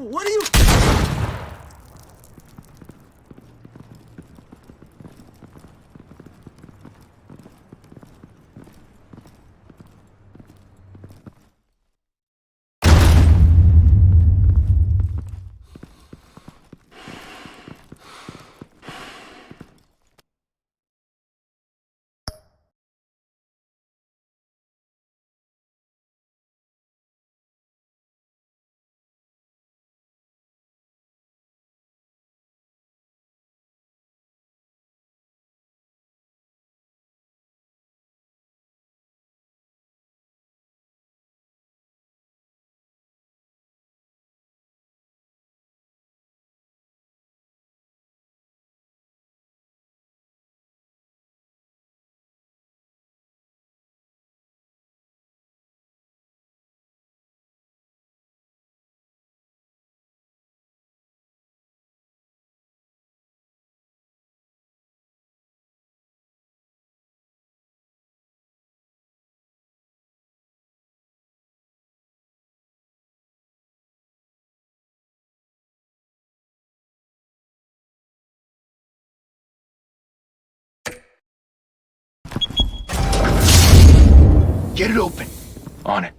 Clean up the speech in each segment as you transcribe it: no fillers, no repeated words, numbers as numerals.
What are you... Get it open. On it.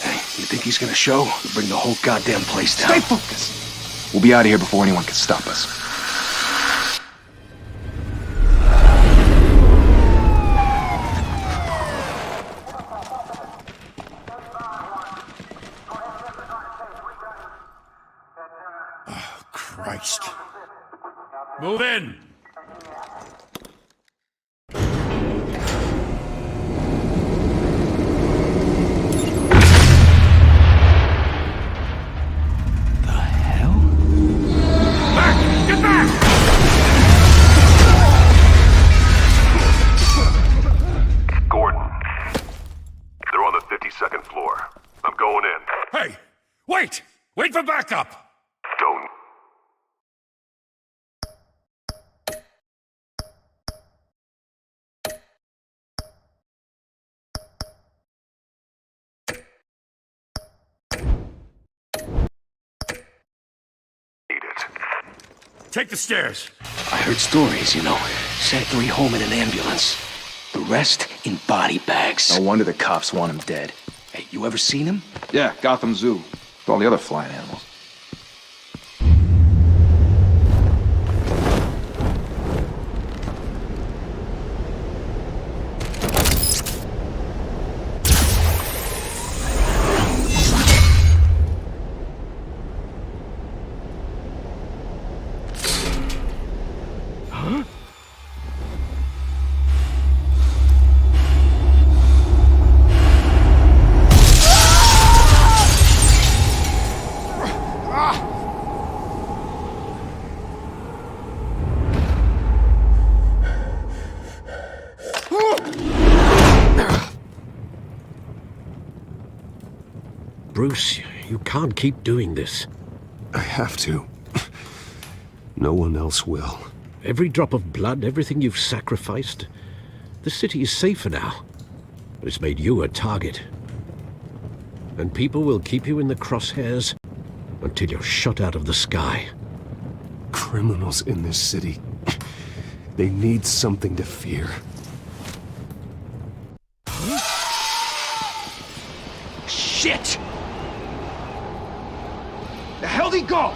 Hey, you think he's gonna show? We'll bring the whole goddamn place down. Stay focused! We'll be out of here before anyone can stop us. Oh, Christ. Move in! Wait for backup! Don't. Need it. Take the stairs. I heard stories, you know. Sent 3 home in an ambulance. The rest in body bags. No wonder the cops want him dead. Hey, you ever seen him? Yeah, Gotham Zoo. With all the other flying animals. Bruce, you can't keep doing this. I have to. No one else will. Every drop of blood, everything you've sacrificed. The city is safer now. But it's made you a target. And people will keep you in the crosshairs until you're shot out of the sky. Criminals in this city. They need something to fear. Shit! The hell'd he go?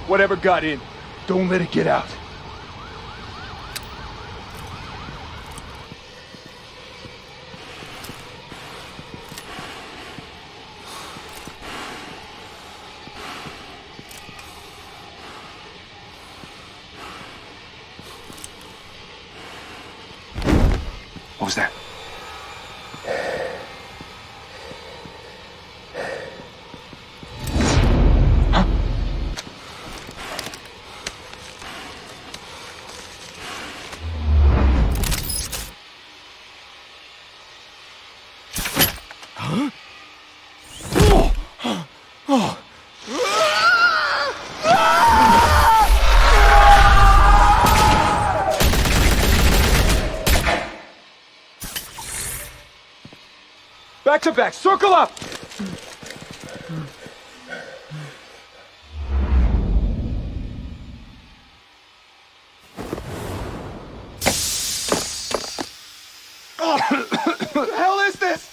Whatever got in, don't let it get out. What was that? Back to back, circle up! the hell is this?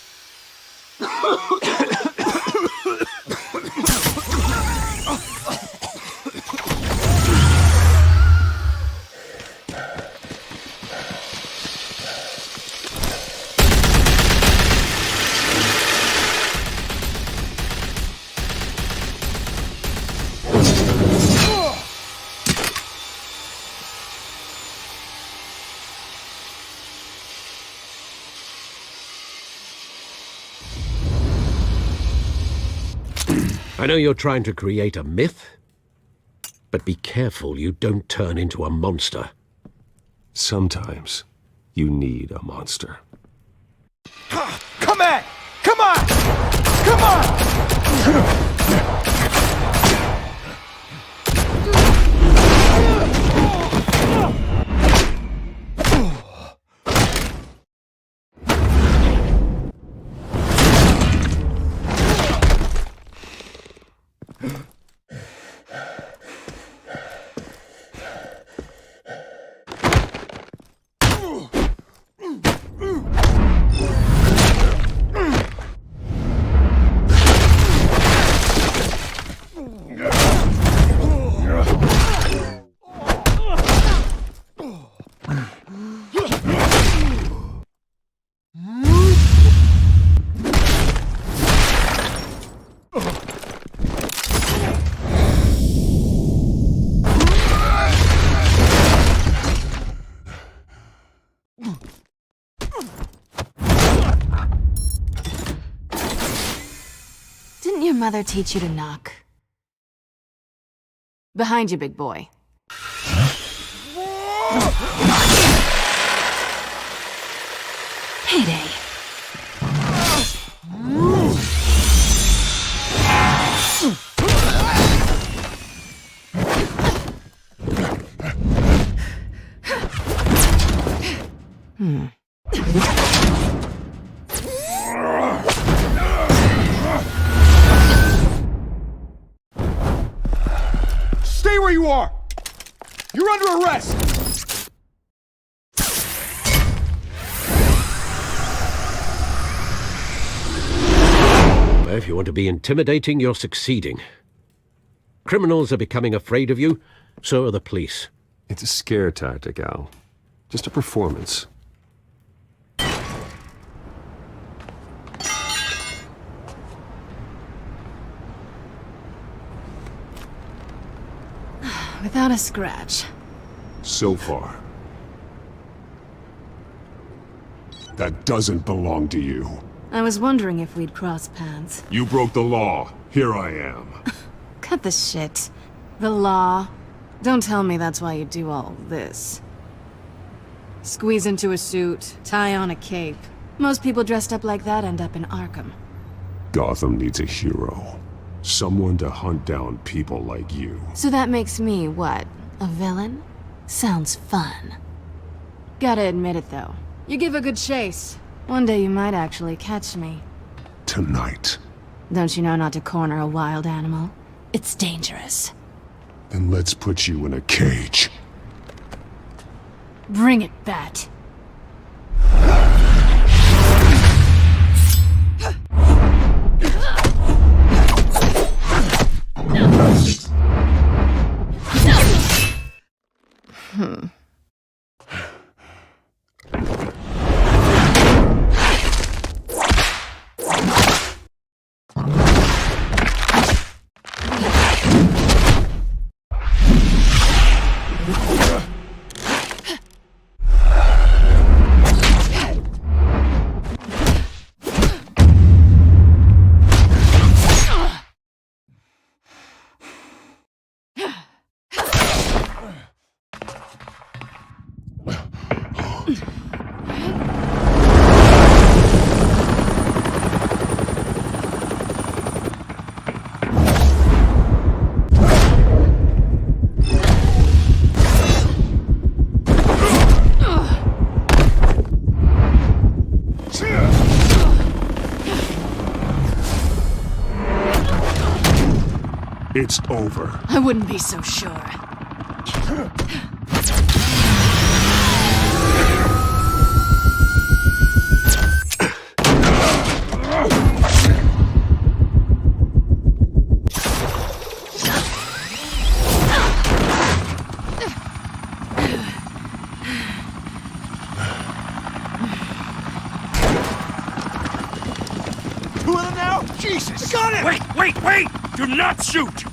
I know you're trying to create a myth, but be careful you don't turn into a monster. Sometimes you need a monster. Come on! Come on! Come on! Didn't your mother teach you to knock? Behind you, big boy. Payday. Stay where you are! You're under arrest! If you want to be intimidating, you're succeeding. Criminals are becoming afraid of you, so are the police. It's a scare tactic, Al. Just a performance. Without a scratch. So far. That doesn't belong to you. I was wondering if we'd cross paths. You broke the law. Here I am. Cut the shit. The law. Don't tell me that's why you do all this. Squeeze into a suit, tie on a cape. Most people dressed up like that end up in Arkham. Gotham needs a hero. Someone to hunt down people like you. So that makes me, what, a villain? Sounds fun. Gotta admit it, though. You give a good chase. One day you might actually catch me. Tonight. Don't you know not to corner a wild animal? It's dangerous. Then let's put you in a cage. Bring it, Bat. It's over. I wouldn't be so sure. Jesus! I got it! Wait! Do not shoot!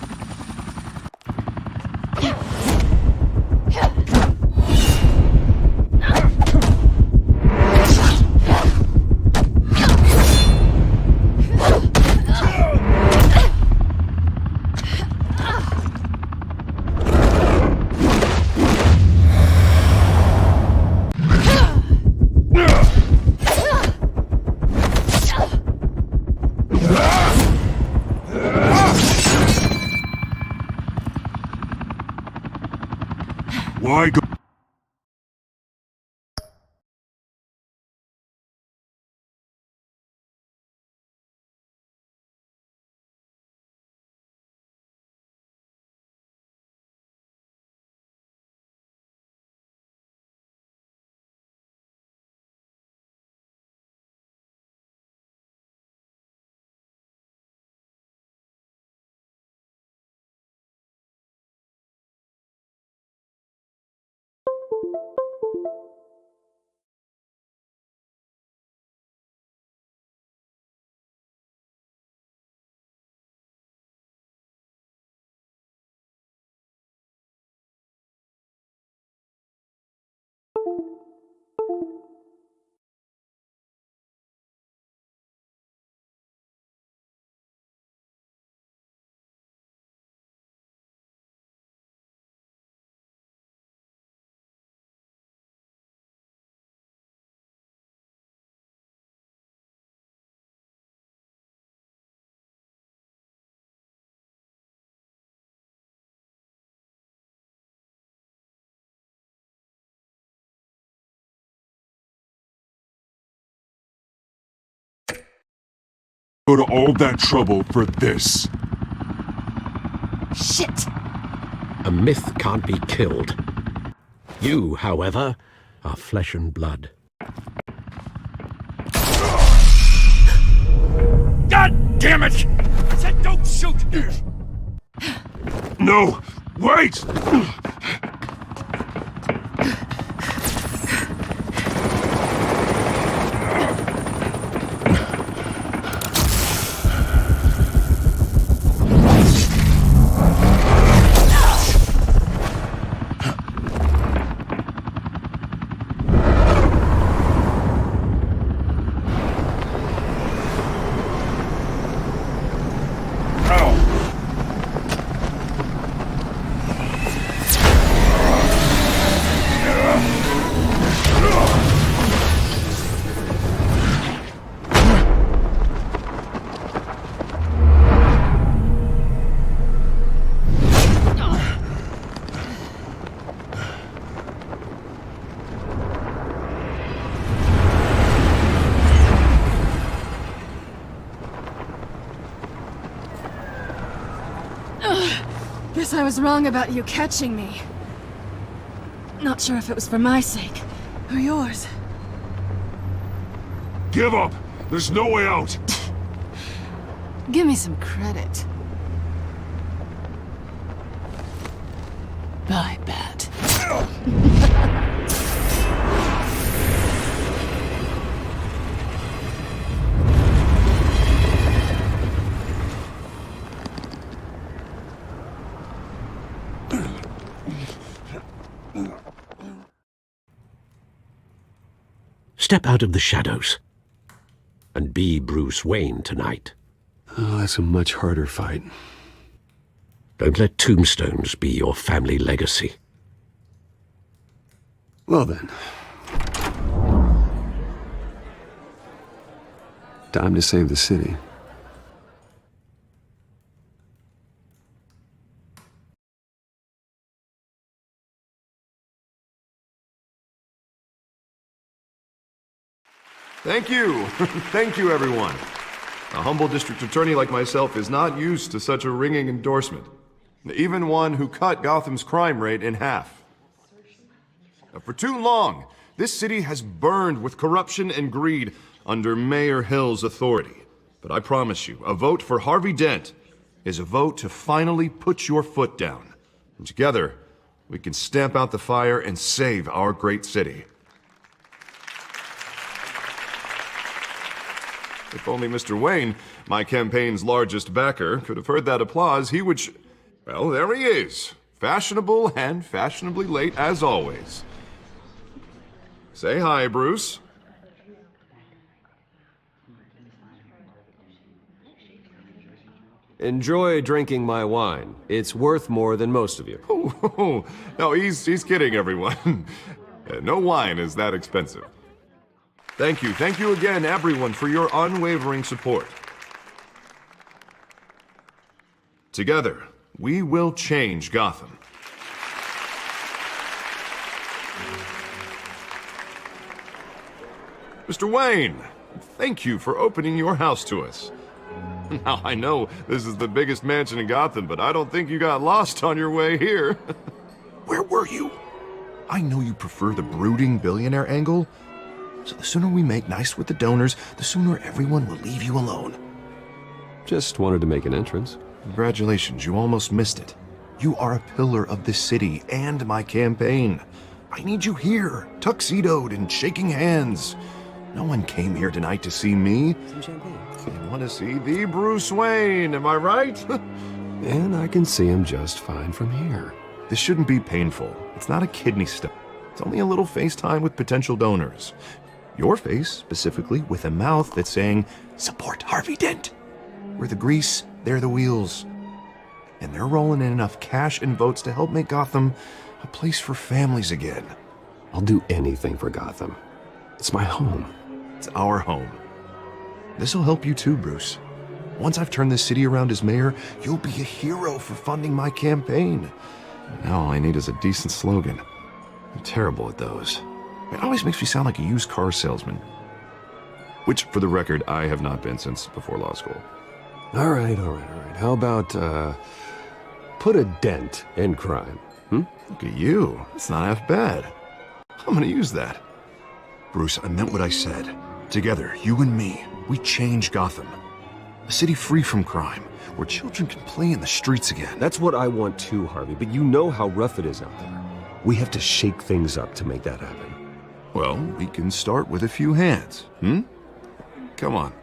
Why go? Go to all that trouble for this? Shit! A myth can't be killed. You, however, are flesh and blood. God damn it! I said don't shoot! No! Wait! Guess I was wrong about you catching me. Not sure if it was for my sake, or yours. Give up! There's no way out! Give me some credit. Bye, Bat. Step out of the shadows and be Bruce Wayne tonight. Oh, that's a much harder fight. Don't let tombstones be your family legacy. Well then. Time to save the city. Thank you. Thank you, everyone. A humble district attorney like myself is not used to such a ringing endorsement. Even one who cut Gotham's crime rate in half. For too long, this city has burned with corruption and greed under Mayor Hill's authority. But I promise you, a vote for Harvey Dent is a vote to finally put your foot down. And together, we can stamp out the fire and save our great city. If only Mr. Wayne, my campaign's largest backer, could have heard that applause, he would well, there he is. Fashionable and fashionably late as always. Say hi, Bruce. Enjoy drinking my wine. It's worth more than most of you. Oh, no, he's kidding, everyone. No wine is that expensive. Thank you again, everyone, for your unwavering support. Together, we will change Gotham. Mr. Wayne, thank you for opening your house to us. Now, I know this is the biggest mansion in Gotham, but I don't think you got lost on your way here. Where were you? I know you prefer the brooding billionaire angle, so the sooner we make nice with the donors, the sooner everyone will leave you alone. Just wanted to make an entrance. Congratulations, you almost missed it. You are a pillar of this city and my campaign. I need you here, tuxedoed and shaking hands. No one came here tonight to see me. Some champagne. They want to see the Bruce Wayne, am I right? And I can see him just fine from here. This shouldn't be painful. It's not a kidney stone. It's only a little FaceTime with potential donors. Your face, specifically, with a mouth that's saying, support Harvey Dent. We're the grease, they're the wheels. And they're rolling in enough cash and votes to help make Gotham a place for families again. I'll do anything for Gotham. It's my home. It's our home. This'll help you too, Bruce. Once I've turned this city around as mayor, you'll be a hero for funding my campaign. Now all I need is a decent slogan. I'm terrible at those. It always makes me sound like a used car salesman. Which, for the record, I have not been since before law school. All right. How about, put a dent in crime, Look at you. It's not half bad. I'm gonna use that. Bruce, I meant what I said. Together, you and me, we change Gotham. A city free from crime, where children can play in the streets again. That's what I want too, Harvey, but you know how rough it is out there. We have to shake things up to make that happen. Well, we can start with a few hands, Come on.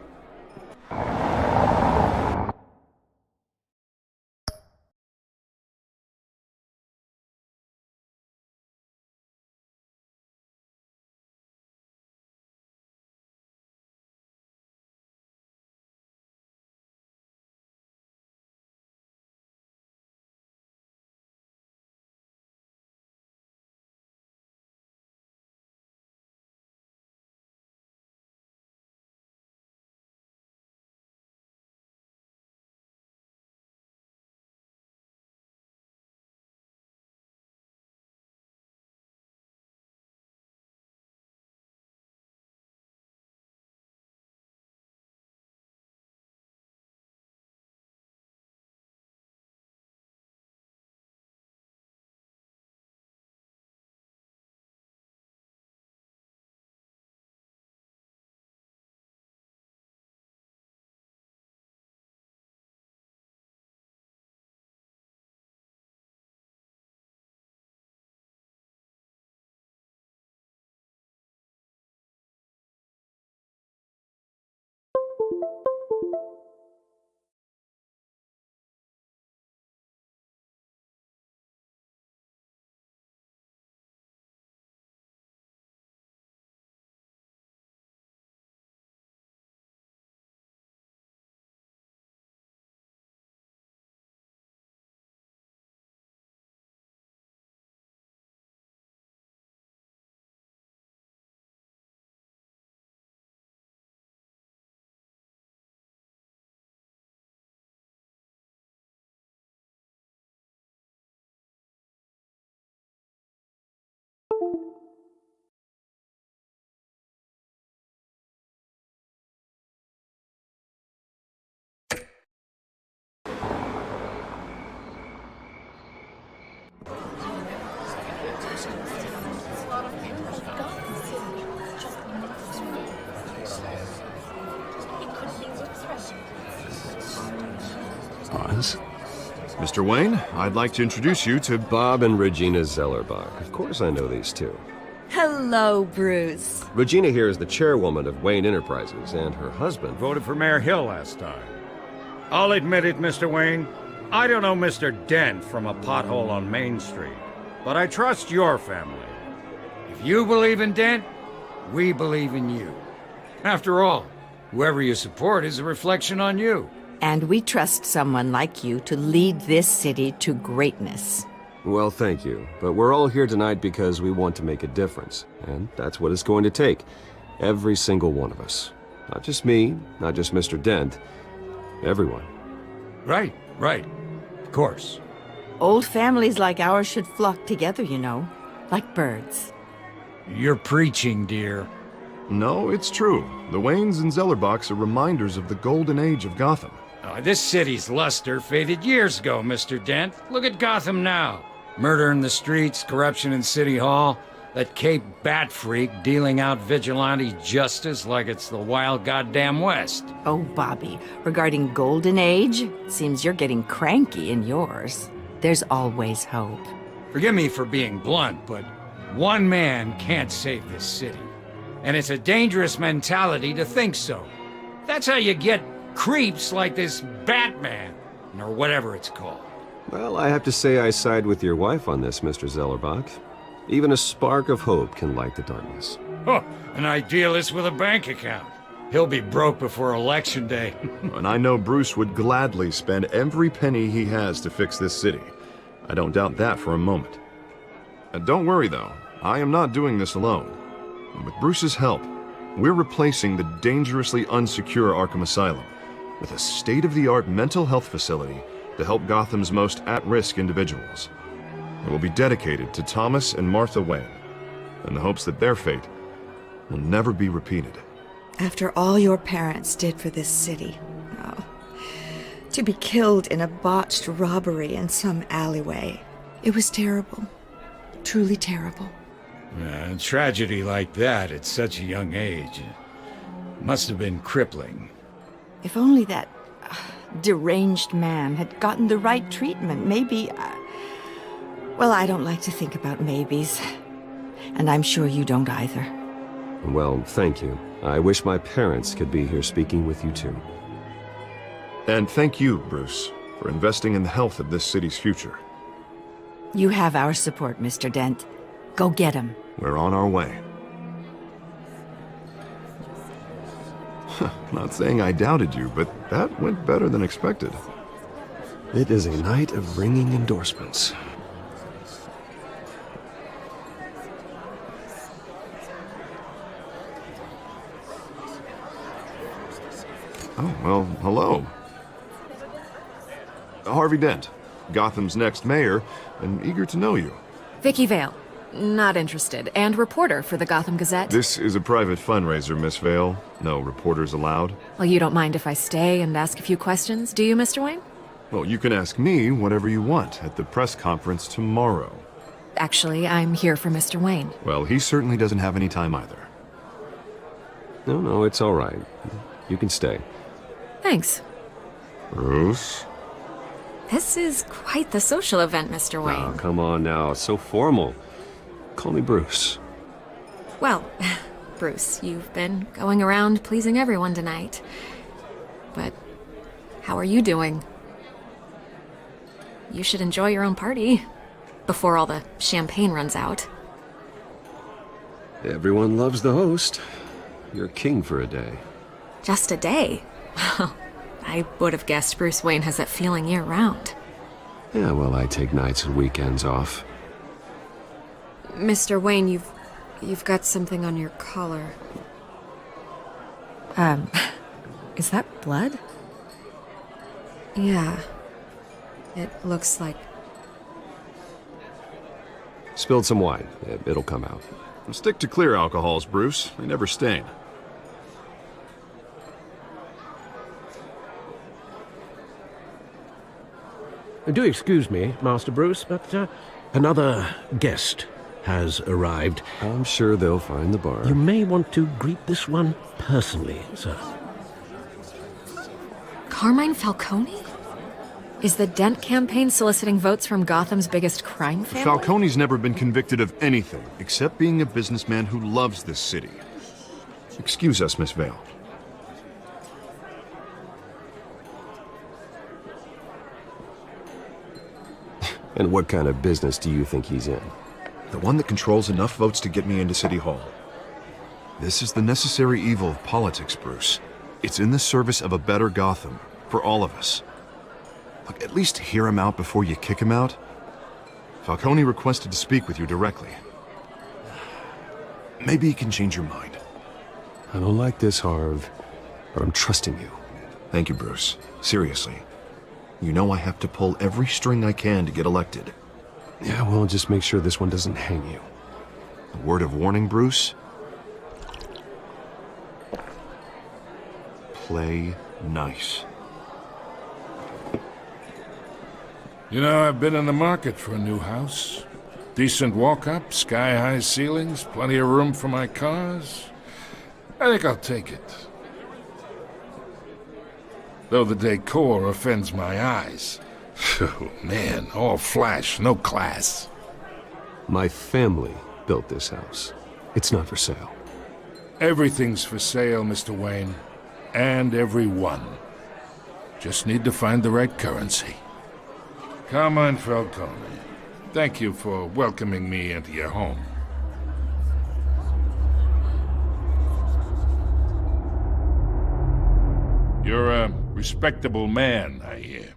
Oz? Mr. Wayne, I'd like to introduce you to... Bob and Regina Zellerbach. Of course I know these two. Hello, Bruce. Regina here is the chairwoman of Wayne Enterprises, and her husband... Voted for Mayor Hill last time. I'll admit it, Mr. Wayne. I don't know Mr. Dent from a pothole on Main Street, but I trust your family. If you believe in Dent, we believe in you. After all, whoever you support is a reflection on you. And we trust someone like you to lead this city to greatness. Well, thank you. But we're all here tonight because we want to make a difference. And that's what it's going to take. Every single one of us. Not just me, not just Mr. Dent. Everyone. Right. Of course. Old families like ours should flock together, you know. Like birds. You're preaching, dear. No, it's true. The Waynes and Zellerbachs are reminders of the golden age of Gotham. This city's luster faded years ago, Mr. Dent. Look at Gotham now. Murder in the streets, corruption in City Hall, that Cape Bat freak dealing out vigilante justice like it's the wild goddamn West. Oh, Bobby, regarding Golden Age, seems you're getting cranky in yours. There's always hope. Forgive me for being blunt, but one man can't save this city. And it's a dangerous mentality to think so. That's how you get creeps like this Batman, or whatever it's called. Well, I have to say I side with your wife on this, Mr. Zellerbach. Even a spark of hope can light the darkness. Oh, an idealist with a bank account. He'll be broke before Election Day. And I know Bruce would gladly spend every penny he has to fix this city. I don't doubt that for a moment. Don't worry, though. I am not doing this alone. With Bruce's help, we're replacing the dangerously unsecure Arkham Asylum with a state-of-the-art mental health facility to help Gotham's most at-risk individuals. It will be dedicated to Thomas and Martha Wayne, in the hopes that their fate will never be repeated. After all your parents did for this city, oh, to be killed in a botched robbery in some alleyway, it was terrible. Truly terrible. A tragedy like that at such a young age must have been crippling. If only that deranged man had gotten the right treatment, maybe... well, I don't like to think about maybes. And I'm sure you don't either. Well, thank you. I wish my parents could be here speaking with you too. And thank you, Bruce, for investing in the health of this city's future. You have our support, Mr. Dent. Go get him. We're on our way. Not saying I doubted you, but that went better than expected. It is a night of ringing endorsements. Oh, well, hello. Harvey Dent, Gotham's next mayor, and eager to know you. Vicky Vale. Not interested. And reporter for the Gotham Gazette. This is a private fundraiser, Miss Vale. No reporters allowed. Well, you don't mind if I stay and ask a few questions, do you, Mr. Wayne? Well, you can ask me whatever you want at the press conference tomorrow. Actually, I'm here for Mr. Wayne. Well, he certainly doesn't have any time either. No, it's all right. You can stay. Thanks. Bruce? This is quite the social event, Mr. Wayne. Oh, come on now. It's so formal. Call me Bruce. Well, Bruce, you've been going around pleasing everyone tonight. But how are you doing? You should enjoy your own party before all the champagne runs out. Everyone loves the host. You're king for a day. Just a day? Well, I would have guessed Bruce Wayne has that feeling year-round. Yeah, well, I take nights and weekends off. Mr. Wayne, you've got something on your collar. Is that blood? Yeah. It looks like... Spilled some wine. It'll come out. Stick to clear alcohols, Bruce. They never stain. Do excuse me, Master Bruce, but another guest has arrived. I'm sure they'll find the bar. You may want to greet this one personally, sir. Carmine Falcone? Is the Dent campaign soliciting votes from Gotham's biggest crime family? Falcone's never been convicted of anything, except being a businessman who loves this city. Excuse us, Miss Vale. And what kind of business do you think he's in? The one that controls enough votes to get me into City Hall. This is the necessary evil of politics, Bruce. It's in the service of a better Gotham, for all of us. Look, at least hear him out before you kick him out. Falcone requested to speak with you directly. Maybe he can change your mind. I don't like this, Harv, but I'm trusting you. Thank you, Bruce. Seriously. You know I have to pull every string I can to get elected. Yeah, well, just make sure this one doesn't hang you. A word of warning, Bruce? Play nice. You know, I've been in the market for a new house. Decent walk-up, sky-high ceilings, plenty of room for my cars. I think I'll take it. Though the decor offends my eyes. Oh, man, all flash, no class. My family built this house. It's not for sale. Everything's for sale, Mr. Wayne. And everyone. Just need to find the right currency. Carmine Falcone, thank you for welcoming me into your home. You're a respectable man, I hear.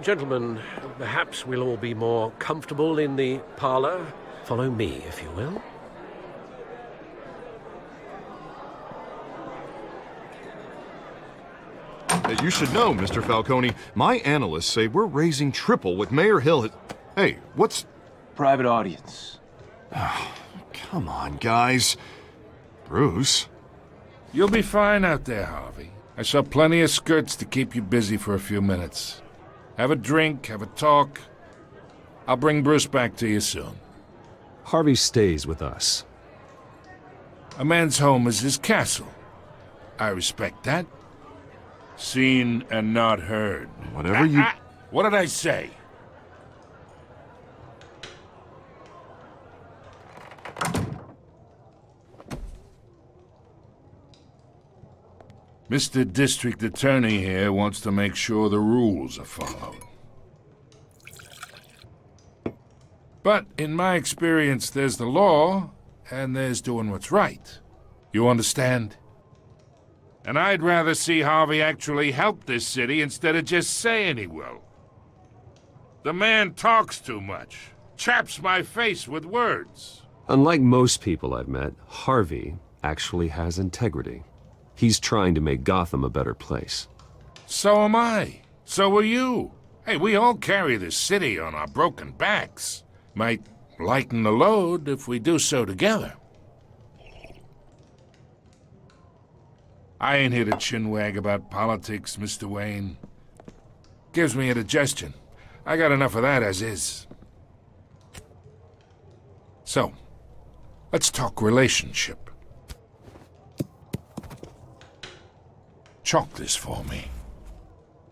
Gentlemen, perhaps we'll all be more comfortable in the parlor. Follow me, if you will. You should know, Mr. Falcone, my analysts say we're raising triple what Mayor Hill has... Hey, what's... Private audience. Oh, come on, guys. Bruce? You'll be fine out there, Harvey. I saw plenty of skirts to keep you busy for a few minutes. Have a drink, have a talk. I'll bring Bruce back to you soon. Harvey stays with us. A man's home is his castle. I respect that. Seen and not heard. Whatever you... What did I say? Mr. District Attorney here wants to make sure the rules are followed. But in my experience, there's the law, and there's doing what's right. You understand? And I'd rather see Harvey actually help this city instead of just saying he will. The man talks too much, chaps my face with words. Unlike most people I've met, Harvey actually has integrity. He's trying to make Gotham a better place. So am I. So are you. Hey, we all carry this city on our broken backs. Might lighten the load if we do so together. I ain't here to chinwag about politics, Mr. Wayne. Gives me indigestion. I got enough of that as is. So, let's talk relationship. Chalk this for me.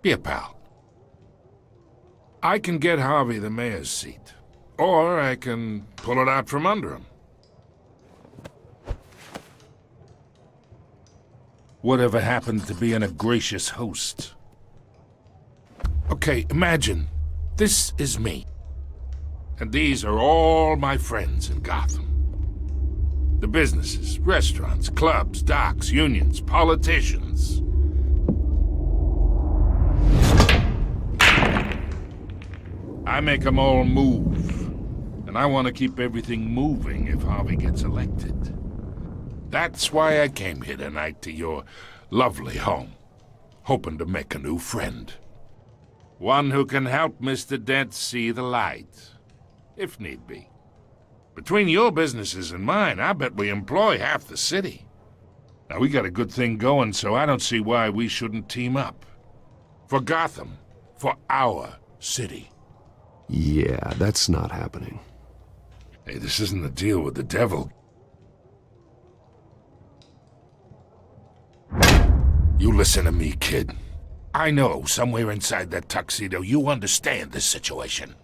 Be a pal. I can get Harvey the mayor's seat. Or I can pull it out from under him. Whatever happened to being a gracious host? Okay, imagine, this is me. And these are all my friends in Gotham. The businesses, restaurants, clubs, docks, unions, politicians. I make them all move. And I want to keep everything moving if Harvey gets elected. That's why I came here tonight to your lovely home, hoping to make a new friend. One who can help Mr. Dent see the light, if need be. Between your businesses and mine, I bet we employ half the city. Now, we got a good thing going, so I don't see why we shouldn't team up. For Gotham, for our city. Yeah, that's not happening. Hey, this isn't a deal with the devil. You listen to me, kid. I know somewhere inside that tuxedo you understand this situation.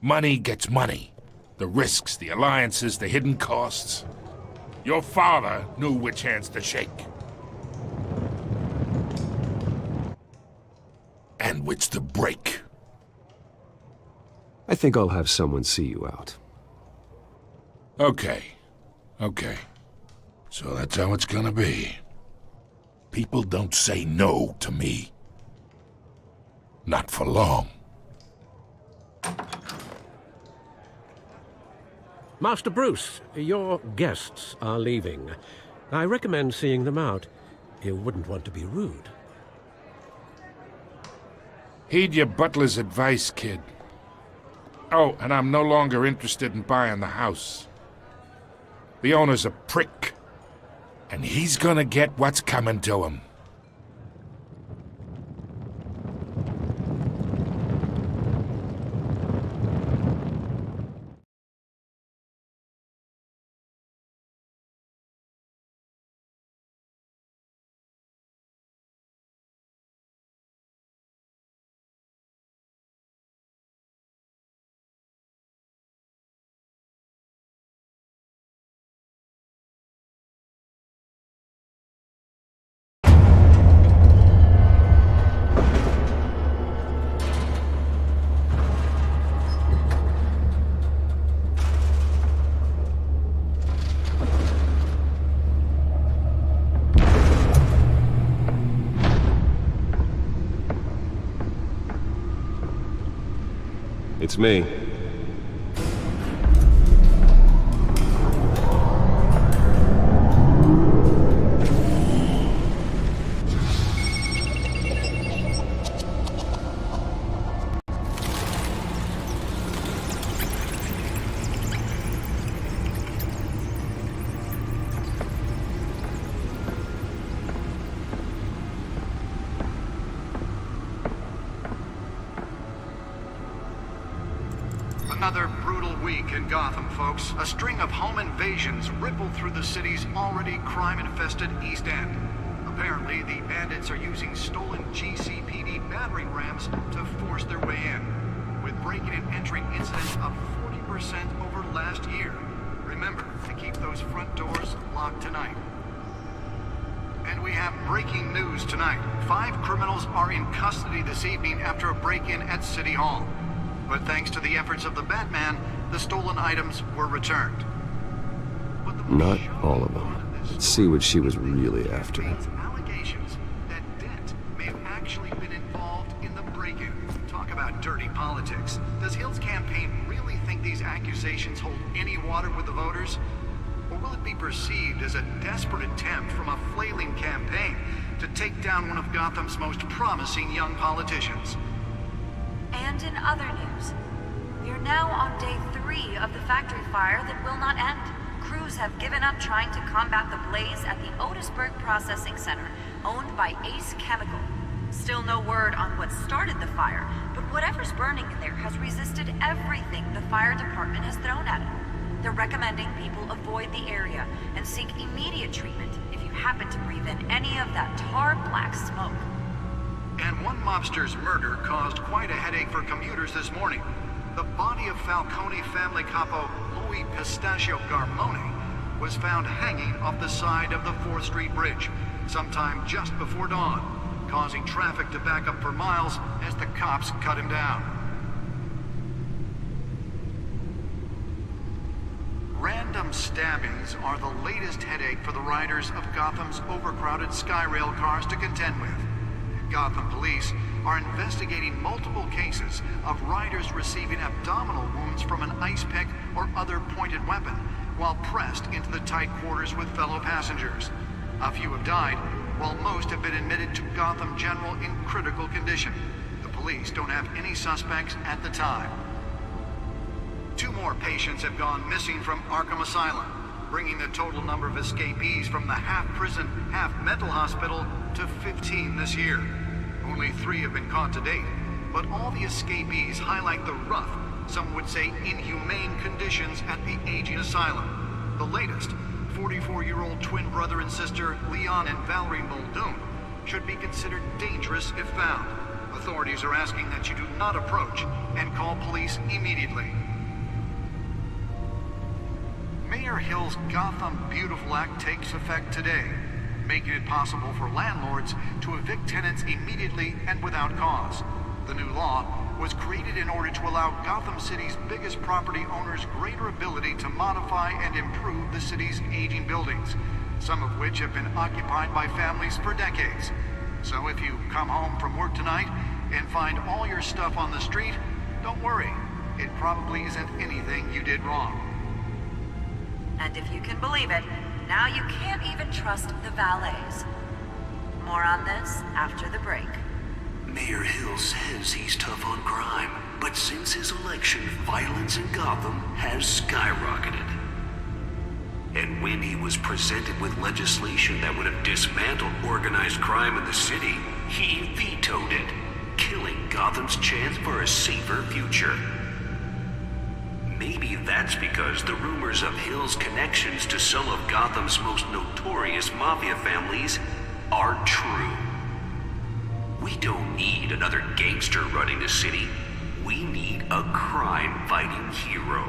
Money gets money. The risks, the alliances, the hidden costs. Your father knew which hands to shake. And which to break. I think I'll have someone see you out. Okay. So that's how it's gonna be. People don't say no to me. Not for long. Master Bruce, your guests are leaving. I recommend seeing them out. You wouldn't want to be rude. Heed your butler's advice, kid. Oh, and I'm no longer interested in buying the house. The owner's a prick. And he's gonna get what's coming to him. It's me. Another brutal week in Gotham, folks. A string of home invasions rippled through the city's already crime-infested East End. Apparently, the bandits are using stolen GCPD battering rams to force their way in, with breaking and entering incidents up 40% over last year. Remember to keep those front doors locked tonight. And we have breaking news tonight. 5 criminals are in custody this evening after a break-in at City Hall. But thanks to the efforts of the Batman, the stolen items were returned. Not all of them. Let's see what she was really after. Allegations that Dent may have actually been involved in the break-in. Talk about dirty politics. Does Hill's campaign really think these accusations hold any water with the voters? Or will it be perceived as a desperate attempt from a flailing campaign to take down one of Gotham's most promising young politicians? And in other news, we are now on day 3 of the factory fire that will not end. Crews have given up trying to combat the blaze at the Otisburg Processing Center, owned by Ace Chemical. Still no word on what started the fire, but whatever's burning in there has resisted everything the fire department has thrown at it. They're recommending people avoid the area and seek immediate treatment if you happen to breathe in any of that tar-black smoke. And one mobster's murder caused quite a headache for commuters this morning. The body of Falcone family capo Louis Pistachio Garmone was found hanging off the side of the 4th Street Bridge sometime just before dawn, causing traffic to back up for miles as the cops cut him down. Random stabbings are the latest headache for the riders of Gotham's overcrowded Skyrail cars to contend with. Gotham police are investigating multiple cases of riders receiving abdominal wounds from an ice pick or other pointed weapon while pressed into the tight quarters with fellow passengers. A few have died, while most have been admitted to Gotham General in critical condition. The police don't have any suspects at the time. 2 more patients have gone missing from Arkham Asylum, bringing the total number of escapees from the half-prison, half-mental hospital to 15 this year. Only 3 have been caught to date, but all the escapees highlight the rough, some would say inhumane conditions at the aging asylum. The latest, 44-year-old twin brother and sister Leon and Valerie Muldoon, should be considered dangerous if found. Authorities are asking that you do not approach and call police immediately. Mayor Hill's Gotham Beautiful Act takes effect today, making it possible for landlords to evict tenants immediately and without cause. The new law was created in order to allow Gotham City's biggest property owners greater ability to modify and improve the city's aging buildings, some of which have been occupied by families for decades. So if you come home from work tonight and find all your stuff on the street, don't worry. It probably isn't anything you did wrong. And if you can believe it, now you can't even trust the valets. More on this after the break. Mayor Hill says he's tough on crime, but since his election, violence in Gotham has skyrocketed. And when he was presented with legislation that would have dismantled organized crime in the city, he vetoed it, killing Gotham's chance for a safer future. Maybe that's because the rumors of Hill's connections to some of Gotham's most notorious mafia families are true. We don't need another gangster running the city. We need a crime-fighting hero.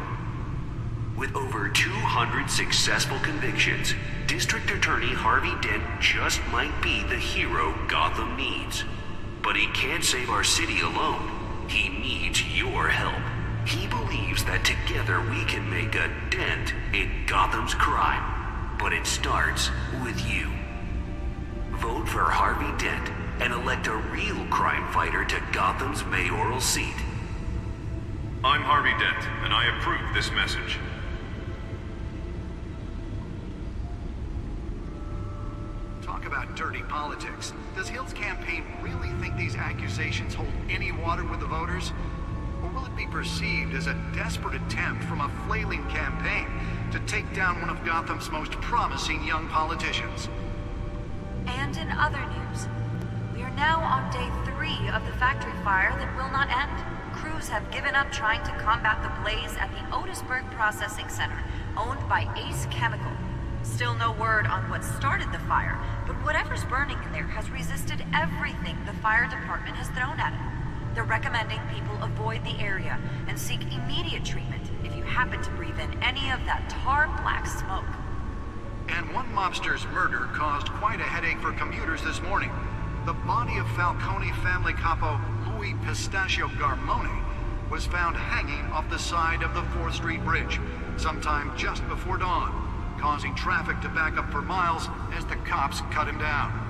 With over 200 successful convictions, District Attorney Harvey Dent just might be the hero Gotham needs. But he can't save our city alone. He needs your help. He believes that together we can make a dent in Gotham's crime. But it starts with you. Vote for Harvey Dent and elect a real crime fighter to Gotham's mayoral seat. I'm Harvey Dent, and I approve this message. Talk about dirty politics. Does Hill's campaign really think these accusations hold any water with the voters? Or will it be perceived as a desperate attempt from a flailing campaign to take down one of Gotham's most promising young politicians? And in other news, we are now on day 3 of the factory fire that will not end. Crews have given up trying to combat the blaze at the Otisburg Processing Center, owned by Ace Chemical. Still no word on what started the fire, but whatever's burning in there has resisted everything the fire department has thrown at it. They're recommending people avoid the area and seek immediate treatment if you happen to breathe in any of that tar black smoke. And one mobster's murder caused quite a headache for commuters this morning. The body of Falcone family capo Louis Pistachio Garmone was found hanging off the side of the 4th Street Bridge sometime just before dawn, causing traffic to back up for miles as the cops cut him down.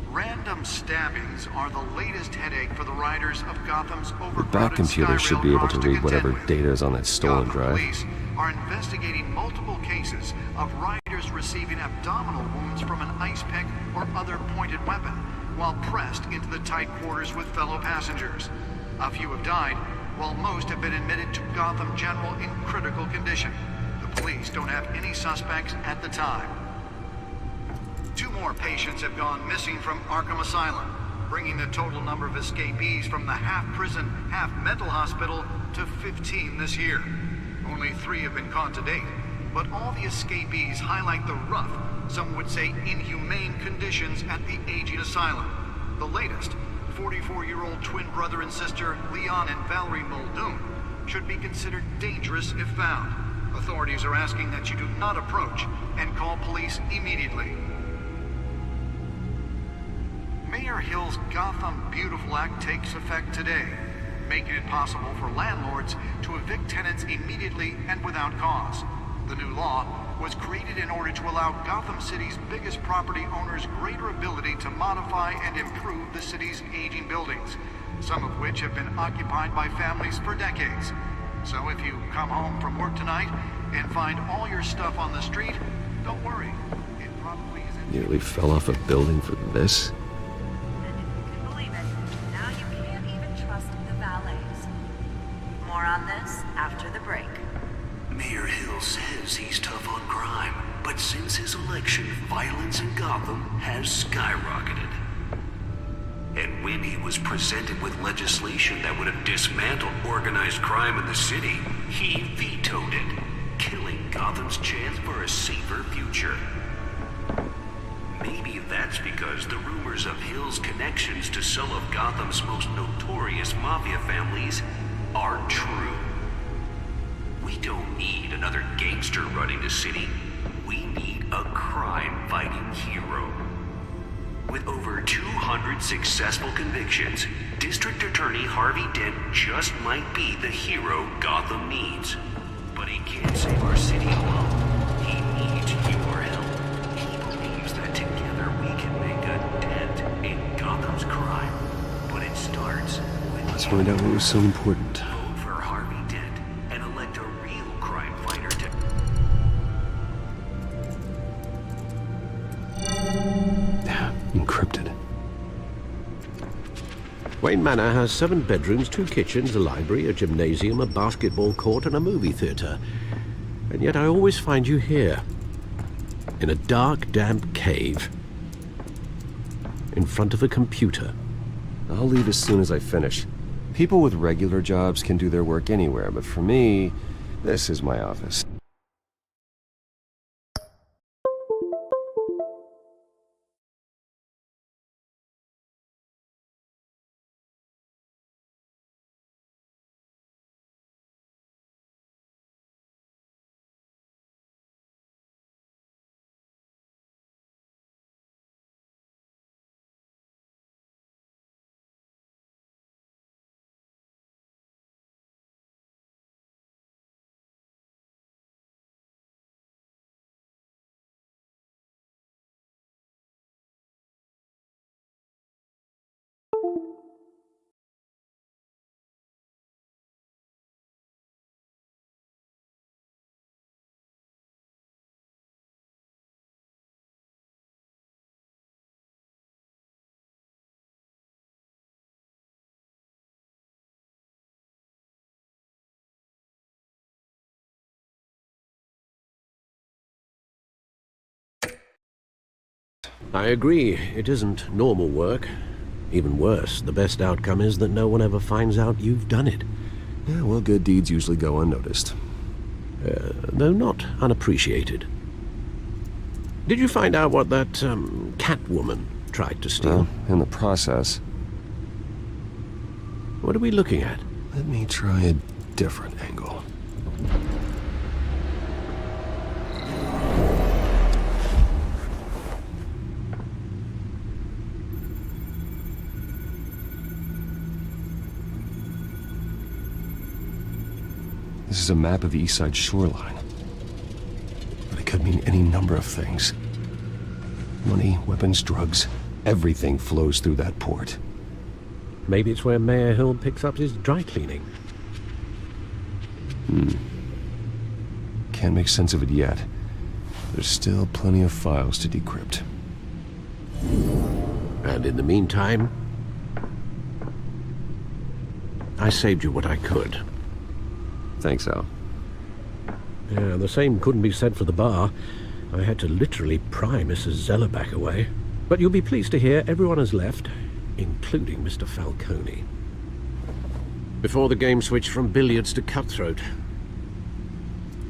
Random stabbings are the latest headache for the riders of Gotham's overcrowded The back computer should be able to read whatever data is on that stolen drive. Police are investigating multiple cases of riders receiving abdominal wounds from an ice pick or other pointed weapon while pressed into the tight quarters with fellow passengers. A few have died, while most have been admitted to Gotham General in critical condition. The police don't have any suspects at the time. 2 more patients have gone missing from Arkham Asylum, bringing the total number of escapees from the half-prison, half-mental hospital to 15 this year. Only 3 have been caught to date, but all the escapees highlight the rough, some would say inhumane conditions at the aging asylum. The latest, 44-year-old twin brother and sister Leon and Valerie Muldoon, should be considered dangerous if found. Authorities are asking that you do not approach and call police immediately. Mayor Hill's Gotham Beautiful Act takes effect today, making it possible for landlords to evict tenants immediately and without cause. The new law was created in order to allow Gotham City's biggest property owners greater ability to modify and improve the city's aging buildings, some of which have been occupied by families for decades. So if you come home from work tonight and find all your stuff on the street, don't worry. It probably isn't. Nearly fell off a building for this? More on this after the break. Mayor Hill says he's tough on crime, but since his election, violence in Gotham has skyrocketed. And when he was presented with legislation that would have dismantled organized crime in the city, he vetoed it, killing Gotham's chance for a safer future. Maybe that's because the rumors of Hill's connections to some of Gotham's most notorious mafia families are true. We don't need another gangster running the city. We need a crime-fighting hero. With over 200 successful convictions, District Attorney Harvey Dent just might be the hero Gotham needs. But he can't save our city alone. He needs your help. He believes that together we can make a dent in Gotham's crime. But it starts with... Let's find out what was so important. Vote for Harvey Dent and elect a real crime fighter to... Encrypted. Wayne Manor has 7 bedrooms, 2 kitchens, a library, a gymnasium, a basketball court, and a movie theater. And yet I always find you here, in a dark, damp cave, in front of a computer. I'll leave as soon as I finish. People with regular jobs can do their work anywhere, but for me, this is my office. I agree, it isn't normal work. Even worse, the best outcome is that no one ever finds out you've done it. Yeah, well, good deeds usually go unnoticed. Though not unappreciated. Did you find out what that, Catwoman tried to steal? Well, in the process. What are we looking at? Let me try a different angle. This is a map of the East Side shoreline. But it could mean any number of things. Money, weapons, drugs, everything flows through that port. Maybe it's where Mayor Hill picks up his dry cleaning. Can't make sense of it yet. There's still plenty of files to decrypt. And in the meantime, I saved you what I could. Thanks, Al. Yeah, the same couldn't be said for the bar. I had to literally pry Mrs. Zellerback away. But you'll be pleased to hear everyone has left, including Mr. Falcone. Before the game switched from billiards to cutthroat.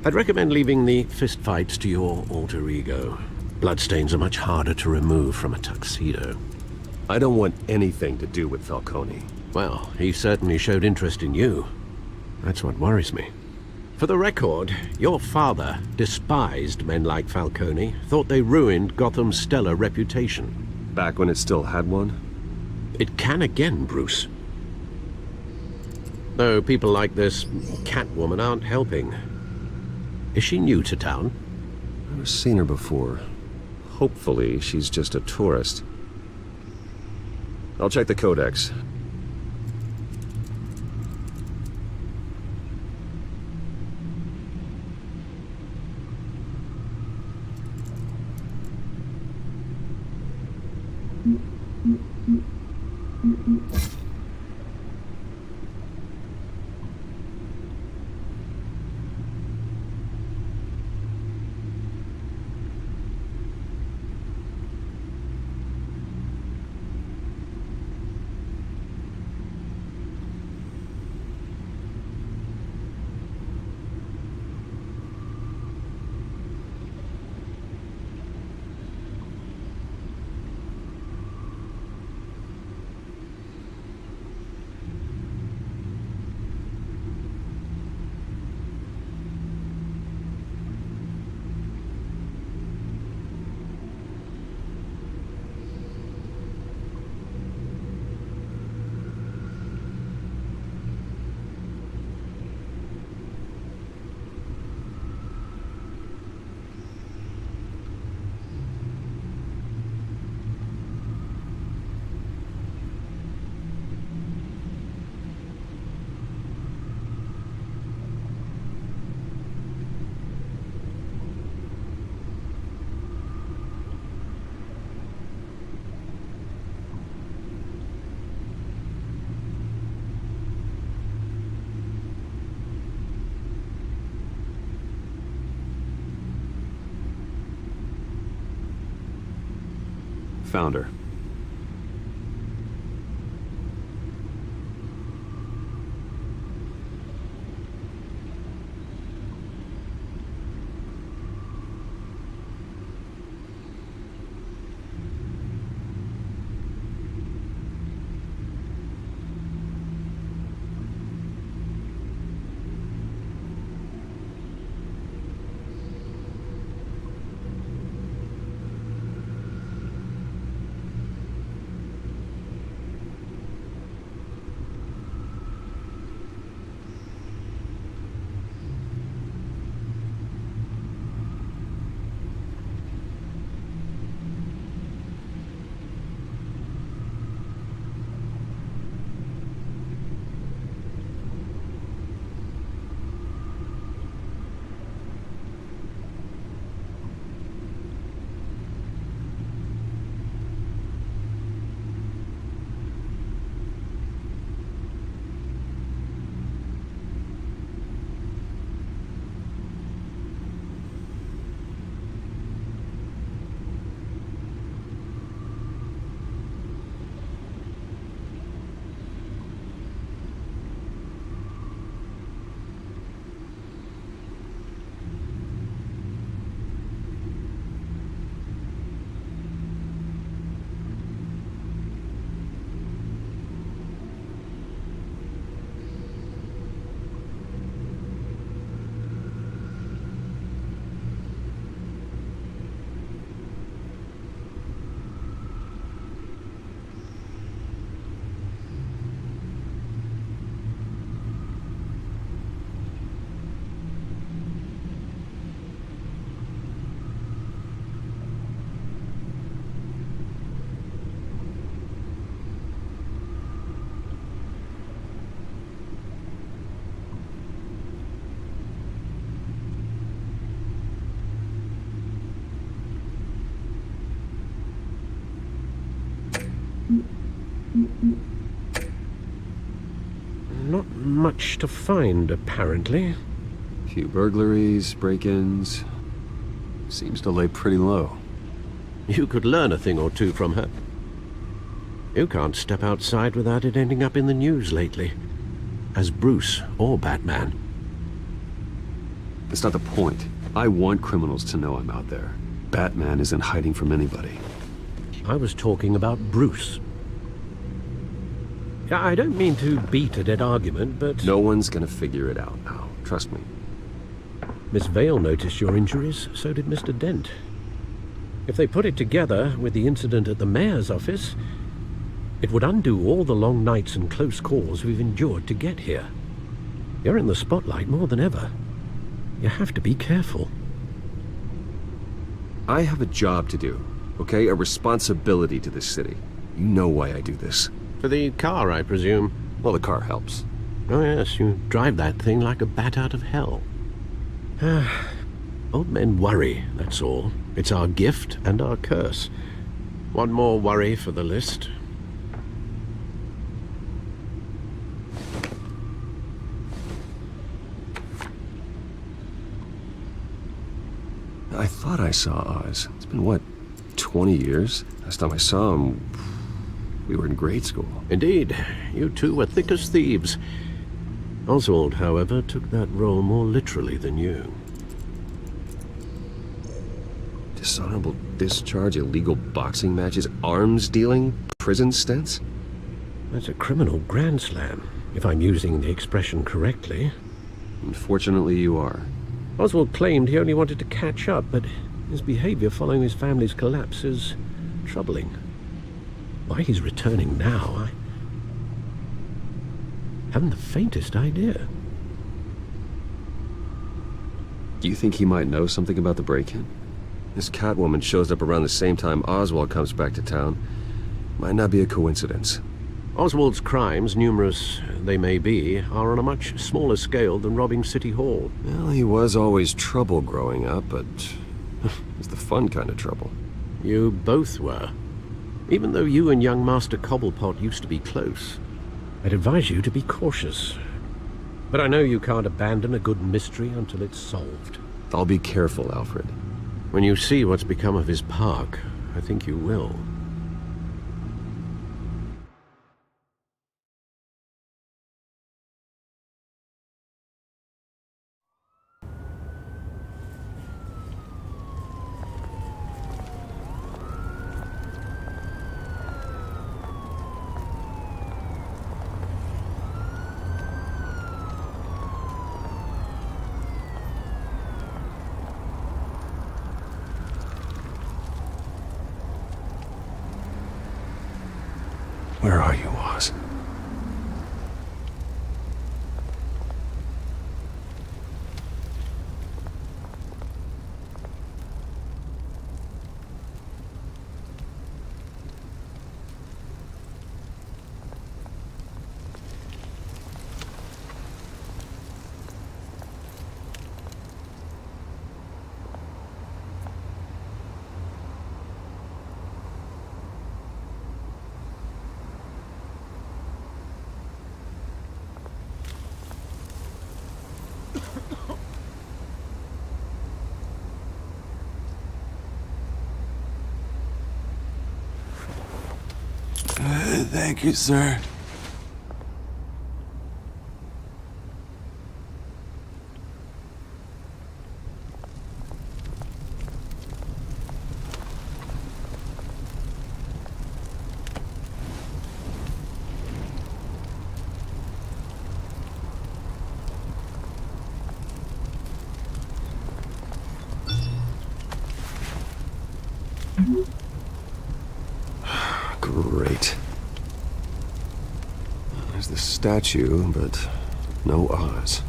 I'd recommend leaving the fistfights to your alter ego. Bloodstains are much harder to remove from a tuxedo. I don't want anything to do with Falcone. Well, he certainly showed interest in you. That's what worries me. For the record, your father despised men like Falcone, thought they ruined Gotham's stellar reputation. Back when it still had one? It can again, Bruce. Though people like this Catwoman aren't helping. Is she new to town? I've never seen her before. Hopefully, she's just a tourist. I'll check the codex. found her. Not much to find, apparently. Few burglaries, break-ins. Seems to lay pretty low. You could learn a thing or two from her. You can't step outside without it ending up in the news lately. As Bruce or Batman. That's not the point. I want criminals to know I'm out there. Batman isn't hiding from anybody. I was talking about Bruce. I don't mean to beat a dead argument, but... No one's gonna figure it out now. Trust me. Miss Vale noticed your injuries, so did Mr. Dent. If they put it together with the incident at the mayor's office, it would undo all the long nights and close calls we've endured to get here. You're in the spotlight more than ever. You have to be careful. I have a job to do, okay? A responsibility to this city. You know why I do this. For the car, I presume? Well, the car helps. Oh yes, you drive that thing like a bat out of hell. Old men worry, that's all. It's our gift and our curse. One more worry for the list. I thought I saw Oz. It's been, what, 20 years? Last time I saw him, we were in grade school. Indeed. You two were thick as thieves. Oswald, however, took that role more literally than you. Dishonorable discharge, illegal boxing matches, arms dealing, prison stints? That's a criminal grand slam, if I'm using the expression correctly. Unfortunately, you are. Oswald claimed he only wanted to catch up, but his behavior following his family's collapse is troubling. Why he's returning now, I haven't the faintest idea. Do you think he might know something about the break-in? This Catwoman shows up around the same time Oswald comes back to town. Might not be a coincidence. Oswald's crimes, numerous they may be, are on a much smaller scale than robbing City Hall. Well, he was always trouble growing up, but it's the fun kind of trouble. You both were. Even though you and young Master Cobblepot used to be close, I'd advise you to be cautious. But I know you can't abandon a good mystery until it's solved. I'll be careful, Alfred. When you see what's become of his park, I think you will. Where are you, Oz? Thank you, sir. Great. There's the statue, but no Oz.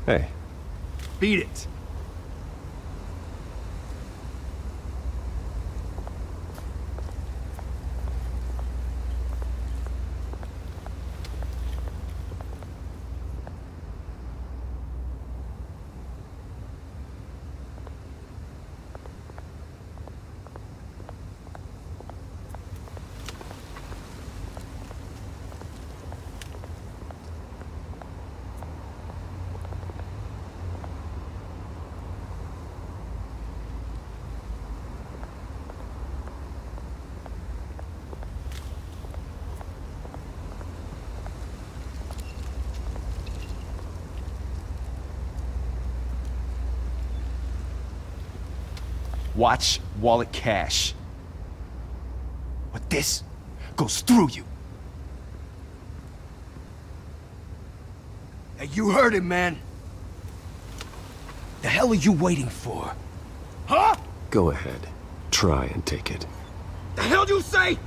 Hey. Beat it. Watch wallet cash. But this goes through you. Hey, you heard him, man. The hell are you waiting for? Huh? Go ahead. Try and take it. The hell do you say?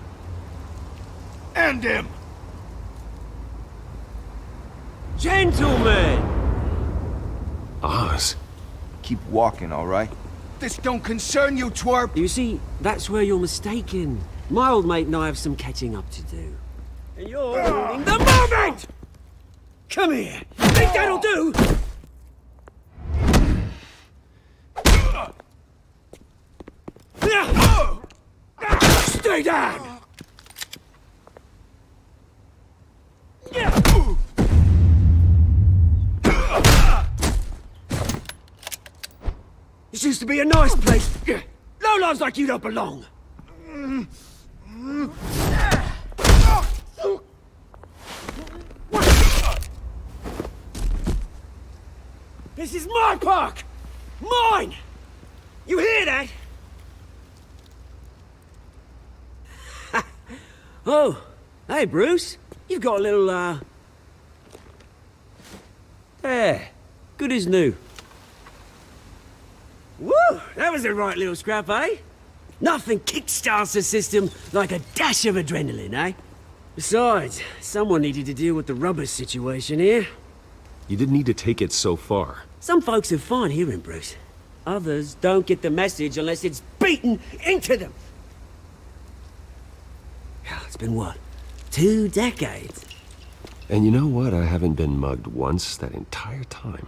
End him! Gentlemen! Oz. Keep walking, all right? This don't concern you, twerp! You see, that's where you're mistaken. My old mate and I have some catching up to do. And you're ruining the moment! Come here! Think that'll do? Stay down! This used to be a nice place. Lowlifes like you don't belong. This is my park! Mine! You hear that? Oh, hey, Bruce. You've got a little, There. Good as new. Woo! That was a right little scrap, eh? Nothing kickstarts the system like a dash of adrenaline, eh? Besides, someone needed to deal with the rubber situation here. You didn't need to take it so far. Some folks are fine hearing, Bruce. Others don't get the message unless it's beaten into them. It's been, what, 2 decades? And you know what? I haven't been mugged once that entire time.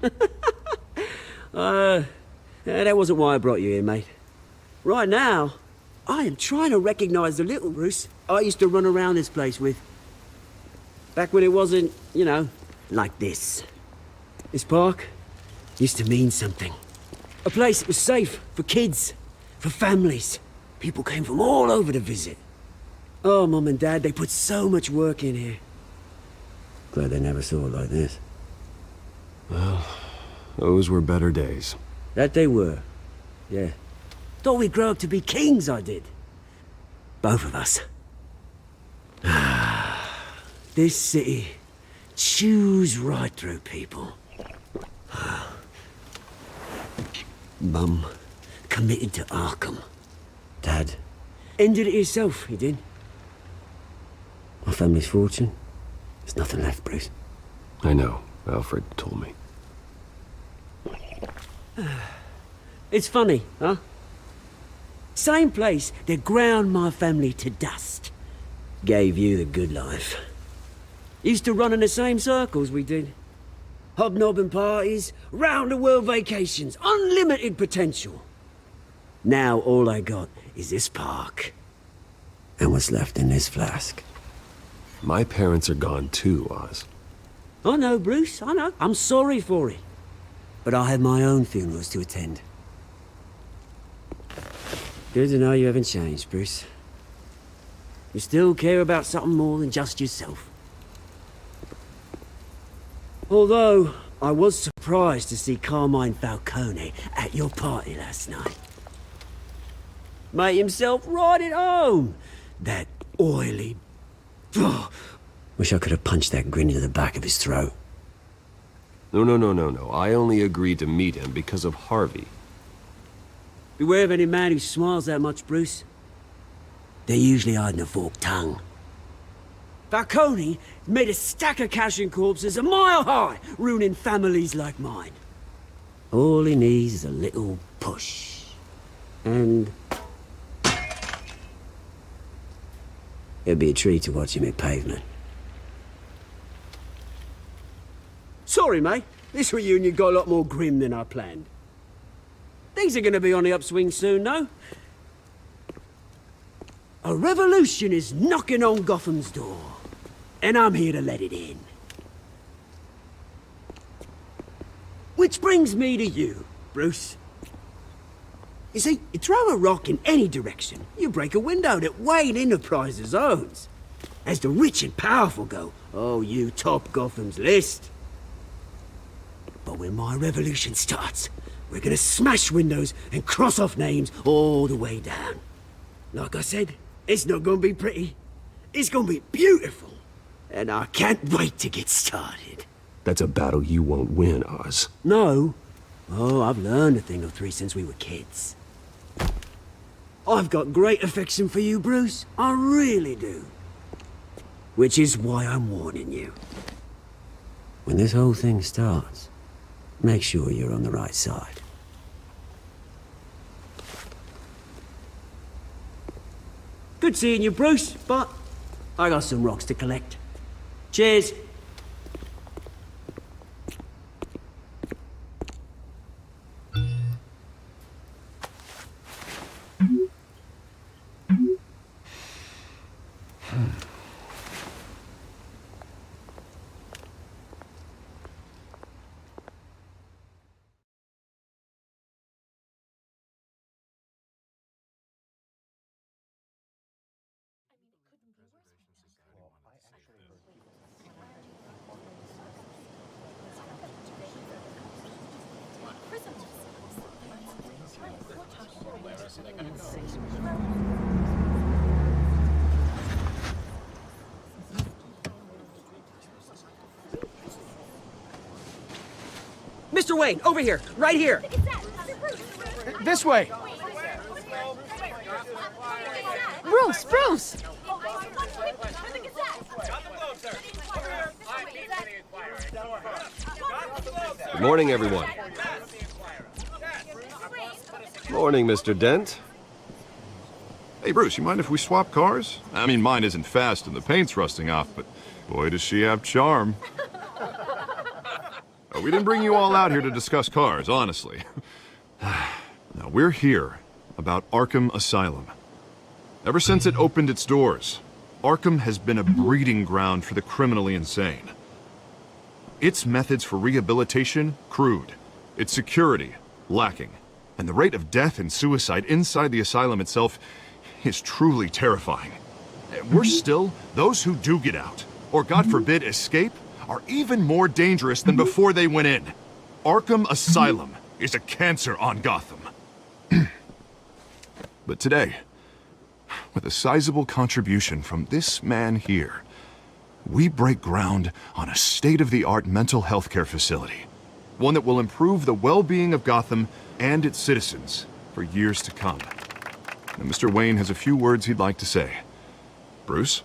That wasn't why I brought you here, mate. Right now, I am trying to recognize the little Bruce I used to run around this place with. Back when it wasn't, you know, like this. This park used to mean something. A place that was safe for kids, for families. People came from all over to visit. Oh, Mum and Dad, they put so much work in here. Glad they never saw it like this. Well, those were better days. That they were. Yeah. Thought we'd grow up to be kings, I did. Both of us. This city chews right through people. Mum committed to Arkham. Dad ended it himself, he did. My family's fortune. There's nothing left, Bruce. I know. Alfred told me. It's funny, huh? Same place that ground my family to dust. Gave you the good life. Used to run in the same circles we did. Hobnobbing parties, round-the-world vacations, unlimited potential. Now all I got is this park. And what's left in this flask. My parents are gone too, Oz. I know, Bruce, I know. I'm sorry for it. But I have my own funerals to attend. Good to know you haven't changed, Bruce. You still care about something more than just yourself. Although, I was surprised to see Carmine Falcone at your party last night. Made himself right at home. That oily... Oh, wish I could have punched that grin into the back of his throat. No. I only agreed to meet him because of Harvey. Beware of any man who smiles that much, Bruce. They're usually hiding a forked tongue. Falcone made a stack of cash and corpses a mile high, ruining families like mine. All he needs is a little push. And... it'd be a treat to watch him hit pavement. Sorry, mate. This reunion got a lot more grim than I planned. Things are gonna be on the upswing soon, though. A revolution is knocking on Gotham's door. And I'm here to let it in. Which brings me to you, Bruce. You see, you throw a rock in any direction, you break a window that Wayne Enterprises owns. As the rich and powerful go, oh, you top Gotham's list. But when my revolution starts, we're gonna smash windows and cross off names all the way down. Like I said, it's not gonna be pretty. It's gonna be beautiful. And I can't wait to get started. That's a battle you won't win, Oz. No. Oh, I've learned a thing or three since we were kids. I've got great affection for you, Bruce. I really do. Which is why I'm warning you. When this whole thing starts, make sure you're on the right side. Good seeing you, Bruce, but I got some rocks to collect. Cheers. Mr. Wayne, over here, right here. This way. Bruce! Good morning, everyone. Morning, Mr. Dent. Hey, Bruce, you mind if we swap cars? I mean, mine isn't fast and the paint's rusting off, but boy, does she have charm. We didn't bring you all out here to discuss cars, honestly. Now, we're here about Arkham Asylum. Ever since it opened its doors, Arkham has been a breeding ground for the criminally insane. Its methods for rehabilitation, crude. Its security, lacking. And the rate of death and suicide inside the asylum itself is truly terrifying. Worse still, those who do get out, or God forbid escape, are even more dangerous than before they went in. Arkham Asylum is a cancer on Gotham. But today, with a sizable contribution from this man here, we break ground on a state-of-the-art mental health care facility. One that will improve the well-being of Gotham and its citizens for years to come. And Mr. Wayne has a few words he'd like to say. Bruce?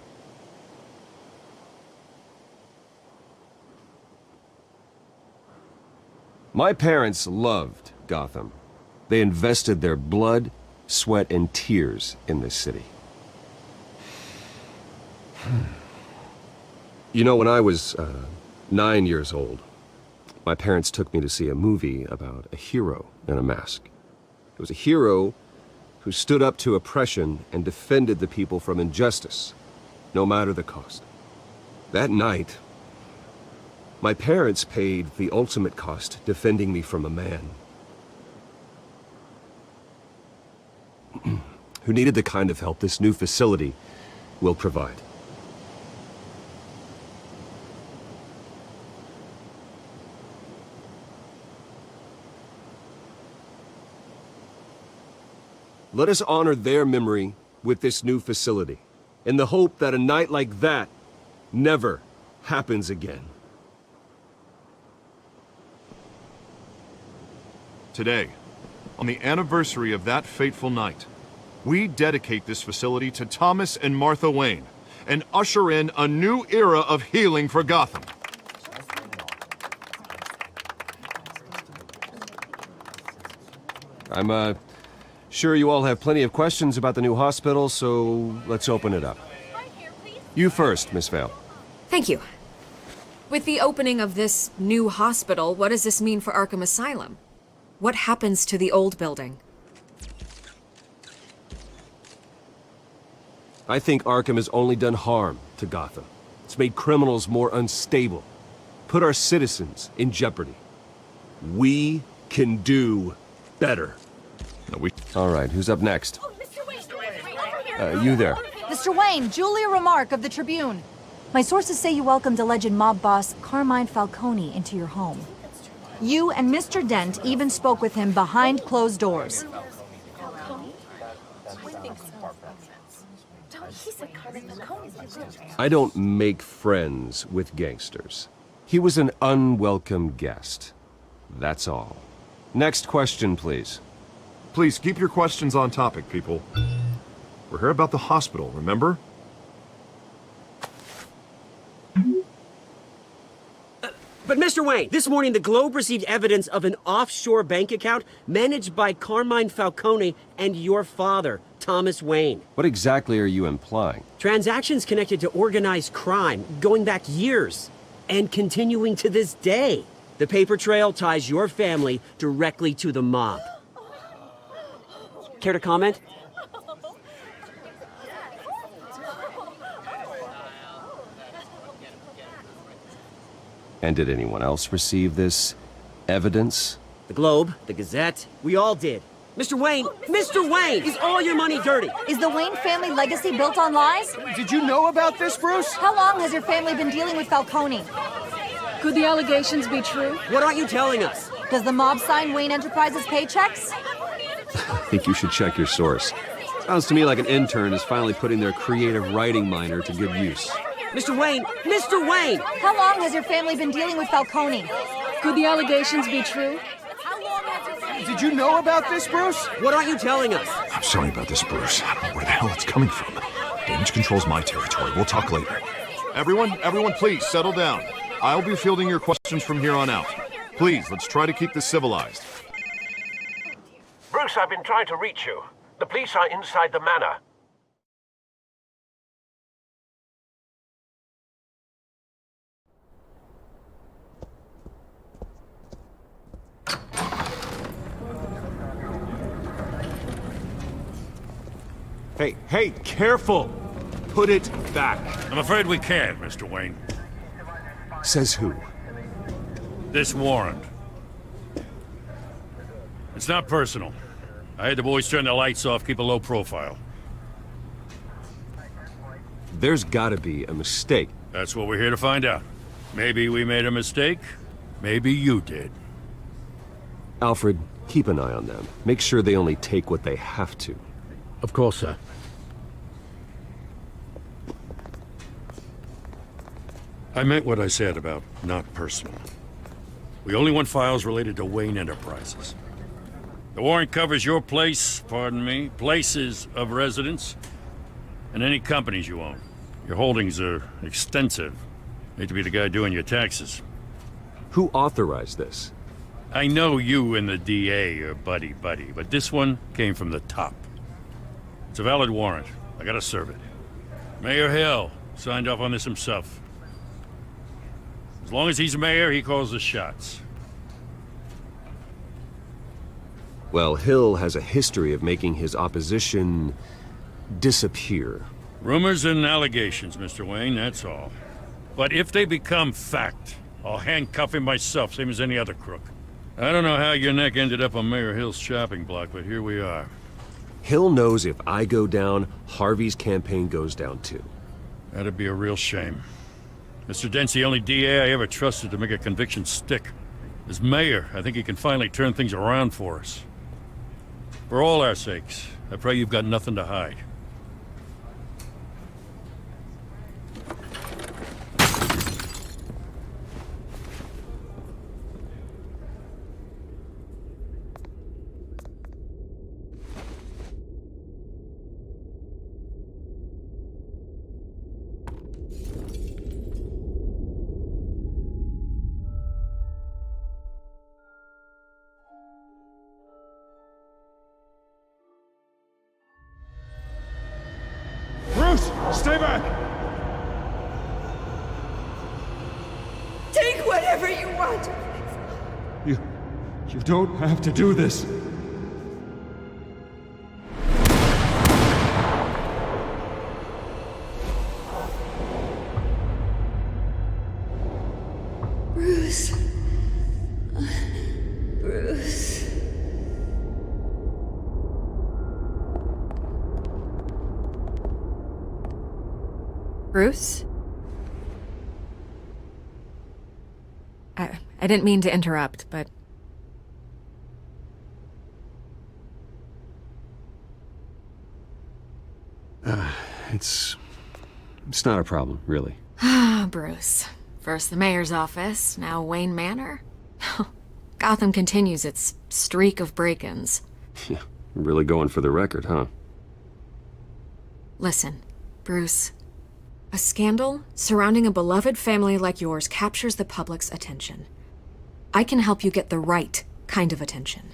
My parents loved Gotham. They invested their blood, sweat, and tears in this city. You know, when I was 9 years old, my parents took me to see a movie about a hero in a mask. It was a hero who stood up to oppression and defended the people from injustice, no matter the cost. That night, my parents paid the ultimate cost defending me from a man who needed the kind of help this new facility will provide. Let us honor their memory with this new facility, in the hope that a night like that never happens again. Today, on the anniversary of that fateful night, we dedicate this facility to Thomas and Martha Wayne and usher in a new era of healing for Gotham. I'm sure you all have plenty of questions about the new hospital, so let's open it up. You first, Miss Vale. Thank you. With the opening of this new hospital, what does this mean for Arkham Asylum? What happens to the old building? I think Arkham has only done harm to Gotham. It's made criminals more unstable, put our citizens in jeopardy. We can do better. All right, who's up next? You there. Mr. Wayne, Julia Remark of the Tribune. My sources say you welcomed alleged mob boss Carmine Falcone into your home. You and Mr. Dent even spoke with him behind closed doors. I don't make friends with gangsters. He was an unwelcome guest. That's all. Next question, please. Please keep your questions on topic, people. We're here about the hospital, remember? But Mr. Wayne, this morning the Globe received evidence of an offshore bank account managed by Carmine Falcone and your father, Thomas Wayne. What exactly are you implying? Transactions connected to organized crime, going back years, and continuing to this day. The paper trail ties your family directly to the mob. Care to comment? And did anyone else receive this evidence? The Globe, the Gazette, we all did. Mr. Wayne, is all your money dirty? Is the Wayne family legacy built on lies? Did you know about this, Bruce? How long has your family been dealing with Falcone? Could the allegations be true? What aren't you telling us? Does the mob sign Wayne Enterprises paychecks? I think you should check your source. Sounds to me like an intern is finally putting their creative writing minor to good use. Mr. Wayne! How long has your family been dealing with Falcone? Could the allegations be true? Did you know about this, Bruce? What aren't you telling us? I'm sorry about this, Bruce. I don't know where the hell it's coming from. Damage control's my territory. We'll talk later. Everyone, please settle down. I'll be fielding your questions from here on out. Please, let's try to keep this civilized. Bruce, I've been trying to reach you. The police are inside the manor. Hey, careful! Put it back. I'm afraid we can't, Mr. Wayne. Says who? This warrant. It's not personal. I had the boys turn the lights off, keep a low profile. There's gotta be a mistake. That's what we're here to find out. Maybe we made a mistake. Maybe you did. Alfred, keep an eye on them. Make sure they only take what they have to. Of course, sir. I meant what I said about not personal. We only want files related to Wayne Enterprises. The warrant covers your place, pardon me, places of residence, and any companies you own. Your holdings are extensive. Hate to be the guy doing your taxes. Who authorized this? I know you and the DA are buddy-buddy, but this one came from the top. It's a valid warrant. I gotta serve it. Mayor Hill signed off on this himself. As long as he's mayor, he calls the shots. Well, Hill has a history of making his opposition disappear. Rumors and allegations, Mr. Wayne, that's all. But if they become fact, I'll handcuff him myself, same as any other crook. I don't know how your neck ended up on Mayor Hill's chopping block, but here we are. Hill knows if I go down, Harvey's campaign goes down too. That'd be a real shame. Mr. Dent's the only DA I ever trusted to make a conviction stick. As mayor, I think he can finally turn things around for us. For all our sakes, I pray you've got nothing to hide. Stay back! Take whatever you want. You don't have to do this. Bruce. Bruce. Bruce? I didn't mean to interrupt, but... It's not a problem, really. Ah, Bruce. First the mayor's office, now Wayne Manor. Gotham continues its streak of break-ins. Yeah, really going for the record, huh? Listen, Bruce. A scandal surrounding a beloved family like yours captures the public's attention. I can help you get the right kind of attention.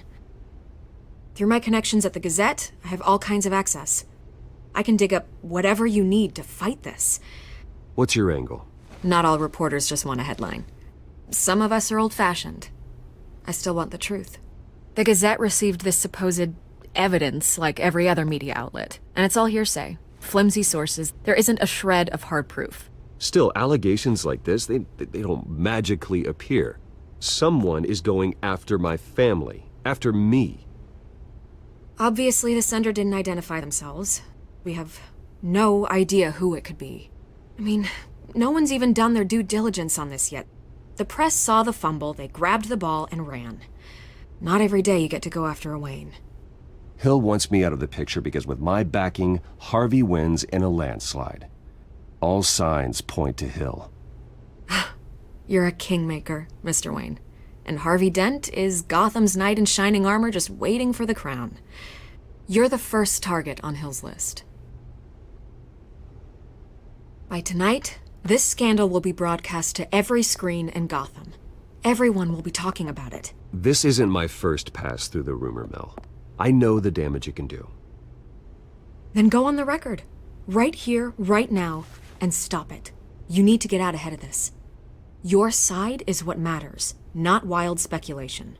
Through my connections at the Gazette, I have all kinds of access. I can dig up whatever you need to fight this. What's your angle? Not all reporters just want a headline. Some of us are old-fashioned. I still want the truth. The Gazette received this supposed evidence like every other media outlet, and it's all hearsay. Flimsy sources. There isn't a shred of hard proof. Still, allegations like this, they don't magically appear. Someone is going after my family, after me. Obviously, the sender didn't identify themselves. We have no idea who it could be. I mean, no one's even done their due diligence on this yet. The press saw the fumble, they grabbed the ball and ran. Not every day you get to go after a Wayne. Hill wants me out of the picture because with my backing, Harvey wins in a landslide. All signs point to Hill. You're a kingmaker, Mr. Wayne. And Harvey Dent is Gotham's knight in shining armor just waiting for the crown. You're the first target on Hill's list. By tonight, this scandal will be broadcast to every screen in Gotham. Everyone will be talking about it. This isn't my first pass through the rumor mill. I know the damage it can do. Then go on the record. Right here, right now, and stop it. You need to get out ahead of this. Your side is what matters, not wild speculation.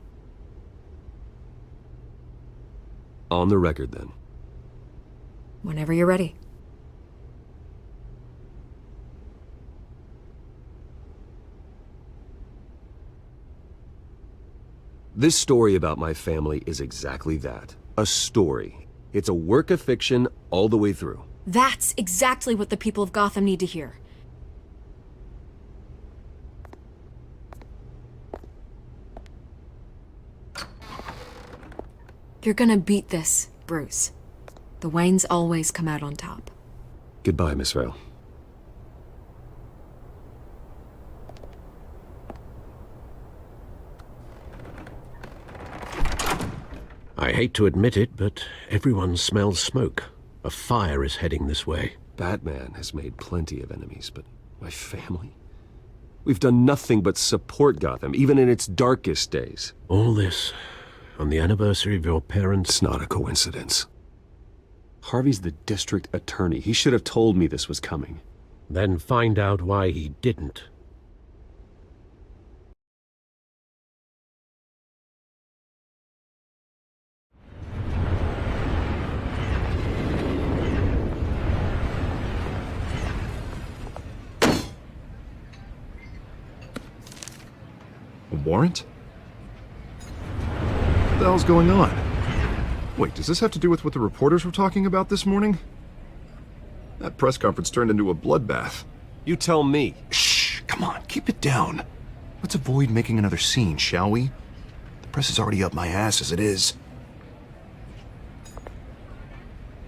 On the record, then. Whenever you're ready. This story about my family is exactly that. A story. It's a work of fiction all the way through. That's exactly what the people of Gotham need to hear. You're gonna beat this, Bruce. The Waynes always come out on top. Goodbye, Miss Vale. I hate to admit it, but everyone smells smoke. A fire is heading this way. Batman has made plenty of enemies, but my family? We've done nothing but support Gotham, even in its darkest days. All this on the anniversary of your parents'... It's not a coincidence. Harvey's the district attorney. He should have told me this was coming. Then find out why he didn't. A warrant? What the hell's going on? Wait, does this have to do with what the reporters were talking about this morning? That press conference turned into a bloodbath. You tell me. Shh, come on, keep it down. Let's avoid making another scene, shall we? The press is already up my ass as it is.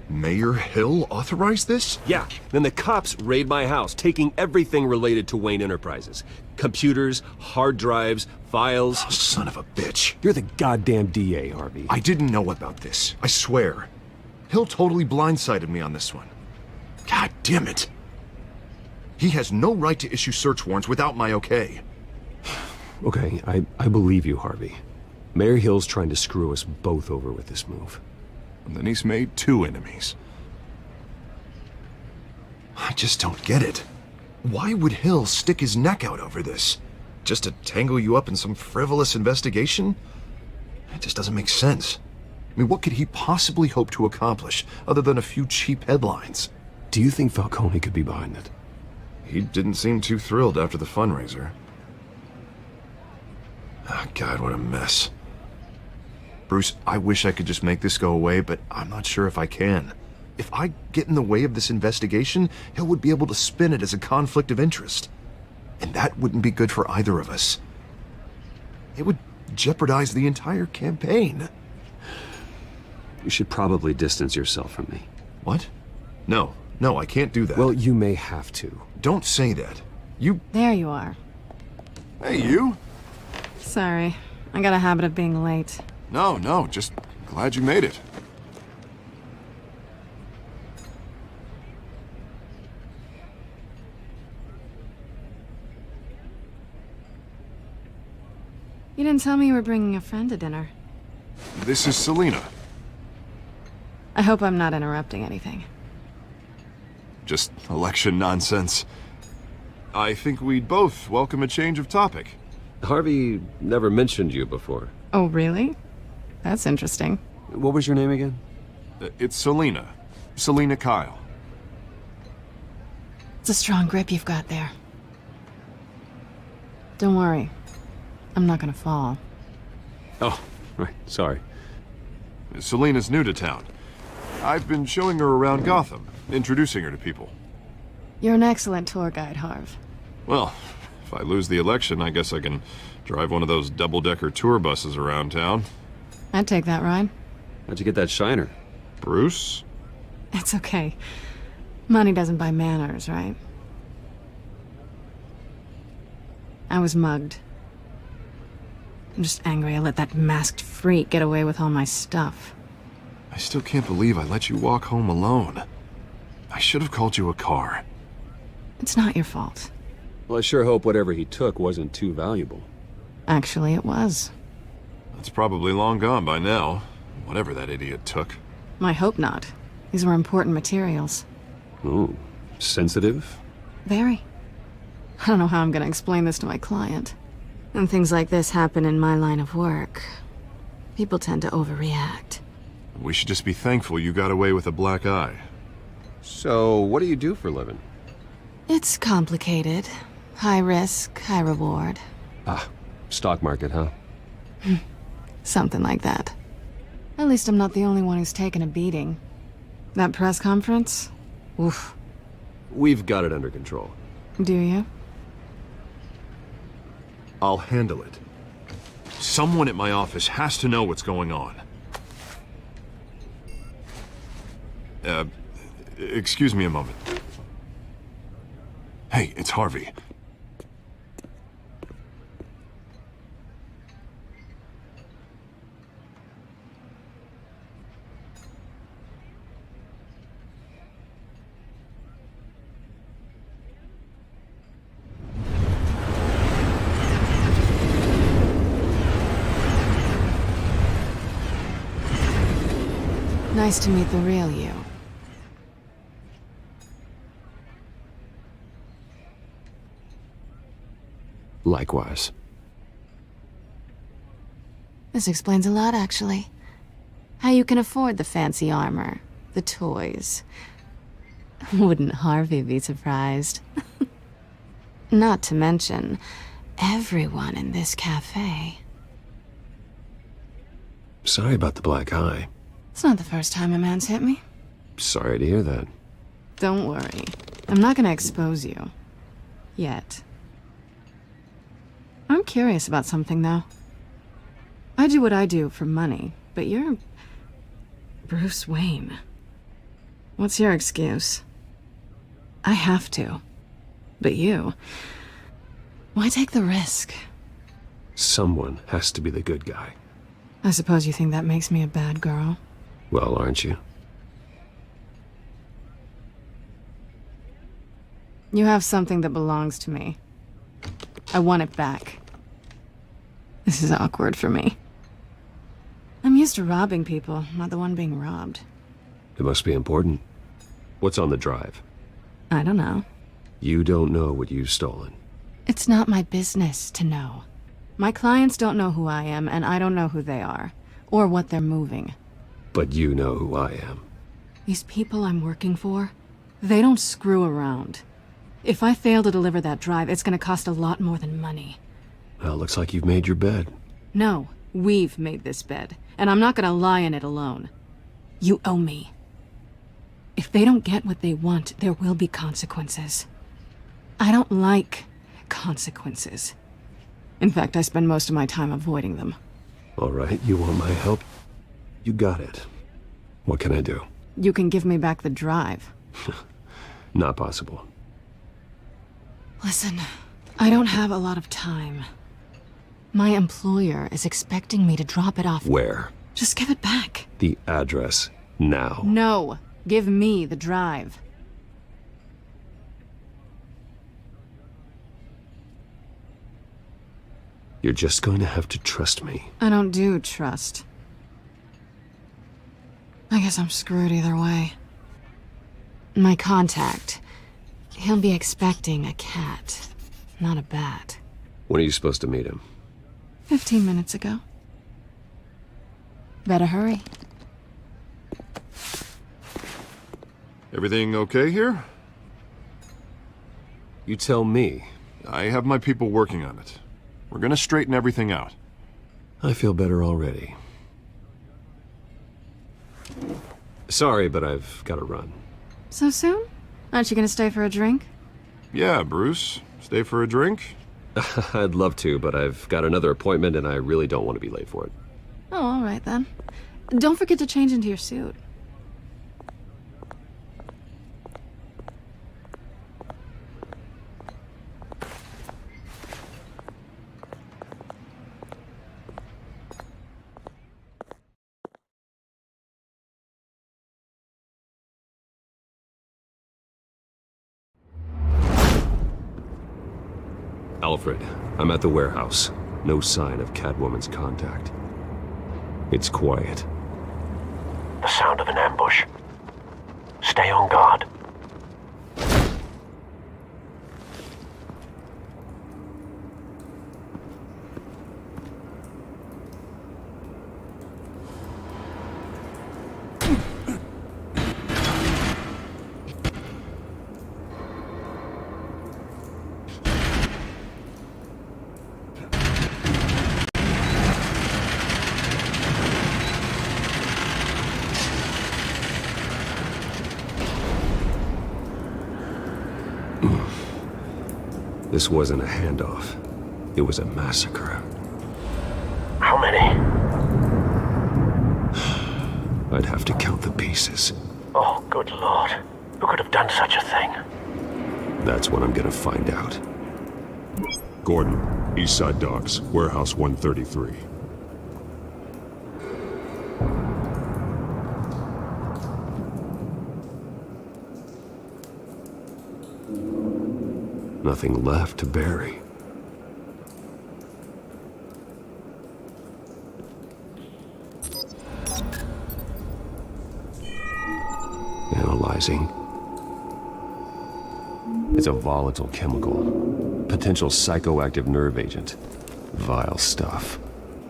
Mayor Hill authorized this? Yeah, then the cops raid my house, taking everything related to Wayne Enterprises. Computers, hard drives, files. Oh, son of a bitch. You're the goddamn DA, Harvey. I didn't know about this, I swear. Hill totally blindsided me on this one. God damn it. He has no right to issue search warrants without my okay. Okay, I believe you, Harvey. Mayor Hill's trying to screw us both over with this move. And then he's made 2 enemies. I just don't get it. Why would Hill stick his neck out over this? Just to tangle you up in some frivolous investigation? It just doesn't make sense. I mean, what could he possibly hope to accomplish other than a few cheap headlines? Do you think Falcone could be behind it? He didn't seem too thrilled after the fundraiser. Oh, God, what a mess. Bruce, I wish I could just make this go away, but I'm not sure if I can. If I get in the way of this investigation, Hill would be able to spin it as a conflict of interest. And that wouldn't be good for either of us. It would jeopardize the entire campaign. You should probably distance yourself from me. What? No, I can't do that. Well, you may have to. Don't say that. You... There you are. Hey, you? Sorry, I got a habit of being late. No, just glad you made it. You didn't tell me you were bringing a friend to dinner. This is Selina. I hope I'm not interrupting anything. Just election nonsense. I think we'd both welcome a change of topic. Harvey never mentioned you before. Oh, really? That's interesting. What was your name again? It's Selina. Selina Kyle. It's a strong grip you've got there. Don't worry. I'm not gonna fall. Oh, right. Sorry. Selina's new to town. I've been showing her around Gotham, introducing her to people. You're an excellent tour guide, Harv. Well, if I lose the election, I guess I can drive one of those double-decker tour buses around town. I'd take that ride. How'd you get that shiner? Bruce? It's okay. Money doesn't buy manners, right? I was mugged. I'm just angry I let that masked freak get away with all my stuff. I still can't believe I let you walk home alone. I should have called you a car. It's not your fault. Well, I sure hope whatever he took wasn't too valuable. Actually, it was. It's probably long gone by now, whatever that idiot took. I hope not. These were important materials. Ooh, sensitive? Very. I don't know how I'm gonna explain this to my client. When things like this happen in my line of work, people tend to overreact. We should just be thankful you got away with a black eye. So, what do you do for a living? It's complicated. High risk, high reward. Ah, stock market, huh? Something like that. At least I'm not the only one who's taken a beating. That press conference? Oof. We've got it under control. Do you? I'll handle it. Someone at my office has to know what's going on. Excuse me a moment. Hey, it's Harvey. Nice to meet the real you. Likewise. This explains a lot, actually. How you can afford the fancy armor, the toys. Wouldn't Harvey be surprised? Not to mention, everyone in this cafe. Sorry about the black eye. It's not the first time a man's hit me. Sorry to hear that. Don't worry. I'm not gonna expose you. Yet. I'm curious about something, though. I do what I do for money, but you're... Bruce Wayne. What's your excuse? I have to. But you... Why take the risk? Someone has to be the good guy. I suppose you think that makes me a bad girl? Well, aren't you? You have something that belongs to me. I want it back. This is awkward for me. I'm used to robbing people, not the one being robbed. It must be important. What's on the drive? I don't know. You don't know what you've stolen. It's not my business to know. My clients don't know who I am, and I don't know who they are, or what they're moving. But you know who I am. These people I'm working for, they don't screw around. If I fail to deliver that drive, it's gonna cost a lot more than money. Well, looks like you've made your bed. No, we've made this bed, and I'm not gonna lie in it alone. You owe me. If they don't get what they want, there will be consequences. I don't like consequences. In fact, I spend most of my time avoiding them. All right, you want my help? You got it. What can I do? You can give me back the drive. Not possible. Listen, I don't have a lot of time. My employer is expecting me to drop it off. Where? Just give it back. The address, now. No, give me the drive. You're just going to have to trust me. I don't do trust. I guess I'm screwed either way. My contact. He'll be expecting a cat, not a bat. When are you supposed to meet him? 15 minutes ago. Better hurry. Everything okay here? You tell me. I have my people working on it. We're gonna straighten everything out. I feel better already. Sorry, but I've got to run. So soon? Aren't you gonna stay for a drink? Yeah, Bruce. Stay for a drink? I'd love to, but I've got another appointment and I really don't want to be late for it. Oh, all right then. Don't forget to change into your suit. Alfred, I'm at the warehouse. No sign of Catwoman's contact. It's quiet. The sound of an ambush. Stay on guard. This wasn't a handoff. It was a massacre. How many? I'd have to count the pieces. Oh, good lord. Who could have done such a thing? That's what I'm gonna find out. Gordon, Eastside Docks, Warehouse 133. Nothing left to bury. Analyzing. It's a volatile chemical. Potential psychoactive nerve agent. Vile stuff.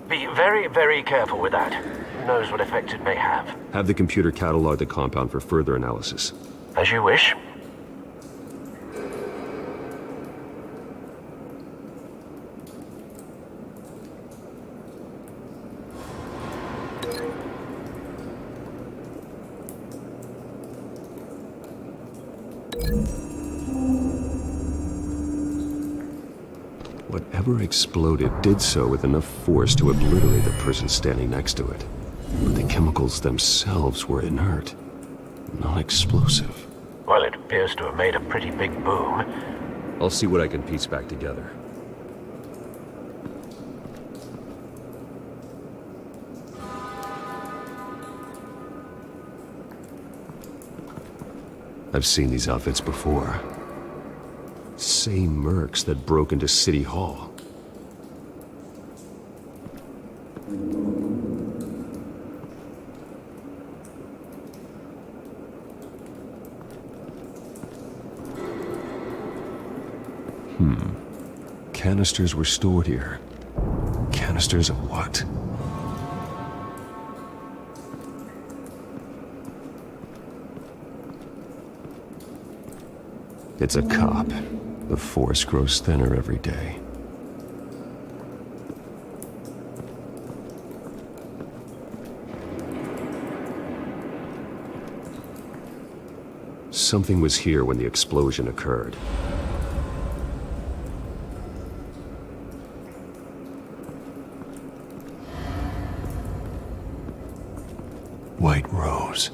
Be very, very careful with that. Who knows what effect it may have. Have the computer catalog the compound for further analysis. As you wish. Whatever exploded did so with enough force to obliterate the person standing next to it. But the chemicals themselves were inert, non-explosive. Well, it appears to have made a pretty big boom. I'll see what I can piece back together. I've seen these outfits before. Same mercs that broke into City Hall. Canisters were stored here. Canisters of what? It's a cop. The force grows thinner every day. Something was here when the explosion occurred. White Rose.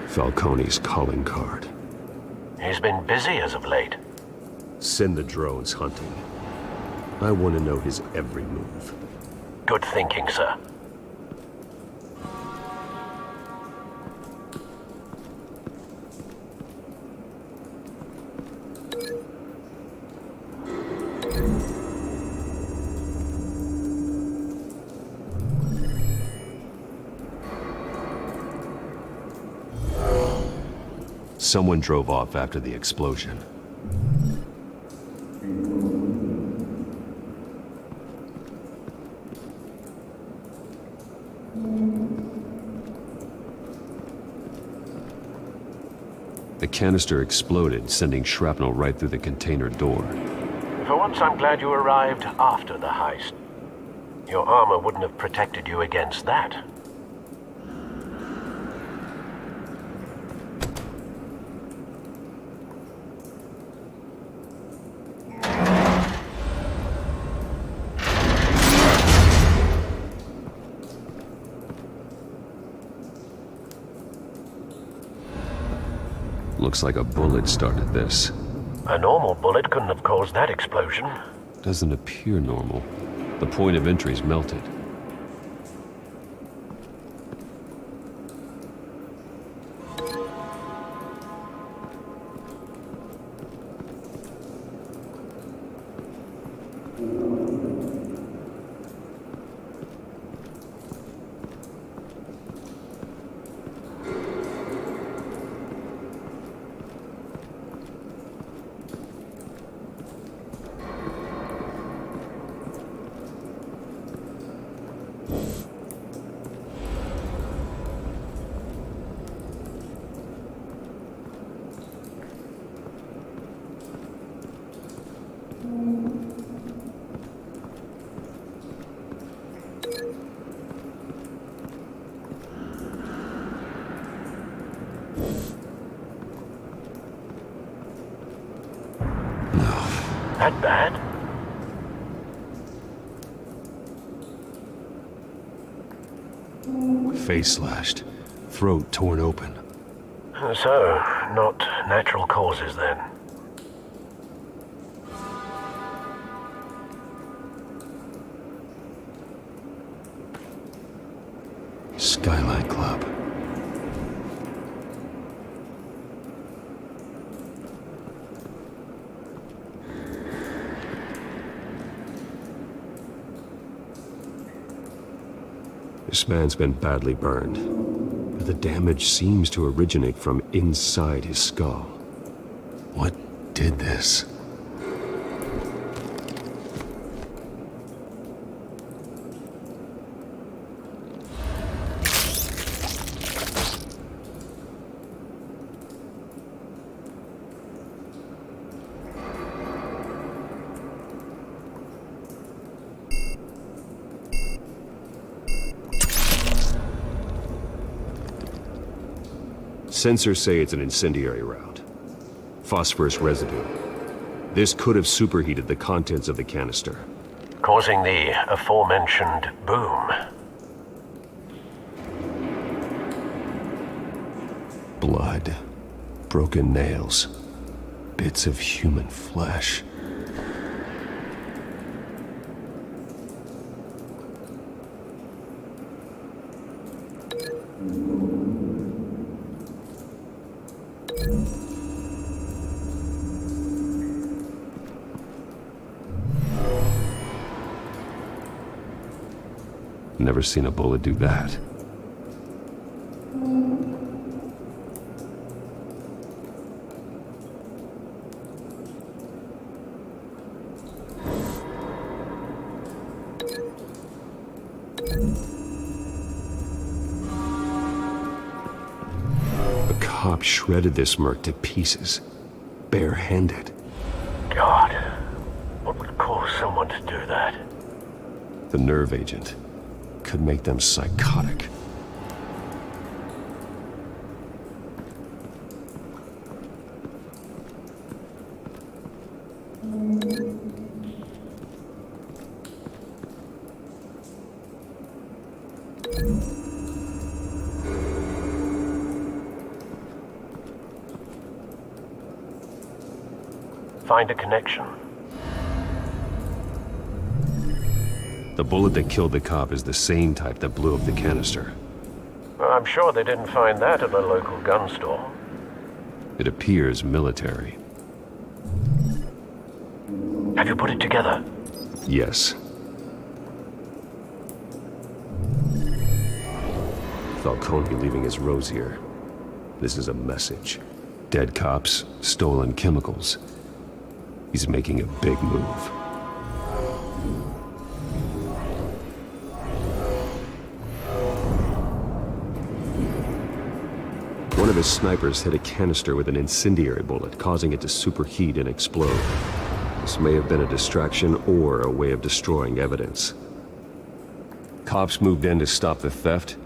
Falcone's calling card. He's been busy as of late. Send the drones hunting. I want to know his every move. Good thinking, sir. Someone drove off after the explosion. The canister exploded, sending shrapnel right through the container door. For once, I'm glad you arrived after the heist. Your armor wouldn't have protected you against that. Looks like a bullet started this. A normal bullet couldn't have caused that explosion. Doesn't appear normal. The point of entry's melted. That bad? face slashed, throat torn open. So, not natural causes then? Skylight Club. This man's been badly burned, but the damage seems to originate from inside his skull. What did this? Sensors say it's an incendiary round. Phosphorus residue. This could have superheated the contents of the canister, Causing the aforementioned boom. blood, broken nails, bits of human flesh. Never seen a bullet do that. A cop shredded this merc to pieces, barehanded. God, what would cause someone to do that? The nerve agent could make them psychotic. Find a connection. The bullet that killed the cop is the same type that blew up the canister. I'm sure they didn't find that at a local gun store. It appears military. Have you put it together? Yes. Falcone leaving his rose here. This is a message. Dead cops, stolen chemicals. He's making a big move. One of his snipers hit a canister with an incendiary bullet, causing it to superheat and explode. This may have been a distraction or a way of destroying evidence. Cops moved in to stop the theft.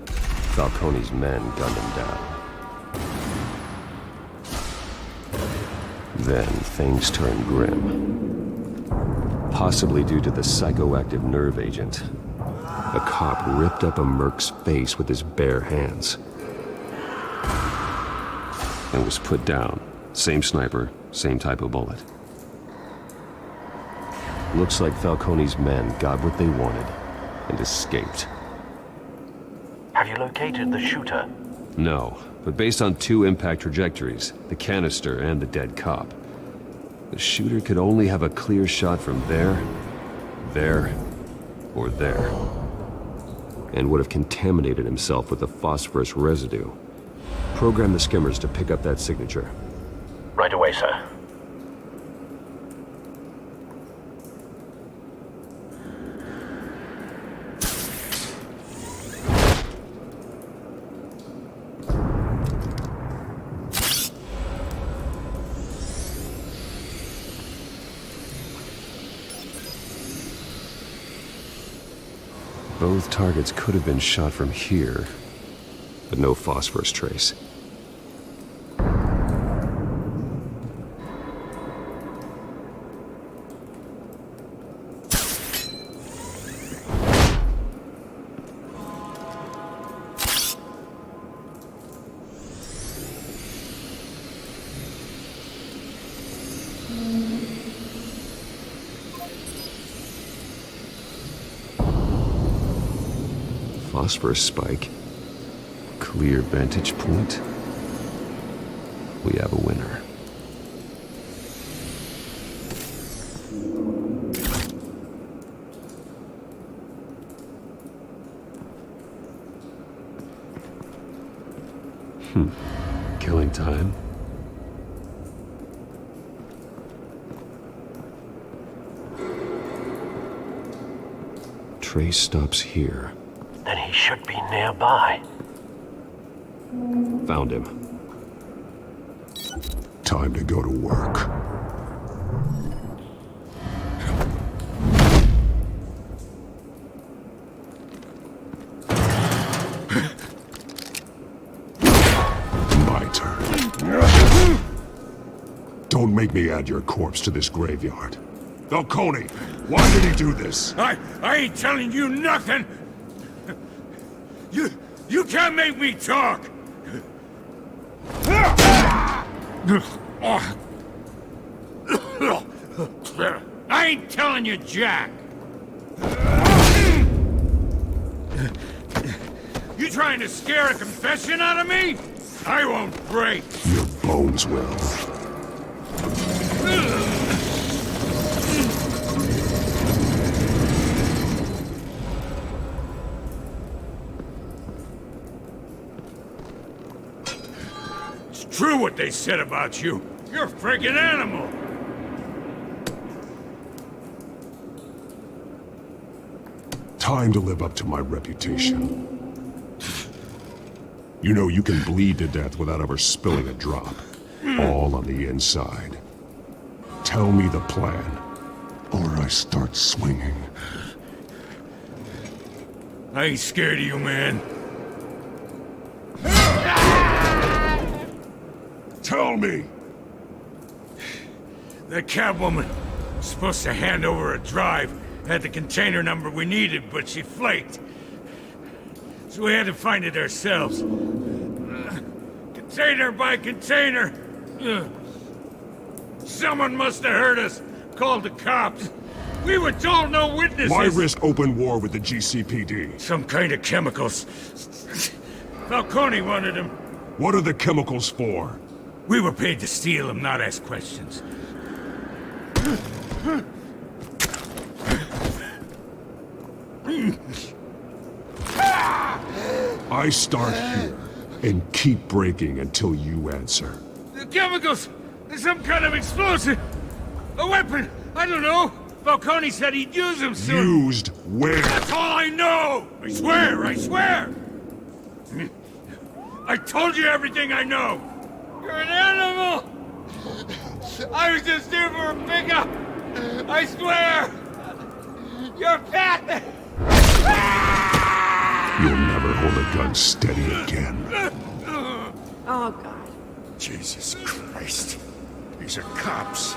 Falcone's men gunned him down. Then things turned grim. Possibly due to the psychoactive nerve agent. A cop ripped up a merc's face with his bare hands. And was put down. Same sniper, same type of bullet. Looks like Falcone's men got what they wanted and escaped. Have you located the shooter? No, but based on two impact trajectories, the canister and the dead cop, the shooter could only have a clear shot from there, or there, and would have contaminated himself with the phosphorus residue. Program the skimmers to pick up that signature. Right away, sir. Both targets could have been shot from here, but no phosphorus trace. phosphorus spike. Clear vantage point. We have a winner. Killing time. Trace stops here. Then he should be nearby. Found him. Time to go to work. Don't make me add your corpse to this graveyard. Falcone, why did he do this? I ain't telling you nothing! You can't make me talk! I ain't telling you jack! You trying to scare a confession out of me? I won't break! Your bones will. It's true what they said about you. You're a friggin' animal! Time to live up to my reputation. You know, you can bleed to death without ever spilling a drop. All on the inside. Tell me the plan, or I start swinging. I ain't scared of you, man. Tell me! The cabwoman was supposed to hand over a drive. Had the container number we needed, but she flaked. So we had to find it ourselves. Container by container. Someone must have heard us. Called the cops. We were told no witnesses. Why risk open war with the GCPD? Some kind of chemicals. Falcone wanted them. What are the chemicals for? We were paid to steal them, not ask questions. I start here and keep breaking until you answer. The chemicals! There's some kind of explosive! A weapon! I don't know! Falcone said he'd use them soon! Used where? That's all I know! I swear! I swear! I told you everything I know! You're an animal! I was just here for a pickup! I swear! You're fat! You'll never hold a gun steady again. Oh, God. Jesus Christ. These are cops.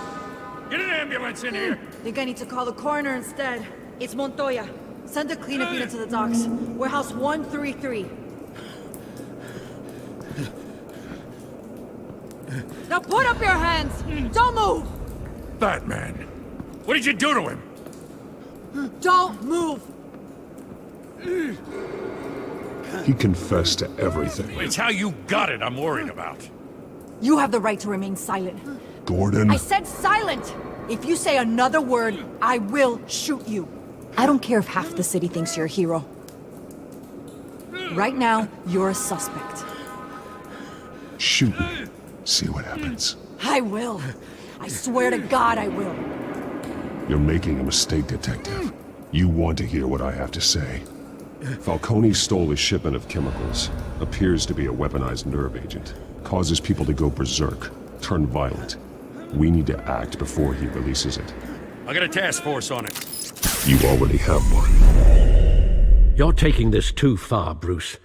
Get an ambulance in here! Think I need to call the coroner instead. It's Montoya. Send a cleanup unit to the docks. Warehouse 133. Now put up your hands! Don't move! Batman. What did you do to him? Don't move! He confessed to everything. It's how you got it I'm worried about. You have the right to remain silent. Gordon? I said silent! If you say another word, I will shoot you. I don't care if half the city thinks you're a hero. Right now, you're a suspect. Shoot me. See what happens. I will. I swear to God I will. You're making a mistake, Detective. You want to hear what I have to say. Falcone stole a shipment of chemicals. Appears to be a weaponized nerve agent. Causes people to go berserk, turn violent. We need to act before he releases it. I got a task force on it. You already have one. You're taking this too far, Bruce.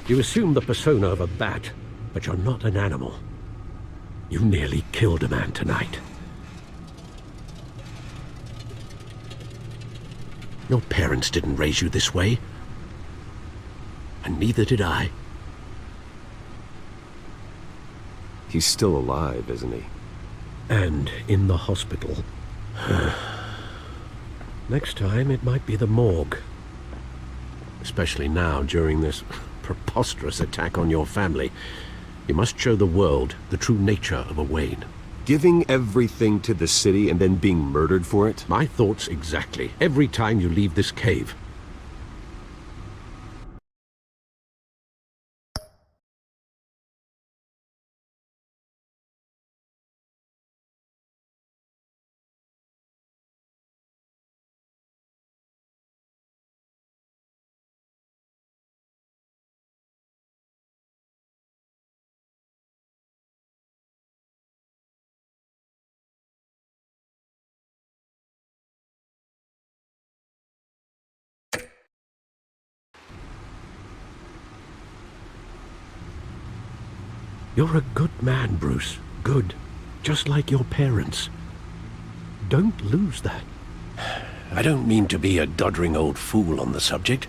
You assume the persona of a bat, but you're not an animal. You nearly killed a man tonight. Your parents didn't raise you this way. And neither did I. He's still alive, isn't he? And in the hospital. Next time, it might be the morgue. Especially now, during this preposterous attack on your family. You must show the world the true nature of a Wayne. Giving everything to the city and then being murdered for it? My thoughts exactly. Every time you leave this cave. You're a good man, Bruce. Good. Just like your parents. Don't lose that. I don't mean to be a doddering old fool on the subject,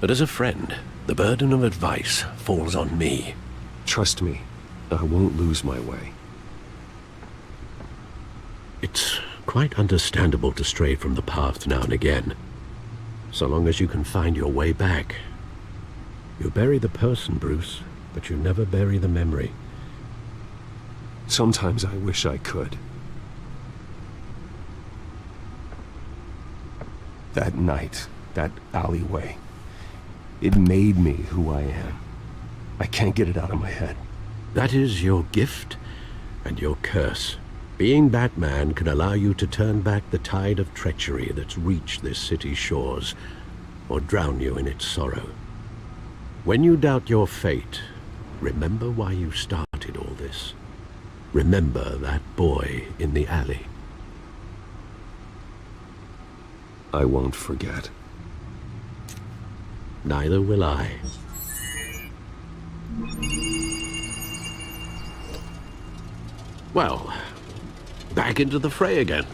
but as a friend, the burden of advice falls on me. Trust me, I won't lose my way. It's quite understandable to stray from the path now and again. So long as you can find your way back. You bury the person, Bruce, but you never bury the memory. Sometimes I wish I could. That night, that alleyway, it made me who I am. I can't get it out of my head. That is your gift and your curse. Being Batman can allow you to turn back the tide of treachery that's reached this city's shores, or drown you in its sorrow. When you doubt your fate, remember why you started all this. Remember that boy in the alley. I won't forget. Neither will I. Well, back into the fray again.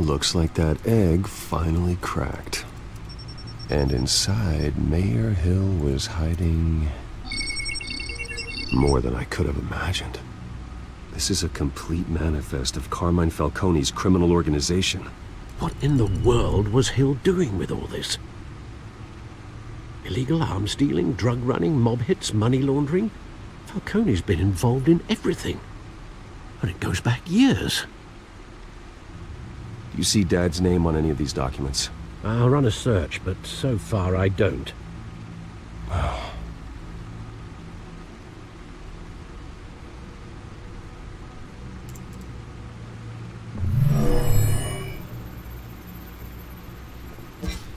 Looks like that egg finally cracked. And inside, Mayor Hill was hiding more than I could have imagined. This is a complete manifest of Carmine Falcone's criminal organization. What in the world was Hill doing with all this? Illegal arms dealing, drug running, mob hits, money laundering? Falcone's been involved in everything. And it goes back years. Do you see Dad's name on any of these documents? I'll run a search, but so far I don't.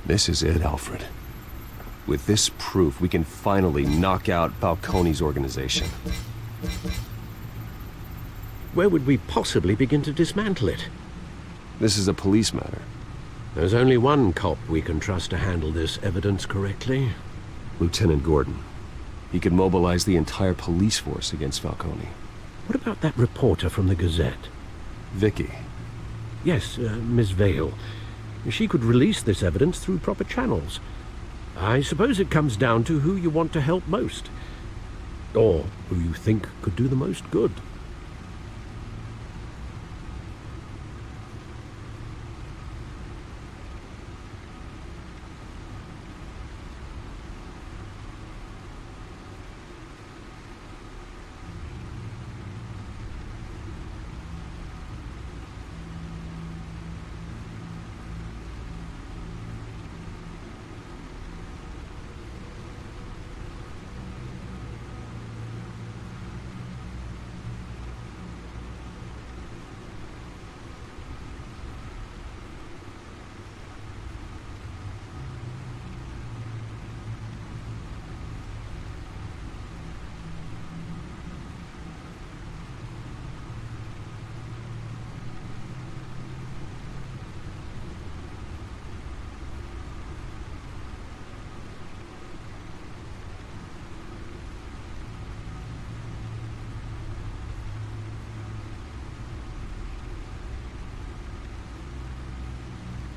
This is it, Alfred. With this proof, we can finally knock out Falcone's organization. Where would we possibly begin to dismantle it? This is a police matter. There's only one cop we can trust to handle this evidence correctly. Lieutenant Gordon. He could mobilize the entire police force against Falcone. What about that reporter from the Gazette? Vicky. Yes, Miss Vale. She could release this evidence through proper channels. I suppose it comes down to who you want to help most. Or who you think could do the most good.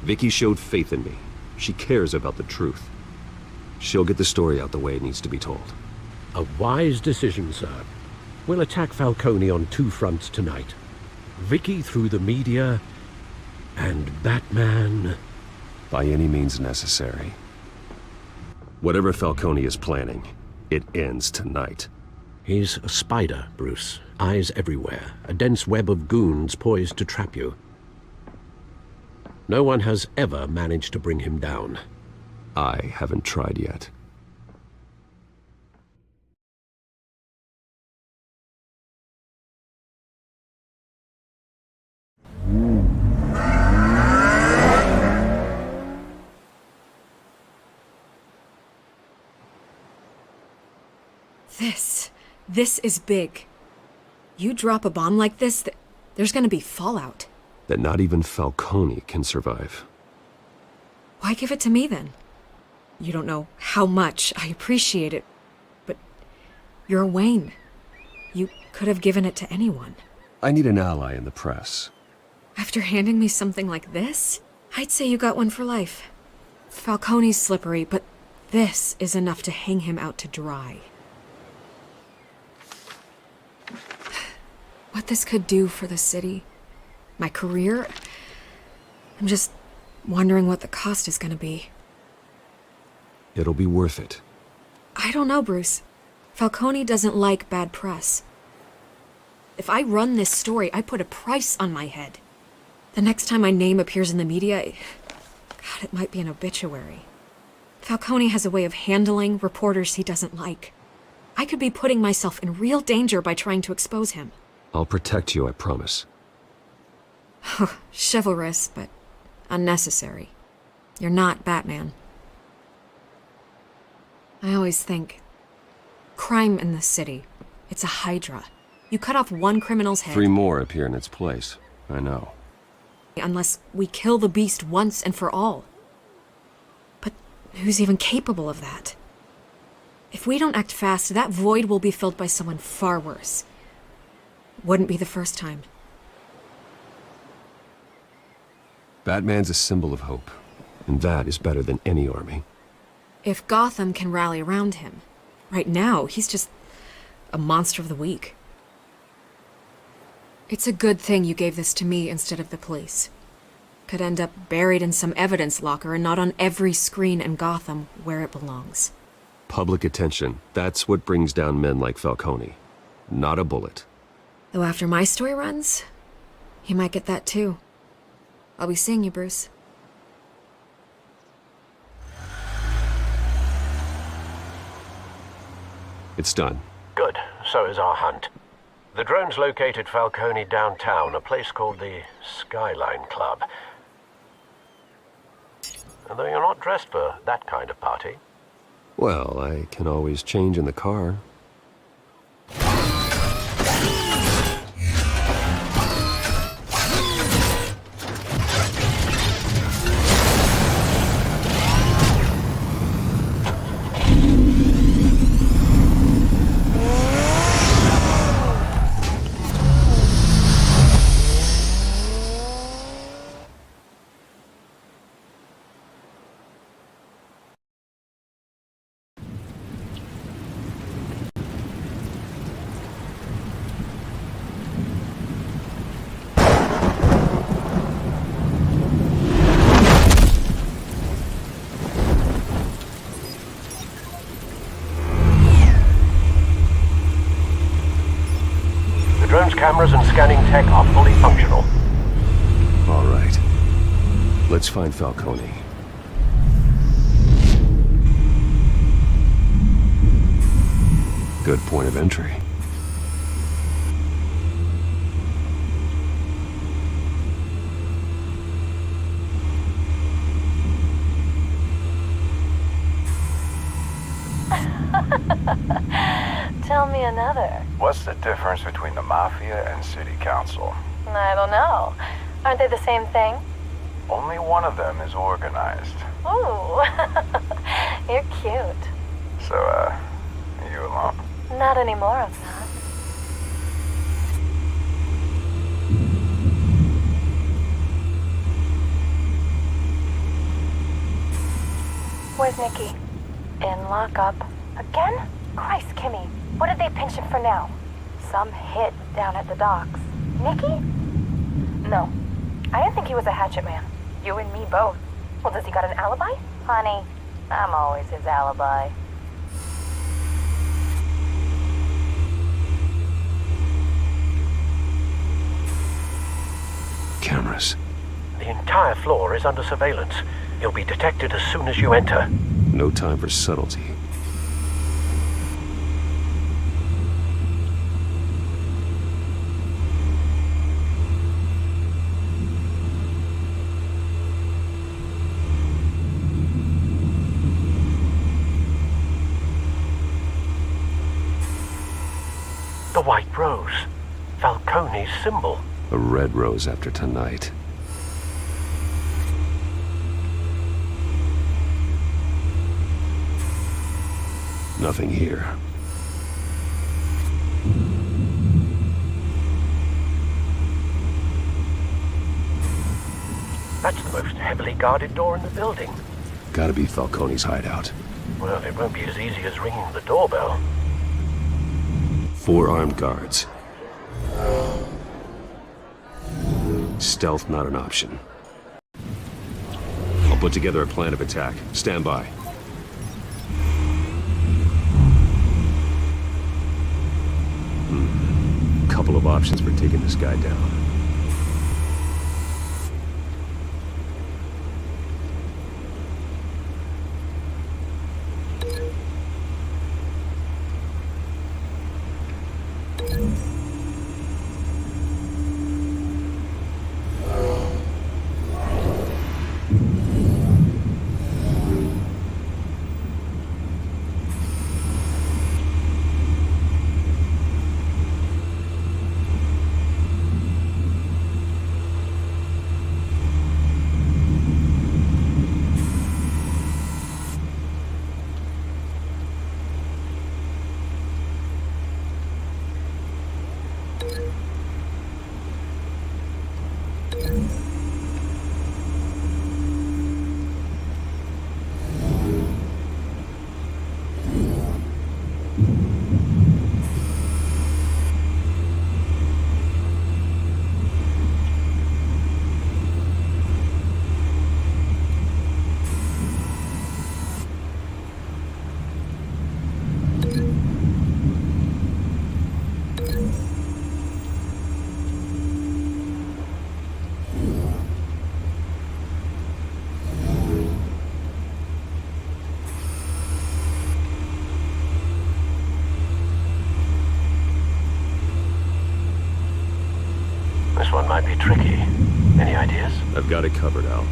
Vicky showed faith in me. She cares about the truth. She'll get the story out the way it needs to be told. A wise decision, sir. We'll attack Falcone on two fronts tonight. Vicky through the media, and Batman... By any means necessary. Whatever Falcone is planning, it ends tonight. He's a spider, Bruce. Eyes everywhere. A dense web of goons poised to trap you. No one has ever managed to bring him down. I haven't tried yet. This is big. You drop a bomb like this, there's gonna be fallout. That not even Falcone can survive. Why give it to me, then? You don't know how much I appreciate it, but you're Wayne. You could have given it to anyone. I need an ally in the press. After handing me something like this, I'd say you got one for life. Falcone's slippery, but this is enough to hang him out to dry. What this could do for the city, my career, I'm just wondering what the cost is gonna be. It'll be worth it. I don't know, Bruce. Falcone doesn't like bad press. If I run this story, I put a price on my head. The next time my name appears in the media, God, it might be an obituary. Falcone has a way of handling reporters he doesn't like. I could be putting myself in real danger by trying to expose him. I'll protect you, I promise. Chivalrous, but unnecessary. You're not Batman. I always think, crime in this city, it's a hydra. You cut off one criminal's head... 3 more appear in its place. I know. Unless we kill the beast once and for all. But who's even capable of that? If we don't act fast, that void will be filled by someone far worse. Wouldn't be the first time. Batman's a symbol of hope, and that is better than any army. If Gotham can rally around him, right now he's just a monster of the week. It's a good thing you gave this to me instead of the police. Could end up buried in some evidence locker and not on every screen in Gotham where it belongs. Public attention, that's what brings down men like Falcone. Not a bullet. Though after my story runs, he might get that too. I'll be seeing you, Bruce. It's done. Good. So is our hunt. The drones located Falcone downtown, a place called the Skyline Club. And though you're not dressed for that kind of party. Well, I can always change in the car. Cameras and scanning tech are fully functional. All right. Let's find Falcone. Good point of entry. Tell me another. What's the difference between the Mafia and City Council? I don't know. Aren't they the same thing? Only one of them is organized. Ooh, you're cute. So, are you alone? Not anymore, I'm not. Where's Nikki? In lockup. Again? Christ, Kimmy. What did they pinch him for now? Some hit down at the docks. Nikki? No. I didn't think he was a hatchet man. You and me both. Well, does he got an alibi? Honey, I'm always his alibi. Cameras. The entire floor is under surveillance. You'll be detected as soon as you enter. No time for subtlety. The white rose. Falcone's symbol. A red rose after tonight. Nothing here. That's the most heavily guarded door in the building. Gotta be Falcone's hideout. Well, it won't be as easy as ringing the doorbell. 4 armed guards. Stealth not an option. I'll put together a plan of attack. Stand by. Couple of options for taking this guy down. tricky. Any ideas? I've got it covered, Al.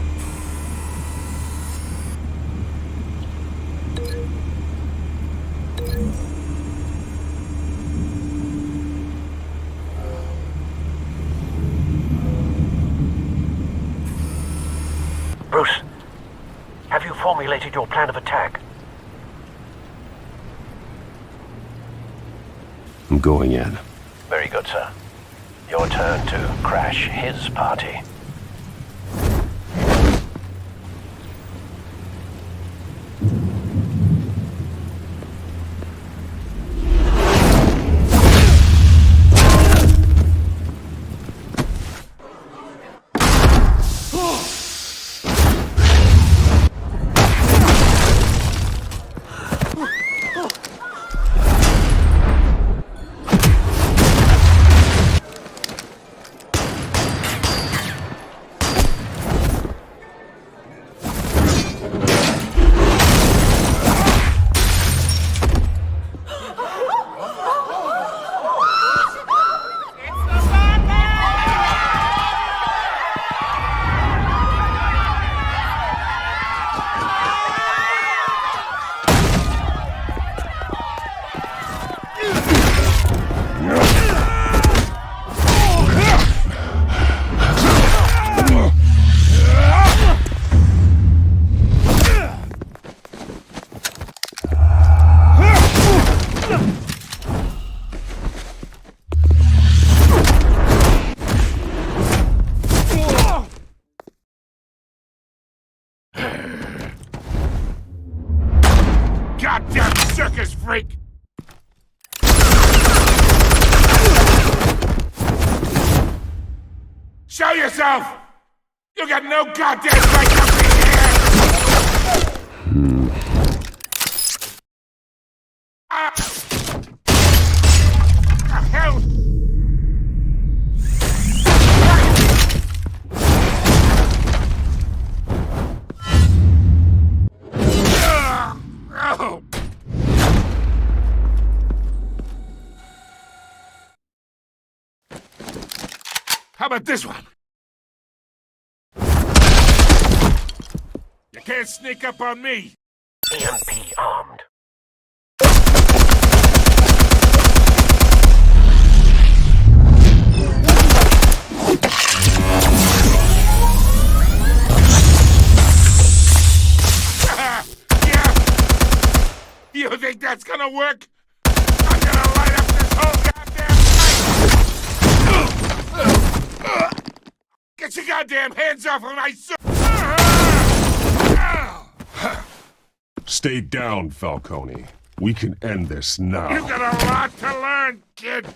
Bruce, have you formulated your plan of attack? I'm going in. Very good, sir. Your turn to crash his party. Goddamn circus freak! Show yourself! You got no goddamn right to be here! The hell? Oh. How about this one? You can't sneak up on me. EMP armed. You think that's gonna work? I'm gonna light up this whole goddamn place! Get your goddamn hands off of my Stay down, Falcone. We can end this now. You got a lot to learn, kid!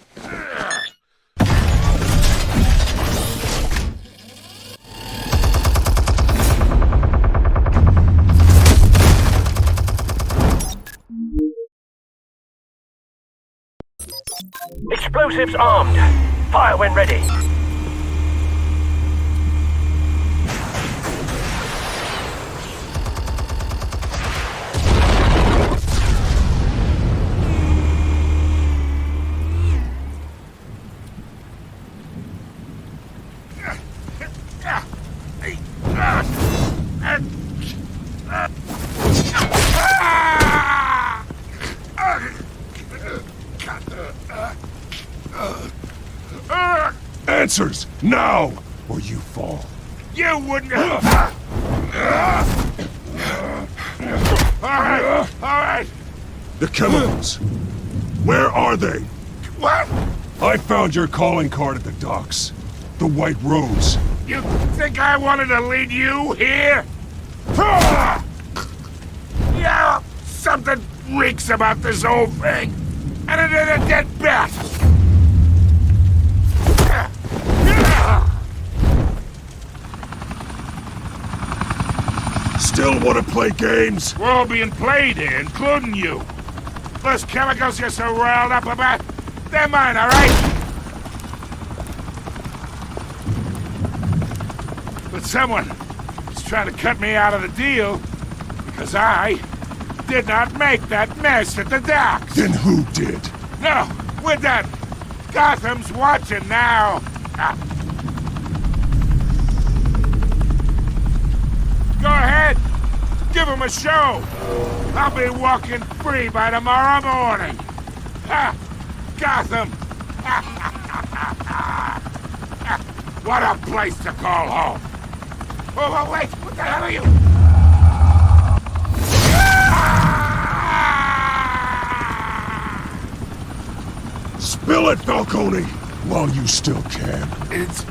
Explosives armed. Fire when ready. Answers, now, or you fall. You wouldn't have... All right. The chemicals. Where are they? What? I found your calling card at the docks. The White Rose. You think I wanted to lead you here? Yeah, something reeks about this whole thing. And it ain't a dead bat. Still want to play games? We're all being played here, including you. Those chemicals you're so riled up about, they're mine, all right? But someone is trying to cut me out of the deal because I did not make that mess at the docks. Then who did? No, we're done. Gotham's watching now. give him a show! I'll be walking free by tomorrow morning! Ha! Gotham! What a place to call home! Oh, wait! What the hell are you? Spill it, Falcone, while you still can. It's...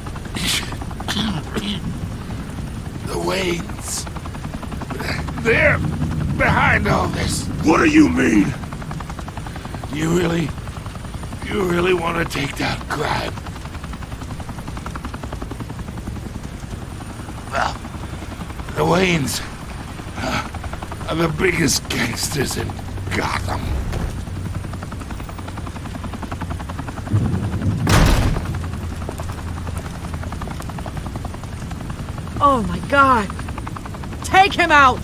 the Waynes. They're behind all this. What do you mean? You really want to take down crime? Well, the Waynes are the biggest gangsters in Gotham. Oh my God! Take him out!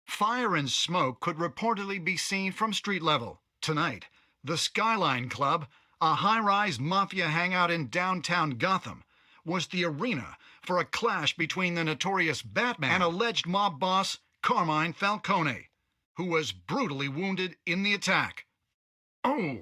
Fire and smoke could reportedly be seen from street level. Tonight, the Skyline Club, a high-rise mafia hangout in downtown Gotham, was the arena for a clash between the notorious Batman and alleged mob boss Carmine Falcone, who was brutally wounded in the attack. Oh!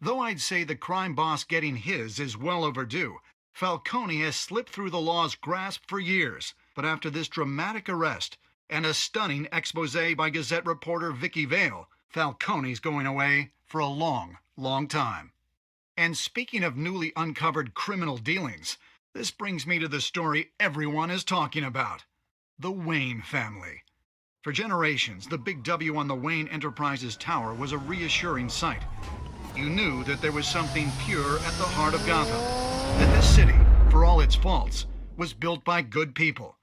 Though I'd say the crime boss getting his is well overdue, Falcone has slipped through the law's grasp for years. But after this dramatic arrest and a stunning expose by Gazette reporter Vicky Vale, Falcone's going away for a long, long time. And speaking of newly uncovered criminal dealings, this brings me to the story everyone is talking about: the Wayne family. For generations, the big W on the Wayne Enterprises Tower was a reassuring sight. You knew that there was something pure at the heart of Gotham, that this city, for all its faults, was built by good people.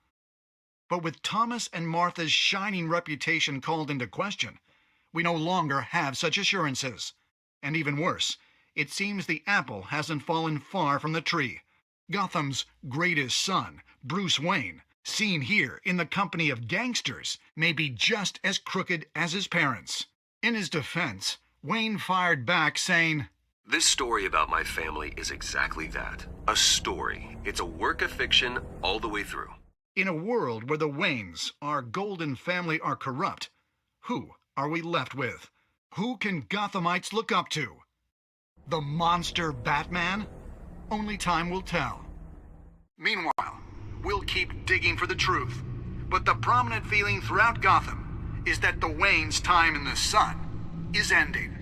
But with Thomas and Martha's shining reputation called into question, we no longer have such assurances. And even worse, it seems the apple hasn't fallen far from the tree. Gotham's greatest son, Bruce Wayne, seen here in the company of gangsters, may be just as crooked as his parents. In his defense, Wayne fired back saying, "This story about my family is exactly that. A story. It's a work of fiction all the way through." In a world where the Waynes, our golden family, are corrupt, who are we left with? Who can Gothamites look up to? The monster Batman? Only time will tell. Meanwhile, we'll keep digging for the truth. But the prominent feeling throughout Gotham is that the Waynes' time in the sun is ending.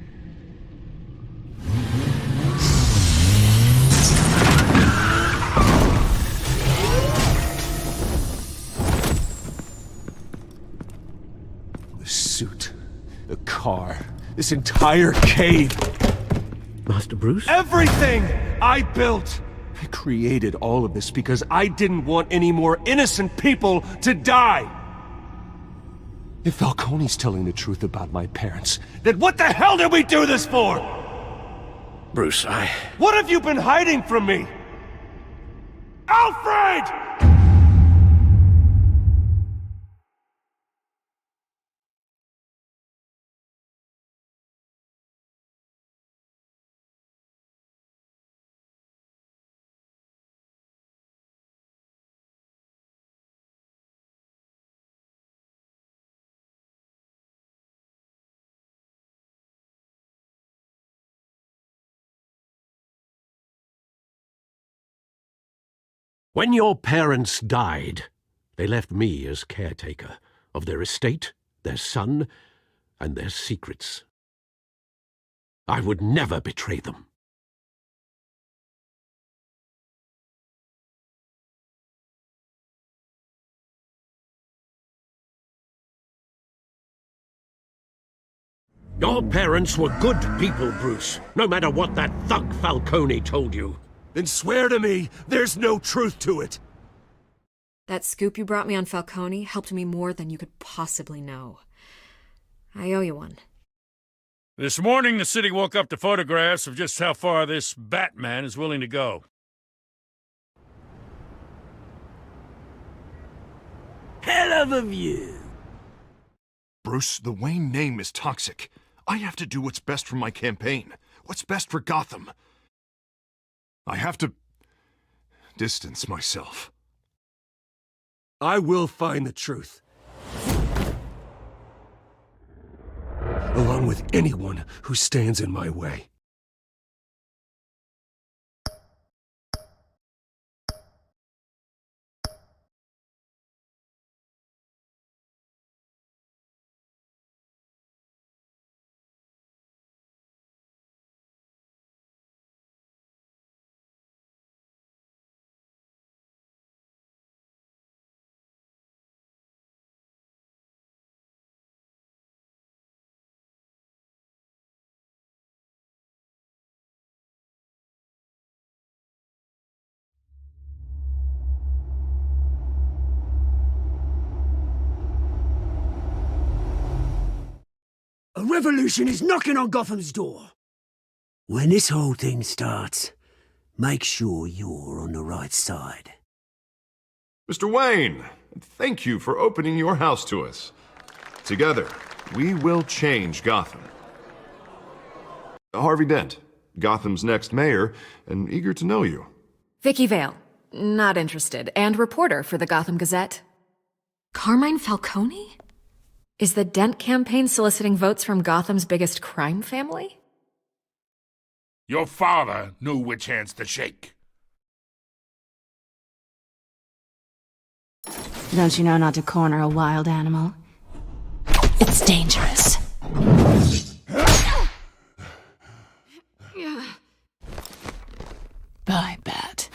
The suit, the car, this entire cave. Master Bruce? Everything I built! I created all of this because I didn't want any more innocent people to die! If Falcone's telling the truth about my parents, then what the hell did we do this for? Bruce, What have you been hiding from me? Alfred! When your parents died, they left me as caretaker of their estate, their son, and their secrets. I would never betray them. Your parents were good people, Bruce, no matter what that thug Falcone told you. Then swear to me there's no truth to it. That scoop you brought me on Falcone helped me more than you could possibly know. I owe you one. This morning, the city woke up to photographs of just how far this Batman is willing to go. hell of a view. Bruce, the Wayne name is toxic. I have to do what's best for my campaign. What's best for Gotham. I have to distance myself. I will find the truth. Along with anyone who stands in my way. A revolution is knocking on Gotham's door. When this whole thing starts, make sure you're on the right side. Mr. Wayne, thank you for opening your house to us. Together, we will change Gotham. Harvey Dent, Gotham's next mayor, and eager to know you. Vicky Vale, not interested, and reporter for the Gotham Gazette. Carmine Falcone? Is the Dent campaign soliciting votes from Gotham's biggest crime family? Your father knew which hands to shake. Don't you know not to corner a wild animal? It's dangerous. Bye, Bat.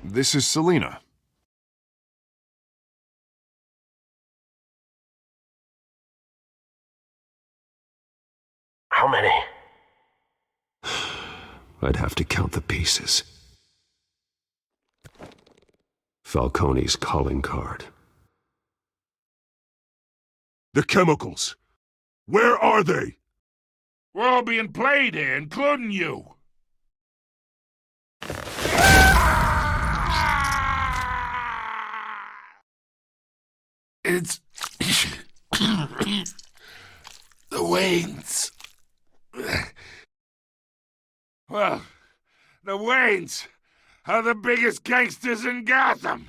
This is Selina. How many? I'd have to count the pieces. Falcone's calling card. The chemicals. Where are they? We're all being played here, including you. It's... the Waynes. Well, the Waynes are the biggest gangsters in Gotham.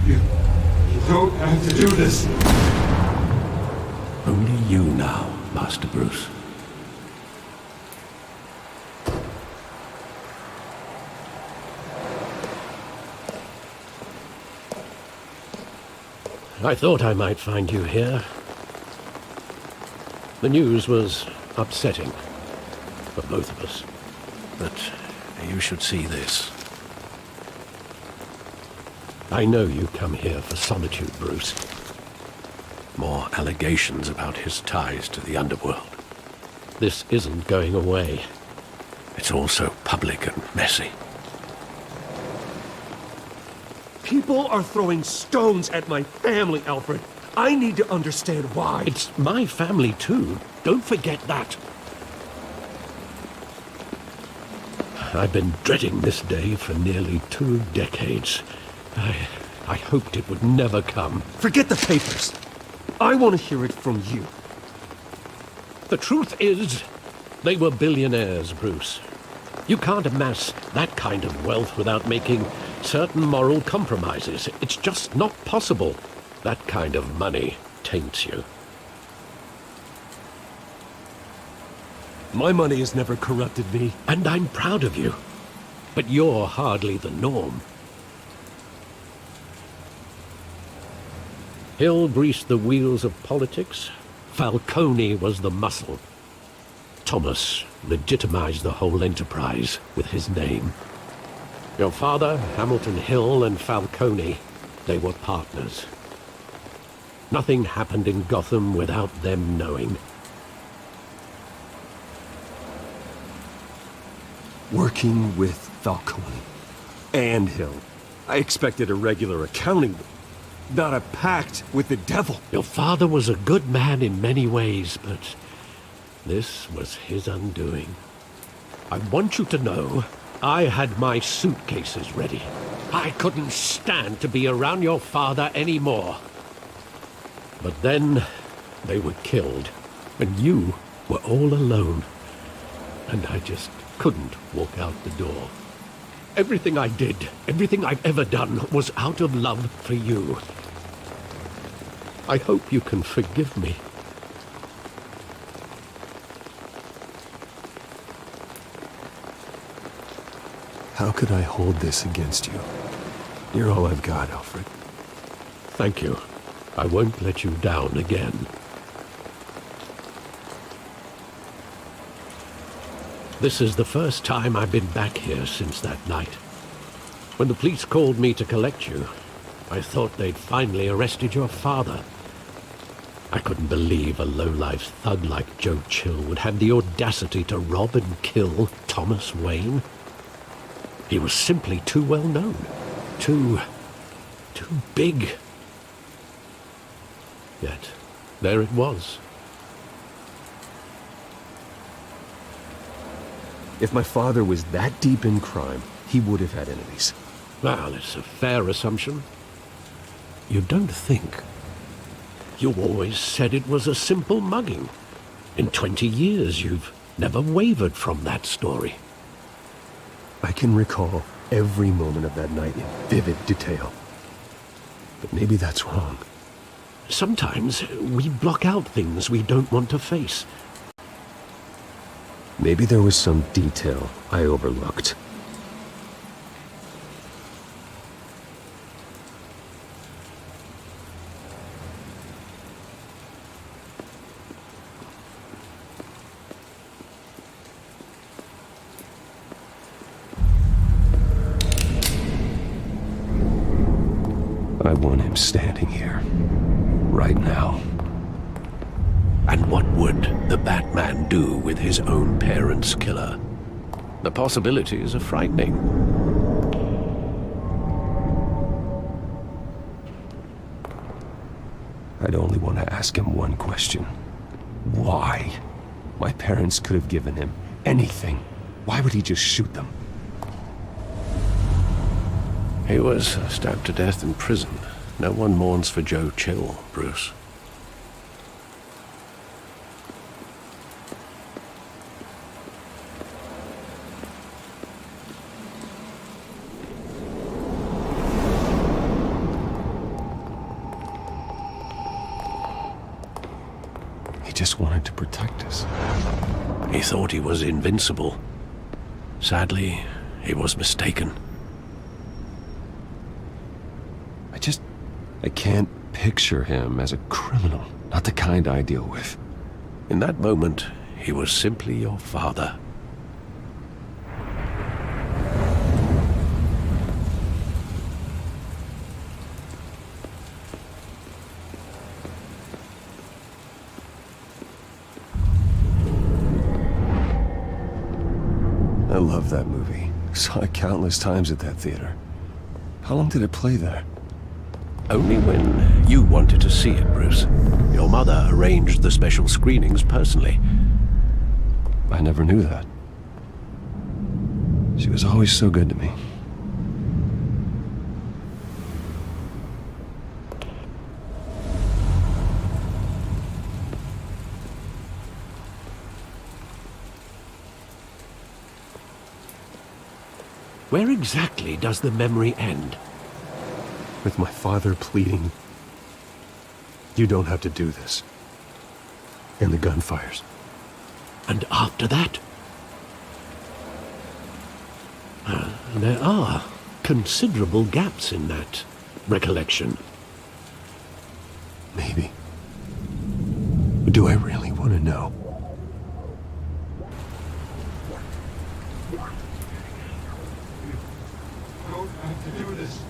You don't have to do this. Only you now, Master Bruce. I thought I might find you here. The news was upsetting for both of us, but you should see this. I know you come here for solitude, Bruce. More allegations about his ties to the underworld. This isn't going away. It's all so public and messy. People are throwing stones at my family, Alfred. I need to understand why. It's my family, too. Don't forget that. I've been dreading this day for nearly 2 decades. I hoped it would never come. Forget the papers. I want to hear it from you. The truth is, they were billionaires, Bruce. You can't amass that kind of wealth without making certain moral compromises. It's just not possible. That kind of money taints you. My money has never corrupted me, and I'm proud of you. But you're hardly the norm. Hill greased the wheels of politics. Falcone was the muscle. Thomas legitimized the whole enterprise with his name. Your father, Hamilton Hill, and Falcone, they were partners. Nothing happened in Gotham without them knowing. Working with Falcone and Hill. I expected a regular accounting, not a pact with the devil. Your father was a good man in many ways, but this was his undoing. I want you to know, I had my suitcases ready. I couldn't stand to be around your father anymore. But then, they were killed, and you were all alone. And I just couldn't walk out the door. Everything I did, everything I've ever done, was out of love for you. I hope you can forgive me. How could I hold this against you? You're all I've got, Alfred. Thank you. I won't let you down again. This is the first time I've been back here since that night. When the police called me to collect you, I thought they'd finally arrested your father. I couldn't believe a low-life thug like Joe Chill would have the audacity to rob and kill Thomas Wayne. He was simply too well known. Too big. Yet, there it was. If my father was that deep in crime, he would have had enemies. Well, it's a fair assumption. You don't think. You always said it was a simple mugging. In 20 years, you've never wavered from that story. I can recall every moment of that night in vivid detail. But maybe that's wrong. Sometimes we block out things we don't want to face. Maybe there was some detail I overlooked. I want him standing here, right now. And what would the Batman do with his own parents' killer? The possibilities are frightening. I'd only want to ask him one question. Why? My parents could have given him anything. Why would he just shoot them? He was stabbed to death in prison. No one mourns for Joe Chill, Bruce. He just wanted to protect us. He thought he was invincible. Sadly, he was mistaken. I can't picture him as a criminal, not the kind I deal with. In that moment, he was simply your father. I love that movie. Saw it countless times at that theater. How long did it play there? Only when you wanted to see it, Bruce. Your mother arranged the special screenings personally. I never knew that. She was always so good to me. Where exactly does the memory end? With my father pleading, "You don't have to do this." And the gunfires. And after that? There are considerable gaps in that recollection. Maybe. But do I really want to know? Don't have to do this.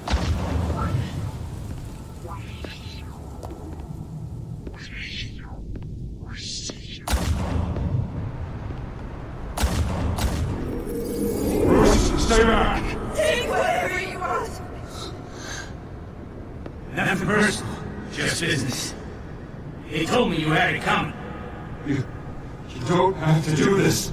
Stay back! Take whatever you want! Nothing personal, just business. He told me you had it coming. You don't have to do this.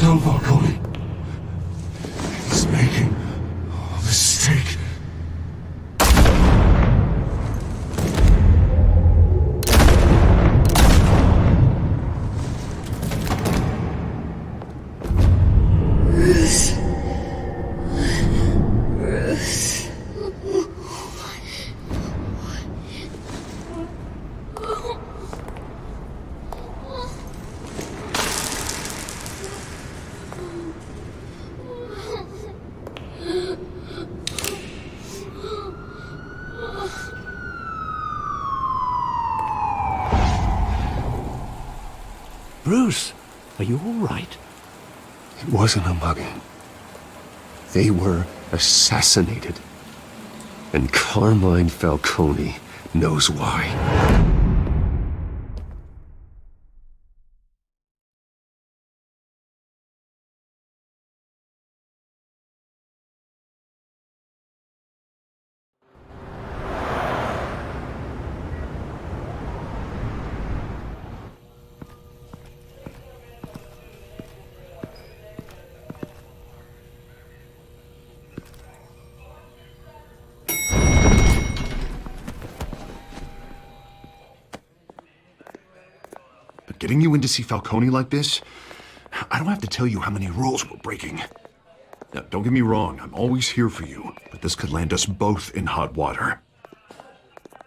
Tell Falcone. He's making a mistake. Bruce, are you all right? It wasn't a mugging. They were assassinated. And Carmine Falcone knows why. Getting you in to see Falcone like this? I don't have to tell you how many rules we're breaking. Now, don't get me wrong, I'm always here for you, but this could land us both in hot water.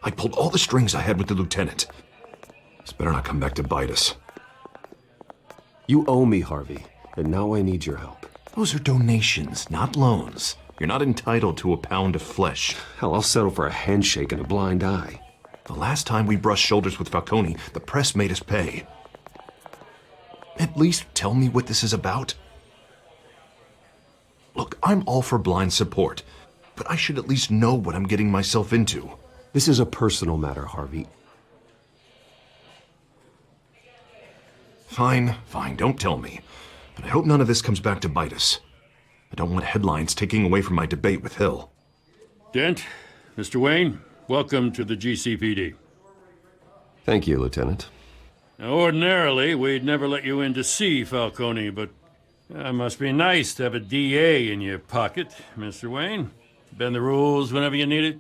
I pulled all the strings I had with the lieutenant. This better not come back to bite us. You owe me, Harvey, and now I need your help. Those are donations, not loans. You're not entitled to a pound of flesh. Hell, I'll settle for a handshake and a blind eye. The last time we brushed shoulders with Falcone, the press made us pay. At least tell me what this is about. Look, I'm all for blind support, but I should at least know what I'm getting myself into. This is a personal matter, Harvey. Fine, don't tell me. But I hope none of this comes back to bite us. I don't want headlines taking away from my debate with Hill. Dent, Mr. Wayne, welcome to the GCPD. Thank you, Lieutenant. Now, ordinarily, we'd never let you in to see Falcone, but it must be nice to have a DA in your pocket, Mr. Wayne. Bend the rules whenever you need it.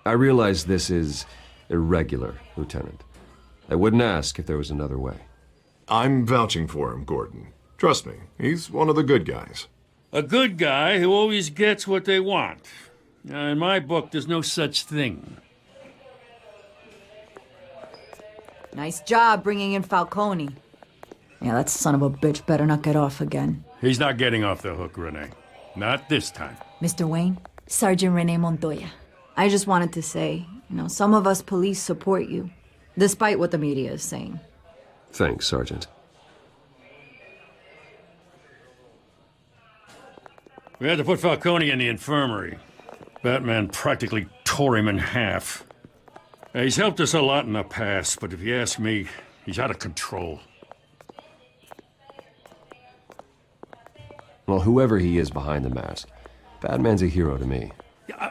I realize this is irregular, Lieutenant. I wouldn't ask if there was another way. I'm vouching for him, Gordon. Trust me, he's one of the good guys. A good guy who always gets what they want. Now, in my book, there's no such thing. Nice job bringing in Falcone. Yeah, that son of a bitch better not get off again. He's not getting off the hook, Renee. Not this time. Mr. Wayne, Sergeant Renee Montoya. I just wanted to say, some of us police support you, despite what the media is saying. Thanks, Sergeant. We had to put Falcone in the infirmary. Batman practically tore him in half. He's helped us a lot in the past, but if you ask me, he's out of control. Well, whoever he is behind the mask, Batman's a hero to me.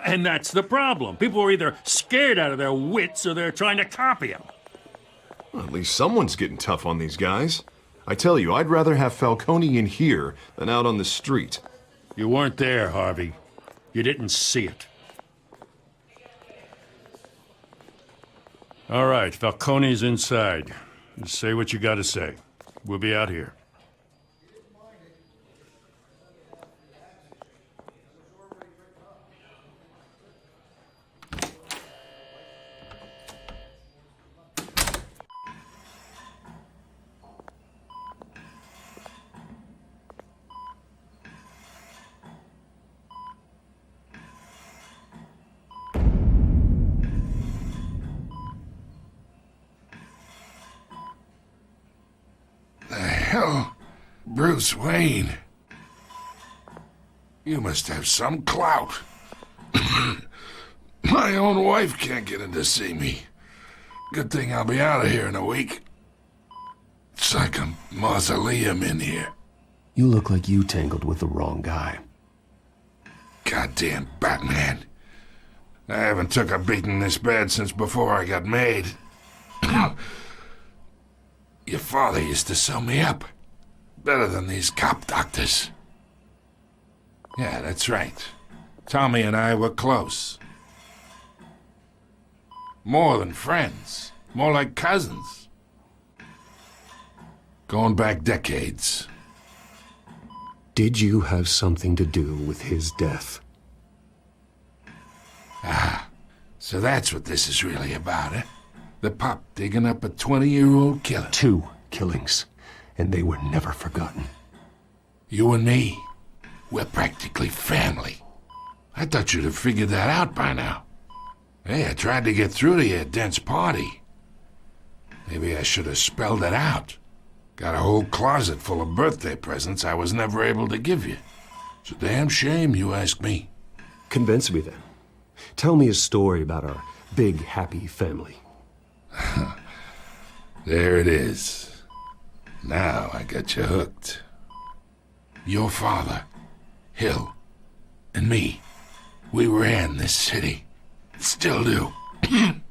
And that's the problem. People are either scared out of their wits or they're trying to copy him. Well, at least someone's getting tough on these guys. I tell you, I'd rather have Falcone in here than out on the street. You weren't there, Harvey. You didn't see it. All right, Falcone's inside. Just say what you gotta say. We'll be out here. hell? Bruce Wayne. You must have some clout. My own wife can't get in to see me. Good thing I'll be out of here in a week. It's like a mausoleum in here. You look like you tangled with the wrong guy. Goddamn Batman. I haven't took a beating this bad since before I got made. Your father used to sew me up. Better than these cop doctors. Yeah, that's right. Tommy and I were close. More than friends. More like cousins. Going back decades. Did you have something to do with his death? Ah, so that's what this is really about, eh? The pop digging up a 20-year-old killer. 2 killings, and they were never forgotten. You and me, we're practically family. I thought you'd have figured that out by now. Hey, I tried to get through to you at Dent's party. Maybe I should have spelled it out. Got a whole closet full of birthday presents I was never able to give you. It's a damn shame, you ask me. Convince me then. Tell me a story about our big, happy family. There it is. Now I got you hooked. Your father, Hill, and me, we ran this city. Still do. God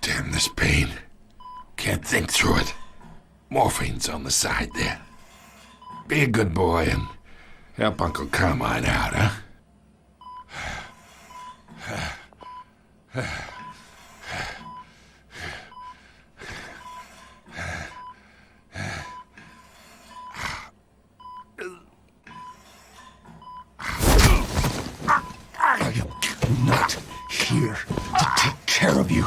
damn this pain. Can't think through it. Morphine's on the side there. Be a good boy and help Uncle Carmine out, huh? I am not here to take care of you.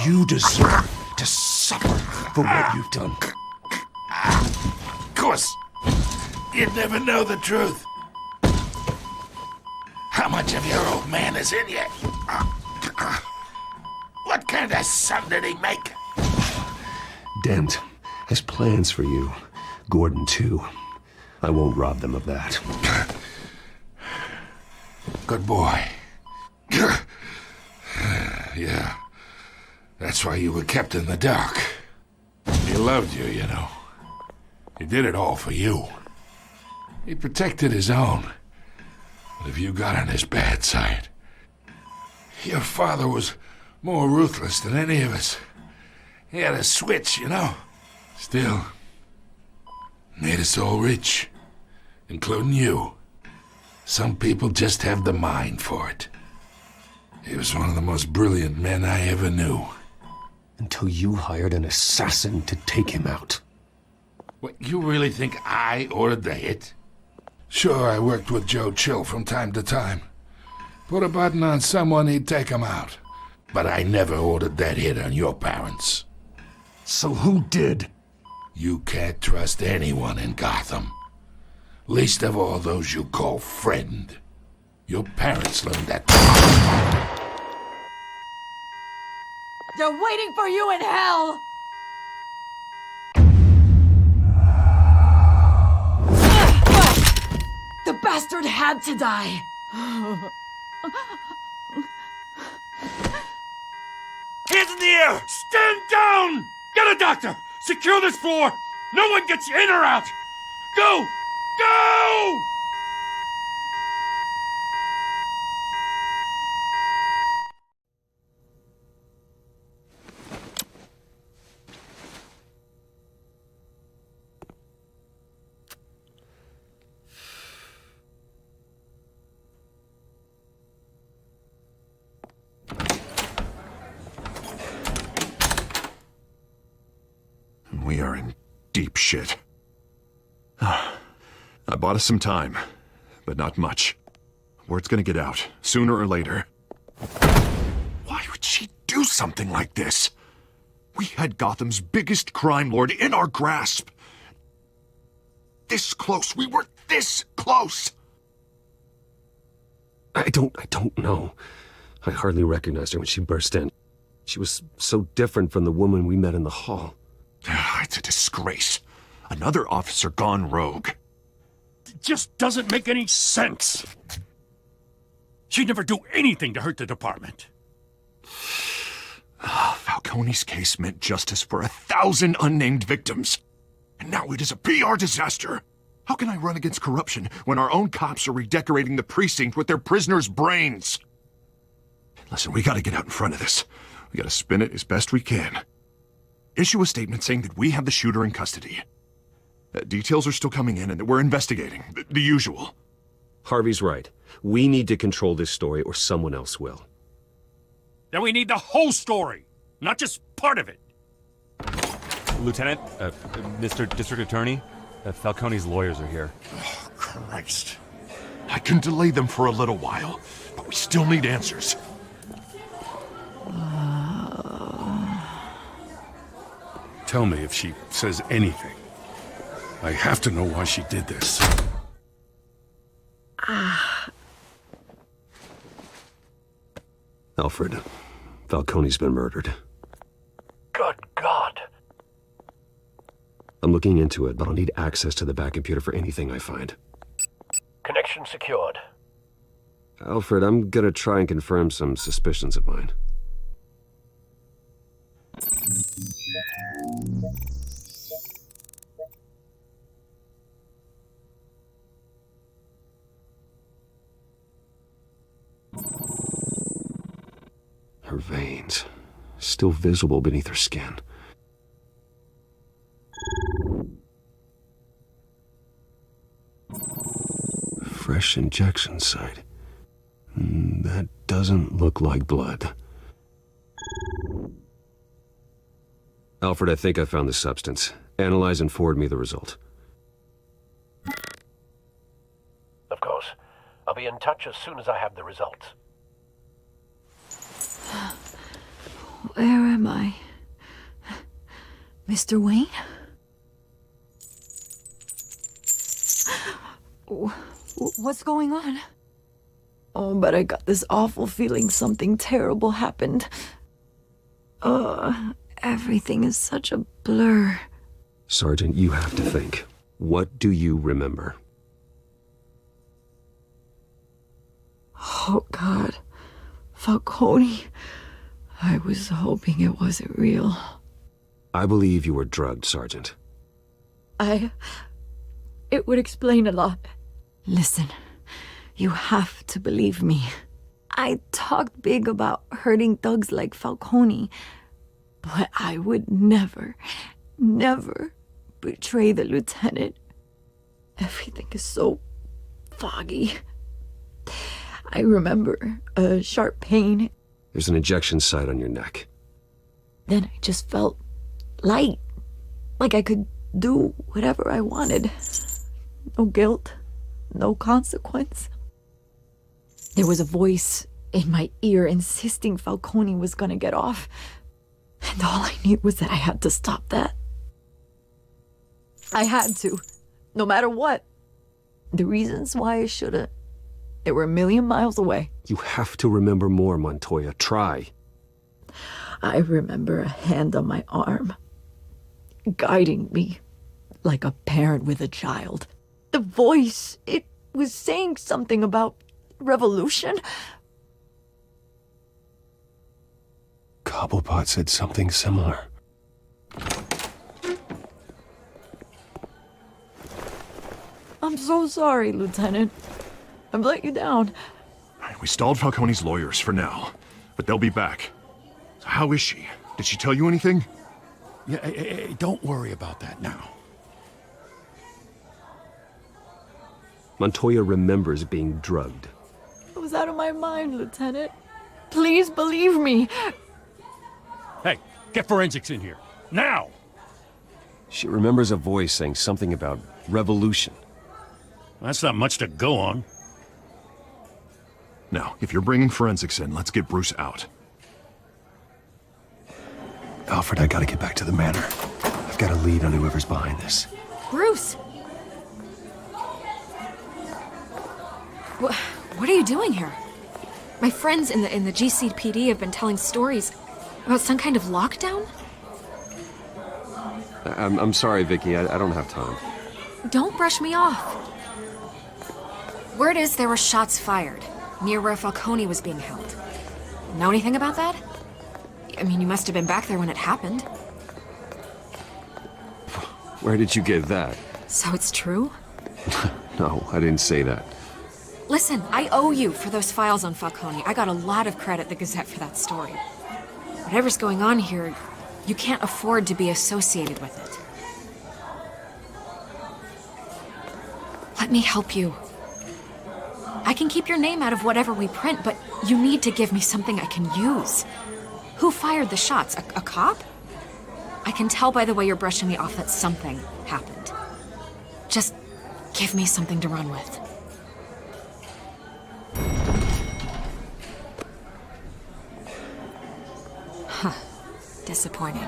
You deserve to suffer for what you've done. Of course. You'd never know the truth. How much of your old man is in you? What kind of son did he make? Dent has plans for you. Gordon, too. I won't rob them of that. Good boy. Yeah. That's why you were kept in the dark. He loved you, you know. He did it all for you. He protected his own. But if you got on his bad side, your father was more ruthless than any of us. He had a switch, you know. Still, made us all rich, including you. Some people just have the mind for it. He was one of the most brilliant men I ever knew. Until you hired an assassin to take him out. What, you really think I ordered the hit? Sure, I worked with Joe Chill from time to time. Put a button on someone, he'd take him out. But I never ordered that hit on your parents. So who did? You can't trust anyone in Gotham. Least of all those you call friend. Your parents learned that. They're waiting for you in hell! The bastard had to die! Hands in the air! Stand down! Get a doctor! Secure this floor! No one gets in or out! Go! Go! We are in deep shit. I bought us some time, but not much. Word's gonna get out, sooner or later. Why would she do something like this? We had Gotham's biggest crime lord in our grasp. This close. We were this close. I don't know. I hardly recognized her when she burst in. She was so different from the woman we met in the hall. I That's a disgrace. Another officer gone rogue. It just doesn't make any sense. She'd never do anything to hurt the department. Falcone's case meant justice for 1,000 unnamed victims. And now it is a PR disaster. How can I run against corruption when our own cops are redecorating the precinct with their prisoners' brains? Listen, we gotta get out in front of this. We gotta spin it as best we can. Issue a statement saying that we have the shooter in custody. Details are still coming in and that we're investigating. The usual. Harvey's right. We need to control this story or someone else will. Then we need the whole story, not just part of it. Lieutenant, Mr. District Attorney, Falcone's lawyers are here. Oh, Christ. I can delay them for a little while, but we still need answers. Tell me if she says anything. I have to know why she did this. Alfred, Falcone's been murdered. Good God. I'm looking into it, but I'll need access to the back computer for anything I find. Connection secured. Alfred, I'm gonna try and confirm some suspicions of mine. Her veins, still visible beneath her skin. Fresh injection site. That doesn't look like blood. Alfred, I think I found the substance. Analyze and forward me the result. Of course. I'll be in touch as soon as I have the results. Where am I? Mr. Wayne? What's going on? Oh, but I got this awful feeling something terrible happened. Everything is such a blur. Sergeant, you have to think. What do you remember? Oh, God. Falcone. I was hoping it wasn't real. I believe you were drugged, Sergeant. It would explain a lot. Listen, you have to believe me. I talked big about hurting thugs like Falcone, but I would never betray the lieutenant. Everything is so foggy. I remember a sharp pain. There's an injection site on your neck. Then I just felt light, like I could do whatever I wanted. No guilt, no consequence. There was a voice in my ear insisting Falcone was gonna get off. And all I knew was that I had to stop that. I had to, no matter what. The reasons why I shouldn't, they were a million miles away. You have to remember more, Montoya. Try. I remember a hand on my arm, guiding me like a parent with a child. The voice, it was saying something about revolution. Cobblepot said something similar. I'm so sorry, Lieutenant. I've let you down. We stalled Falcone's lawyers for now, but they'll be back. So how is she? Did she tell you anything? Yeah, don't worry about that now. Montoya remembers being drugged. I was out of my mind, Lieutenant. Please believe me. Hey, get forensics in here. Now! She remembers a voice saying something about revolution. That's not much to go on. Now, if you're bringing forensics in, let's get Bruce out. Alfred, I gotta get back to the manor. I've got a lead on whoever's behind this. Bruce! What are you doing here? My friends in the GCPD have been telling stories about some kind of lockdown? I'm sorry, Vicky. I don't have time. Don't brush me off. Word is there were shots fired near where Falcone was being held. Know anything about that? I mean, you must have been back there when it happened. Where did you get that? So it's true? No, I didn't say that. Listen, I owe you for those files on Falcone. I got a lot of credit at the Gazette for that story. Whatever's going on here, you can't afford to be associated with it. Let me help you. I can keep your name out of whatever we print, but you need to give me something I can use. Who fired the shots? A cop? I can tell by the way you're brushing me off that something happened. Just give me something to run with. Huh. Disappointing.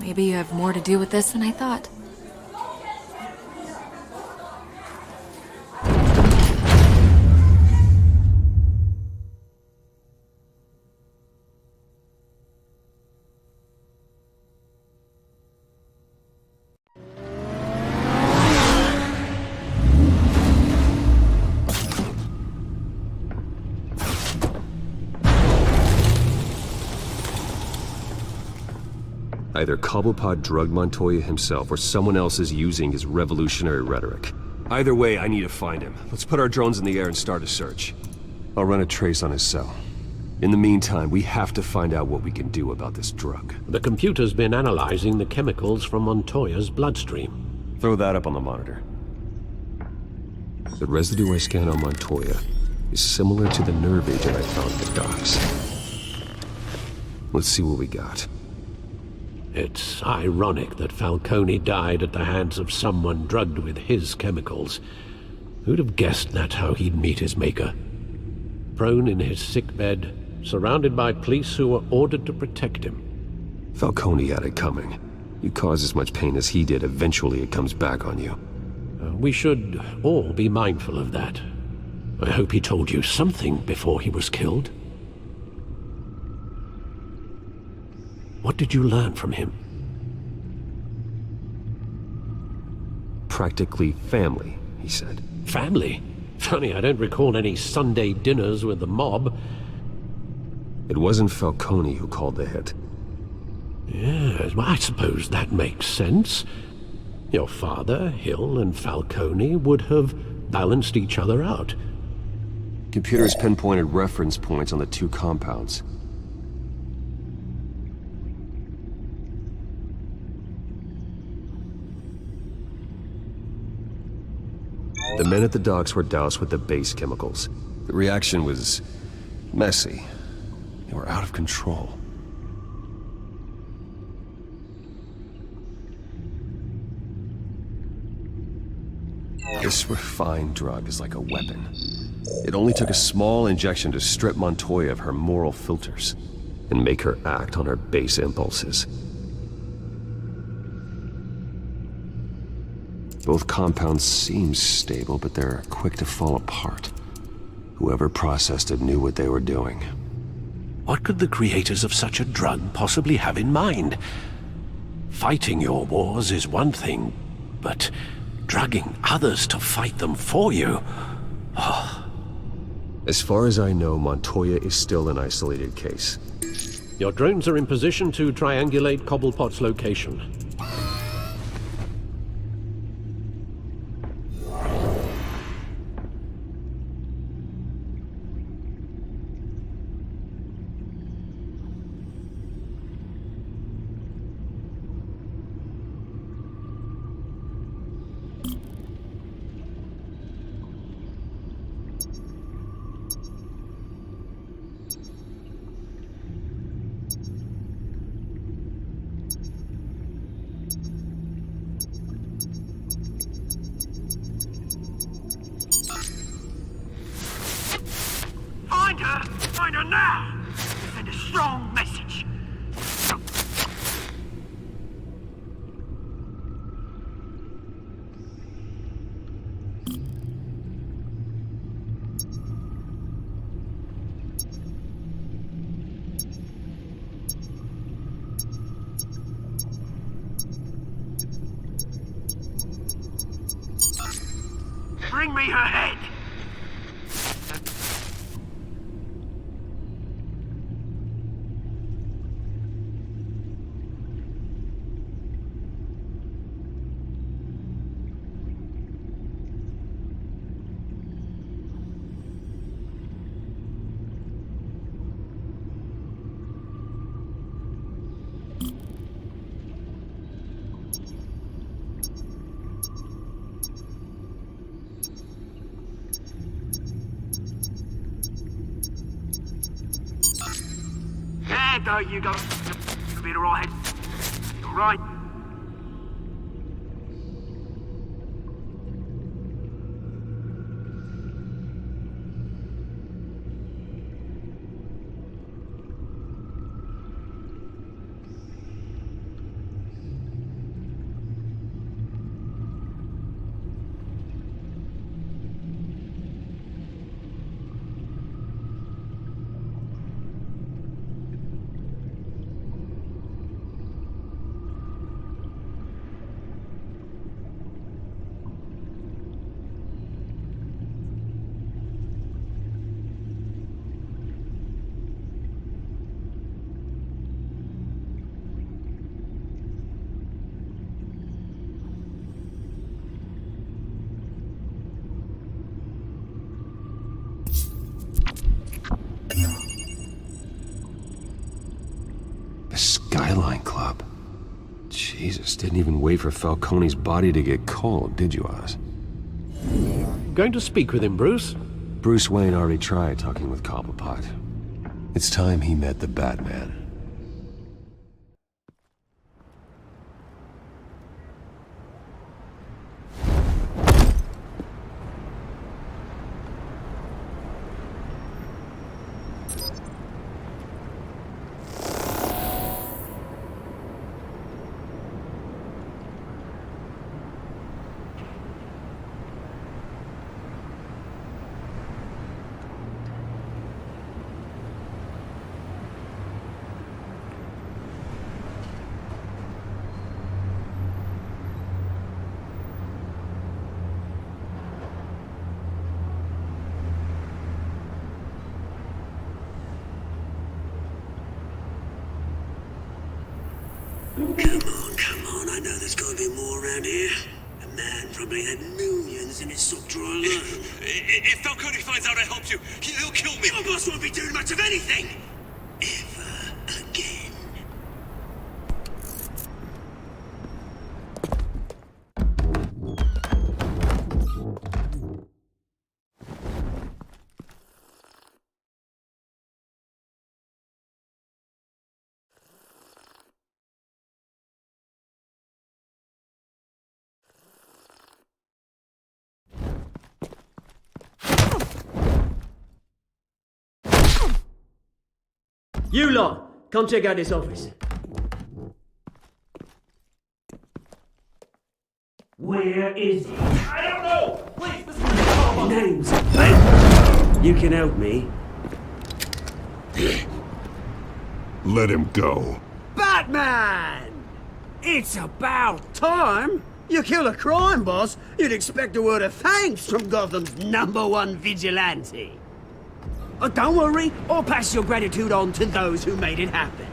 Maybe you have more to do with this than I thought. Either Cobblepot drugged Montoya himself, or someone else is using his revolutionary rhetoric. Either way, I need to find him. Let's put our drones in the air and start a search. I'll run a trace on his cell. In the meantime, we have to find out what we can do about this drug. The computer's been analyzing the chemicals from Montoya's bloodstream. Throw that up on the monitor. The residue I scanned on Montoya is similar to the nerve agent I found at the docks. Let's see what we got. It's ironic that Falcone died at the hands of someone drugged with his chemicals. Who'd have guessed that's how he'd meet his maker? Prone in his sickbed, surrounded by police who were ordered to protect him. Falcone had it coming. You cause as much pain as he did, eventually it comes back on you. We should all be mindful of that. I hope he told you something before he was killed. What did you learn from him? Practically family, he said. Family? Funny, I don't recall any Sunday dinners with the mob. It wasn't Falcone who called the hit. Yes, well, I suppose that makes sense. Your father, Hill, and Falcone would have balanced each other out. Computers pinpointed reference points on the two compounds. The men at the docks were doused with the base chemicals. The reaction was messy. They were out of control. This refined drug is like a weapon. It only took a small injection to strip Montoya of her moral filters and make her act on her base impulses. Both compounds seem stable, but they're quick to fall apart. Whoever processed it knew what they were doing. What could the creators of such a drug possibly have in mind? Fighting your wars is one thing, but drugging others to fight them for you? Oh. As far as I know, Montoya is still an isolated case. Your drones are in position to triangulate Cobblepot's location. Find her now! Send a strong message. bring me her head! There you go. You'll be alright. Alright. Skyline Club. Jesus, didn't even wait for Falcone's body to get cold, did you, Oz? Going to speak with him, Bruce? Bruce Wayne already tried talking with Cobblepot. It's time he met the Batman. Come on, I know there's gotta be more around here. A man probably had millions in his sock drawer alone. If Falcone finds out I helped you, he'll kill me. Your boss won't be doing much of anything! Ever again. You lot, come check out this office. Where is he? I don't know! Please, this is Names. You can help me. Let him go. Batman! It's about time! You kill a crime boss, you'd expect a word of thanks from Gotham's #1 vigilante. Oh, don't worry, I'll pass your gratitude on to those who made it happen.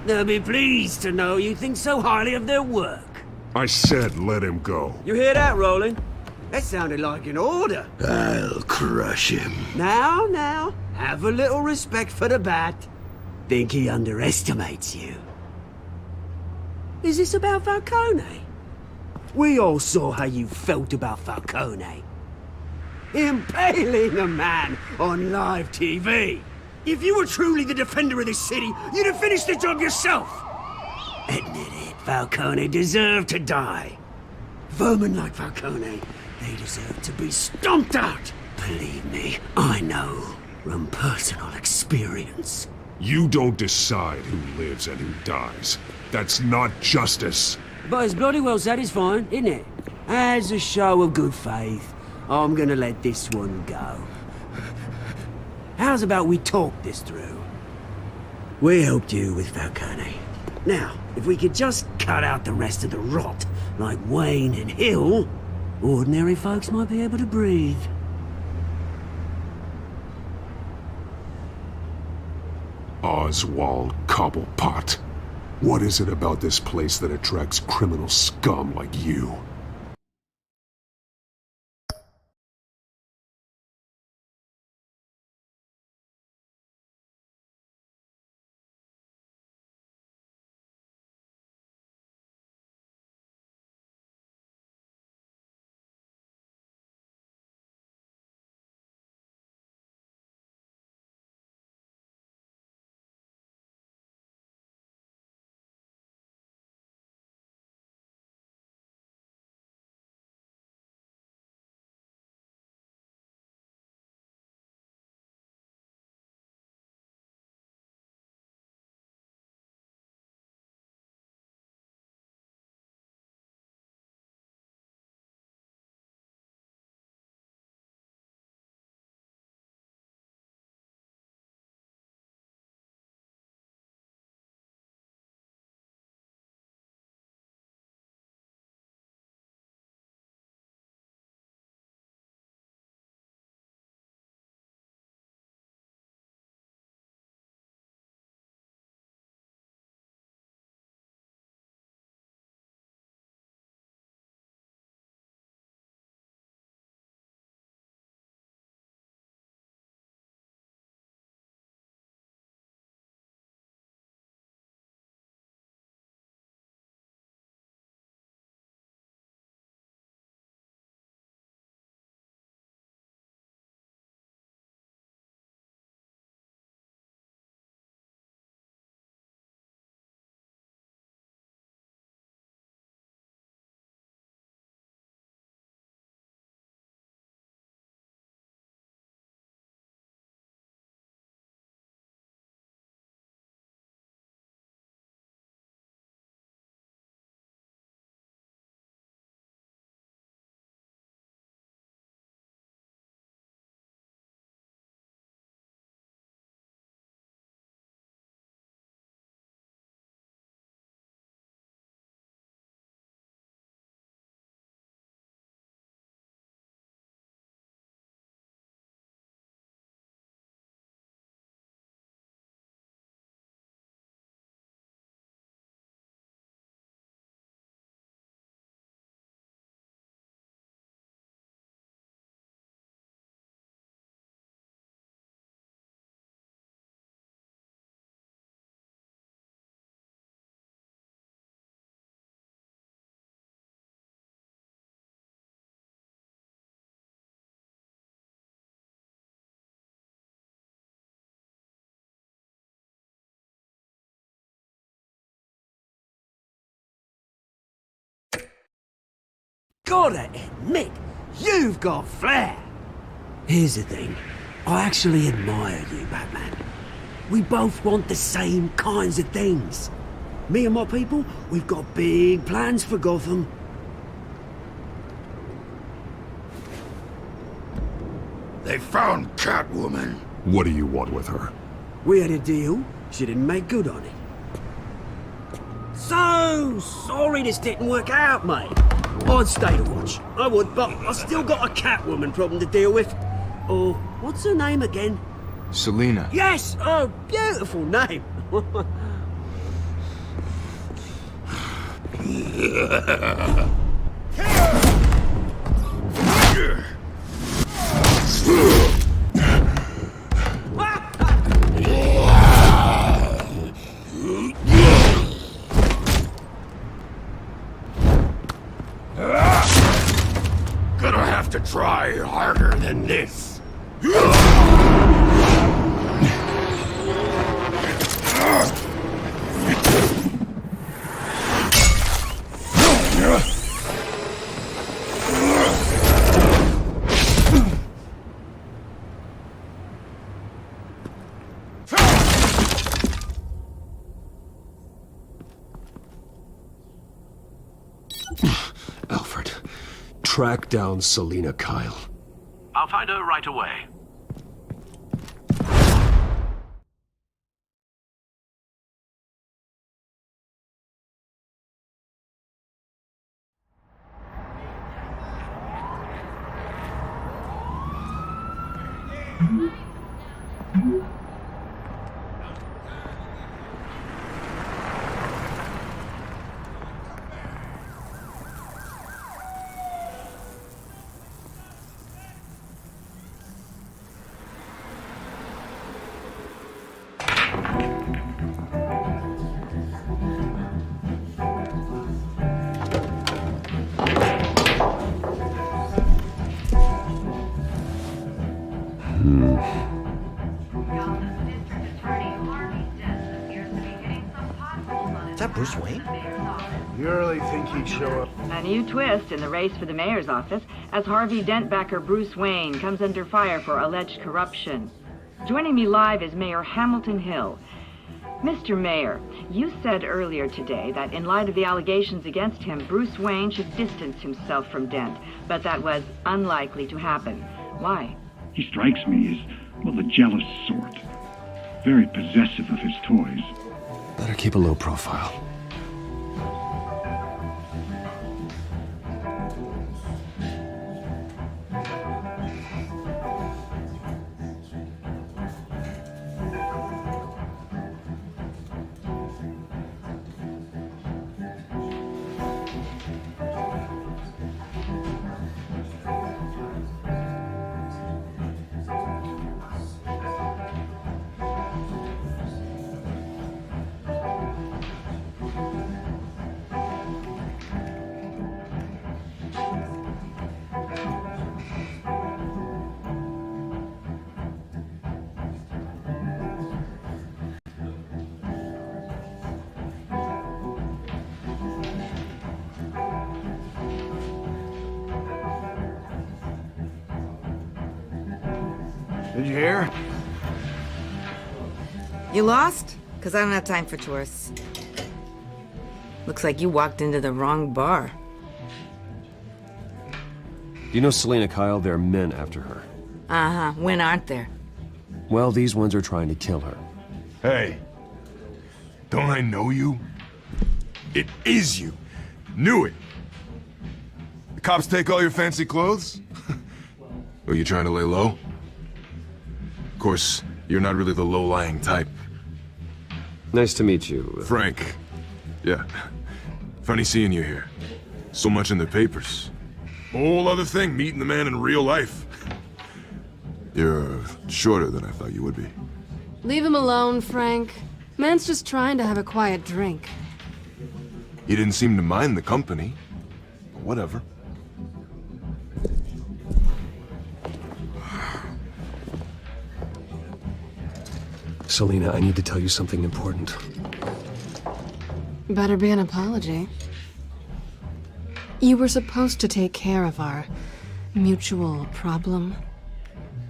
They'll be pleased to know you think so highly of their work. I said let him go. You hear that, Roland? That sounded like an order. I'll crush him. Now, have a little respect for the Bat. Think he underestimates you. Is this about Falcone? We all saw how you felt about Falcone. Impaling a man on live TV. If you were truly the defender of this city, you'd have finished the job yourself. Admit it, Falcone deserved to die. Vermin like Falcone, they deserve to be stomped out. Believe me, I know from personal experience. You don't decide who lives and who dies. That's not justice. But it's bloody well satisfying, isn't it? As a show of good faith, I'm gonna let this one go. How's about we talk this through? We helped you with Falcone. Now, if we could just cut out the rest of the rot, like Wayne and Hill, ordinary folks might be able to breathe. Oswald Cobblepot. What is it about this place that attracts criminal scum like you? Gotta admit, you've got flair. Here's the thing. I actually admire you, Batman. We both want the same kinds of things. Me and my people, we've got big plans for Gotham. They found Catwoman. What do you want with her? We had a deal. She didn't make good on it. So sorry this didn't work out, mate. I'd stay to watch. I would, but I still got a Catwoman problem to deal with. Oh, what's her name again? Selina. Yes! Oh, beautiful name. Gonna have to try harder than this. Alfred, track down Selina Kyle. I'll find her right away. Is that Bruce Wayne? You really think he'd show up? A new twist in the race for the mayor's office as Harvey Dent backer Bruce Wayne comes under fire for alleged corruption. Joining me live is Mayor Hamilton Hill. Mr. Mayor, you said earlier today that in light of the allegations against him, Bruce Wayne should distance himself from Dent, but that was unlikely to happen. Why? He strikes me as, well, the jealous sort. Very possessive of his toys. Better keep a low profile. Did you hear? You lost? Because I don't have time for tourists. Looks like you walked into the wrong bar. You know Selena Kyle? There are men after her. Uh-huh. When aren't there? Well, these ones are trying to kill her. Hey, don't I know you? It is you. Knew it. The cops take all your fancy clothes? Are you trying to lay low? Of course, you're not really the low-lying type. Nice to meet you. Frank. Yeah. Funny seeing you here. So much in the papers. Whole other thing, meeting the man in real life. You're shorter than I thought you would be. Leave him alone, Frank. Man's just trying to have a quiet drink. You didn't seem to mind the company. But whatever. Selena, I need to tell you something important. Better be an apology. You were supposed to take care of our mutual problem.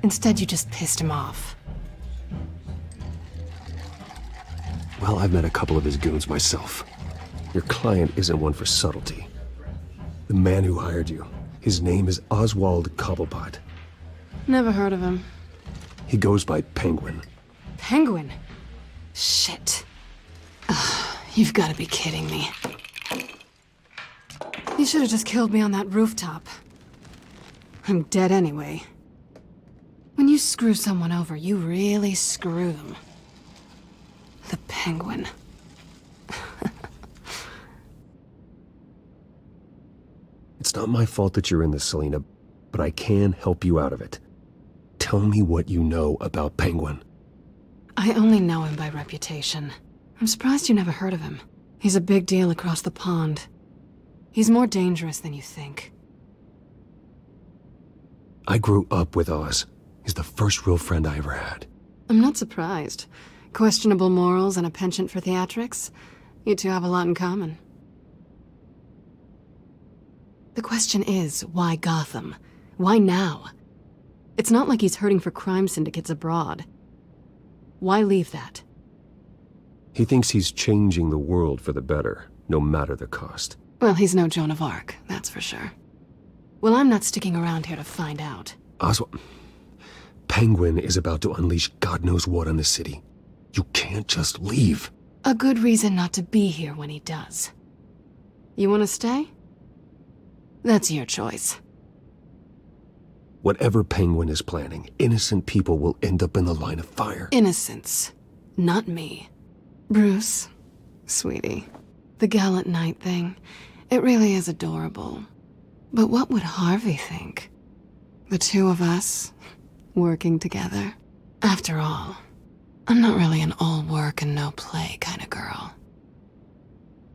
Instead, you just pissed him off. Well, I've met a couple of his goons myself. Your client isn't one for subtlety. The man who hired you, his name is Oswald Cobblepot. Never heard of him. He goes by Penguin. Penguin? Shit. Ugh, you've got to be kidding me. You should have just killed me on that rooftop. I'm dead anyway. When you screw someone over, you really screw them. The Penguin. It's not my fault that you're in this, Selena, but I can help you out of it. Tell me what you know about Penguin. I only know him by reputation. I'm surprised you never heard of him. He's a big deal across the pond. He's more dangerous than you think. I grew up with Oz. He's the first real friend I ever had. I'm not surprised. Questionable morals and a penchant for theatrics. You two have a lot in common. The question is, why Gotham? Why now? It's not like he's hurting for crime syndicates abroad. Why leave that? He thinks he's changing the world for the better, no matter the cost. Well, he's no Joan of Arc, that's for sure. Well, I'm not sticking around here to find out. Oswald, Penguin is about to unleash God knows what on the city. You can't just leave. A good reason not to be here when he does. You want to stay? That's your choice. Whatever Penguin is planning, innocent people will end up in the line of fire. Innocence. Not me. Bruce, sweetie, the gallant knight thing, it really is adorable. But what would Harvey think? The two of us, working together? After all, I'm not really an all work and no play kind of girl.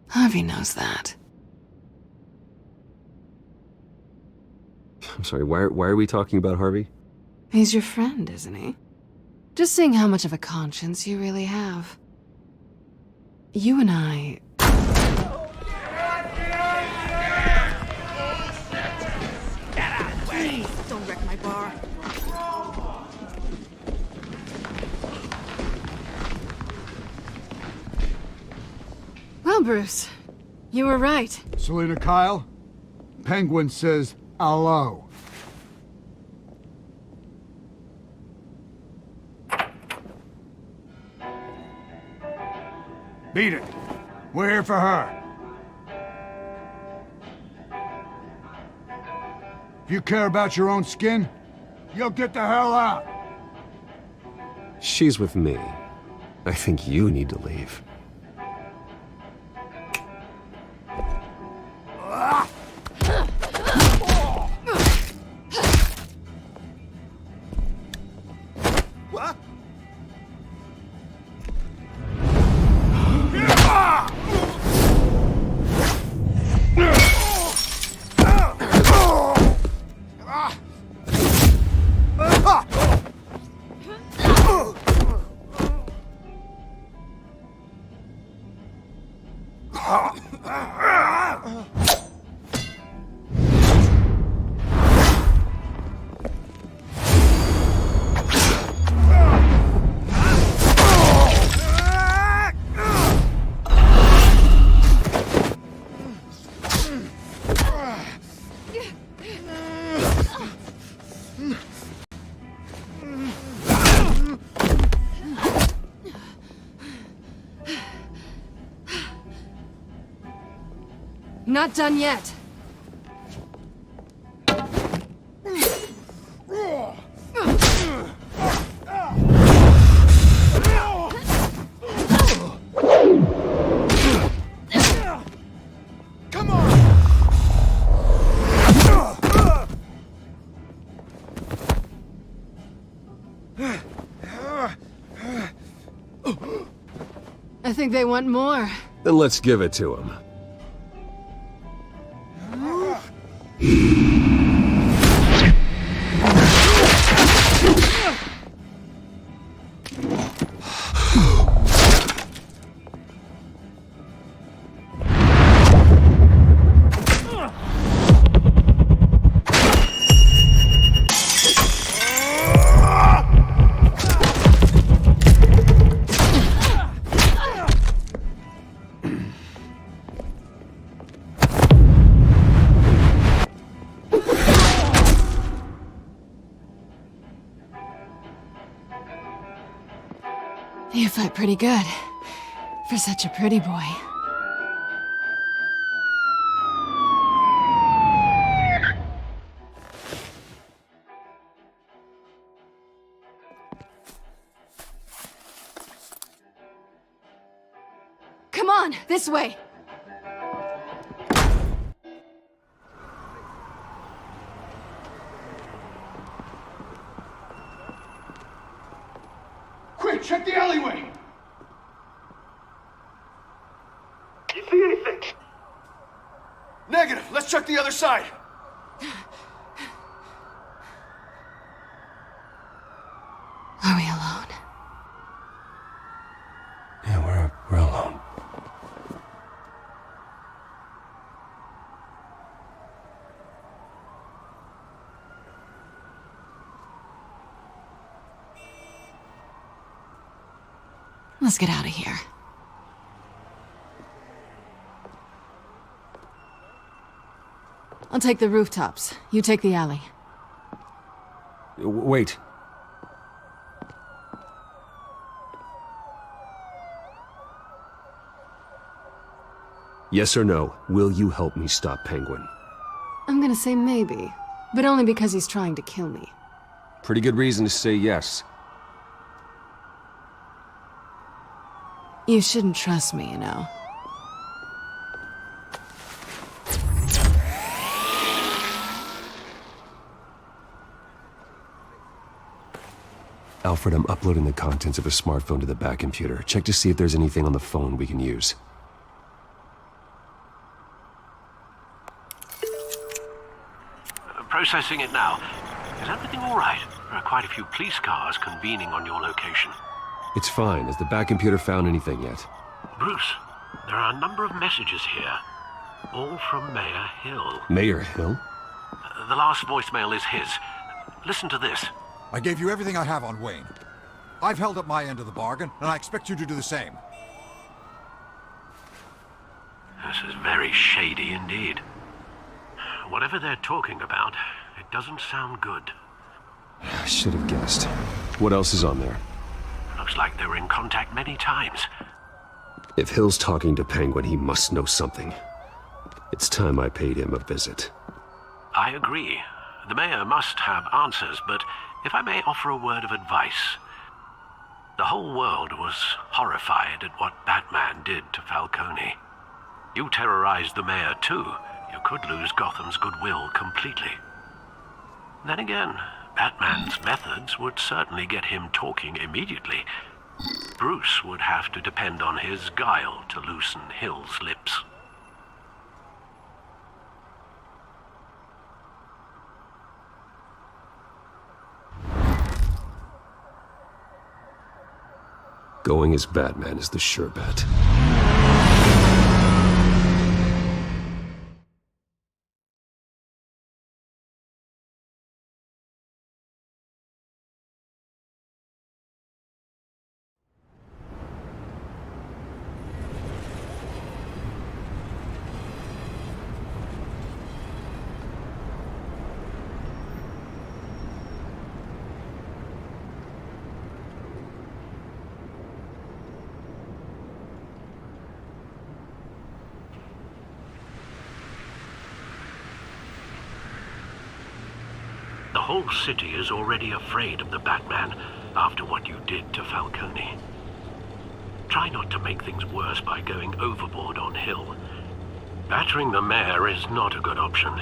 Harvey knows that. I'm sorry, why are we talking about Harvey? He's your friend, isn't he? Just seeing how much of a conscience you really have. You and I... Don't wreck my bar. Well, Bruce, you were right. Selina Kyle, Penguin says hello. Beat it. We're here for her. If you care about your own skin, you'll get the hell out. She's with me. I think you need to leave. Not done yet. Come on! I think they want more. Then let's give it to him. You fight pretty good. For such a pretty boy. Come on, this way! Quick, check the alleyway! You see anything? Negative. Let's check the other side. Are we alone? Yeah, we're alone. Let's get out of here. I'll take the rooftops. You take the alley. Wait. Yes or no, will you help me stop Penguin? I'm gonna say maybe. But only because he's trying to kill me. Pretty good reason to say yes. You shouldn't trust me, you know. Alfred, I'm uploading the contents of a smartphone to the back computer. Check to see if there's anything on the phone we can use. Processing it now. Is everything all right? There are quite a few police cars convening on your location. It's fine. Has the back computer found anything yet? Bruce, there are a number of messages here. All from Mayor Hill. Mayor Hill? The last voicemail is his. Listen to this. I gave you everything I have on Wayne. I've held up my end of the bargain, and I expect you to do the same. This is very shady indeed. Whatever they're talking about, it doesn't sound good. I should have guessed. What else is on there? Looks like they were in contact many times. If Hill's talking to Penguin, he must know something. It's time I paid him a visit. I agree. The mayor must have answers, but if I may offer a word of advice. The whole world was horrified at what Batman did to Falcone. You terrorized the mayor too. You could lose Gotham's goodwill completely. Then again, Batman's methods would certainly get him talking immediately. Bruce would have to depend on his guile to loosen Hill's lips. Going as Batman is the sure bet. The whole city is already afraid of the Batman after what you did to Falcone. Try not to make things worse by going overboard on Hill. Battering the mayor is not a good option,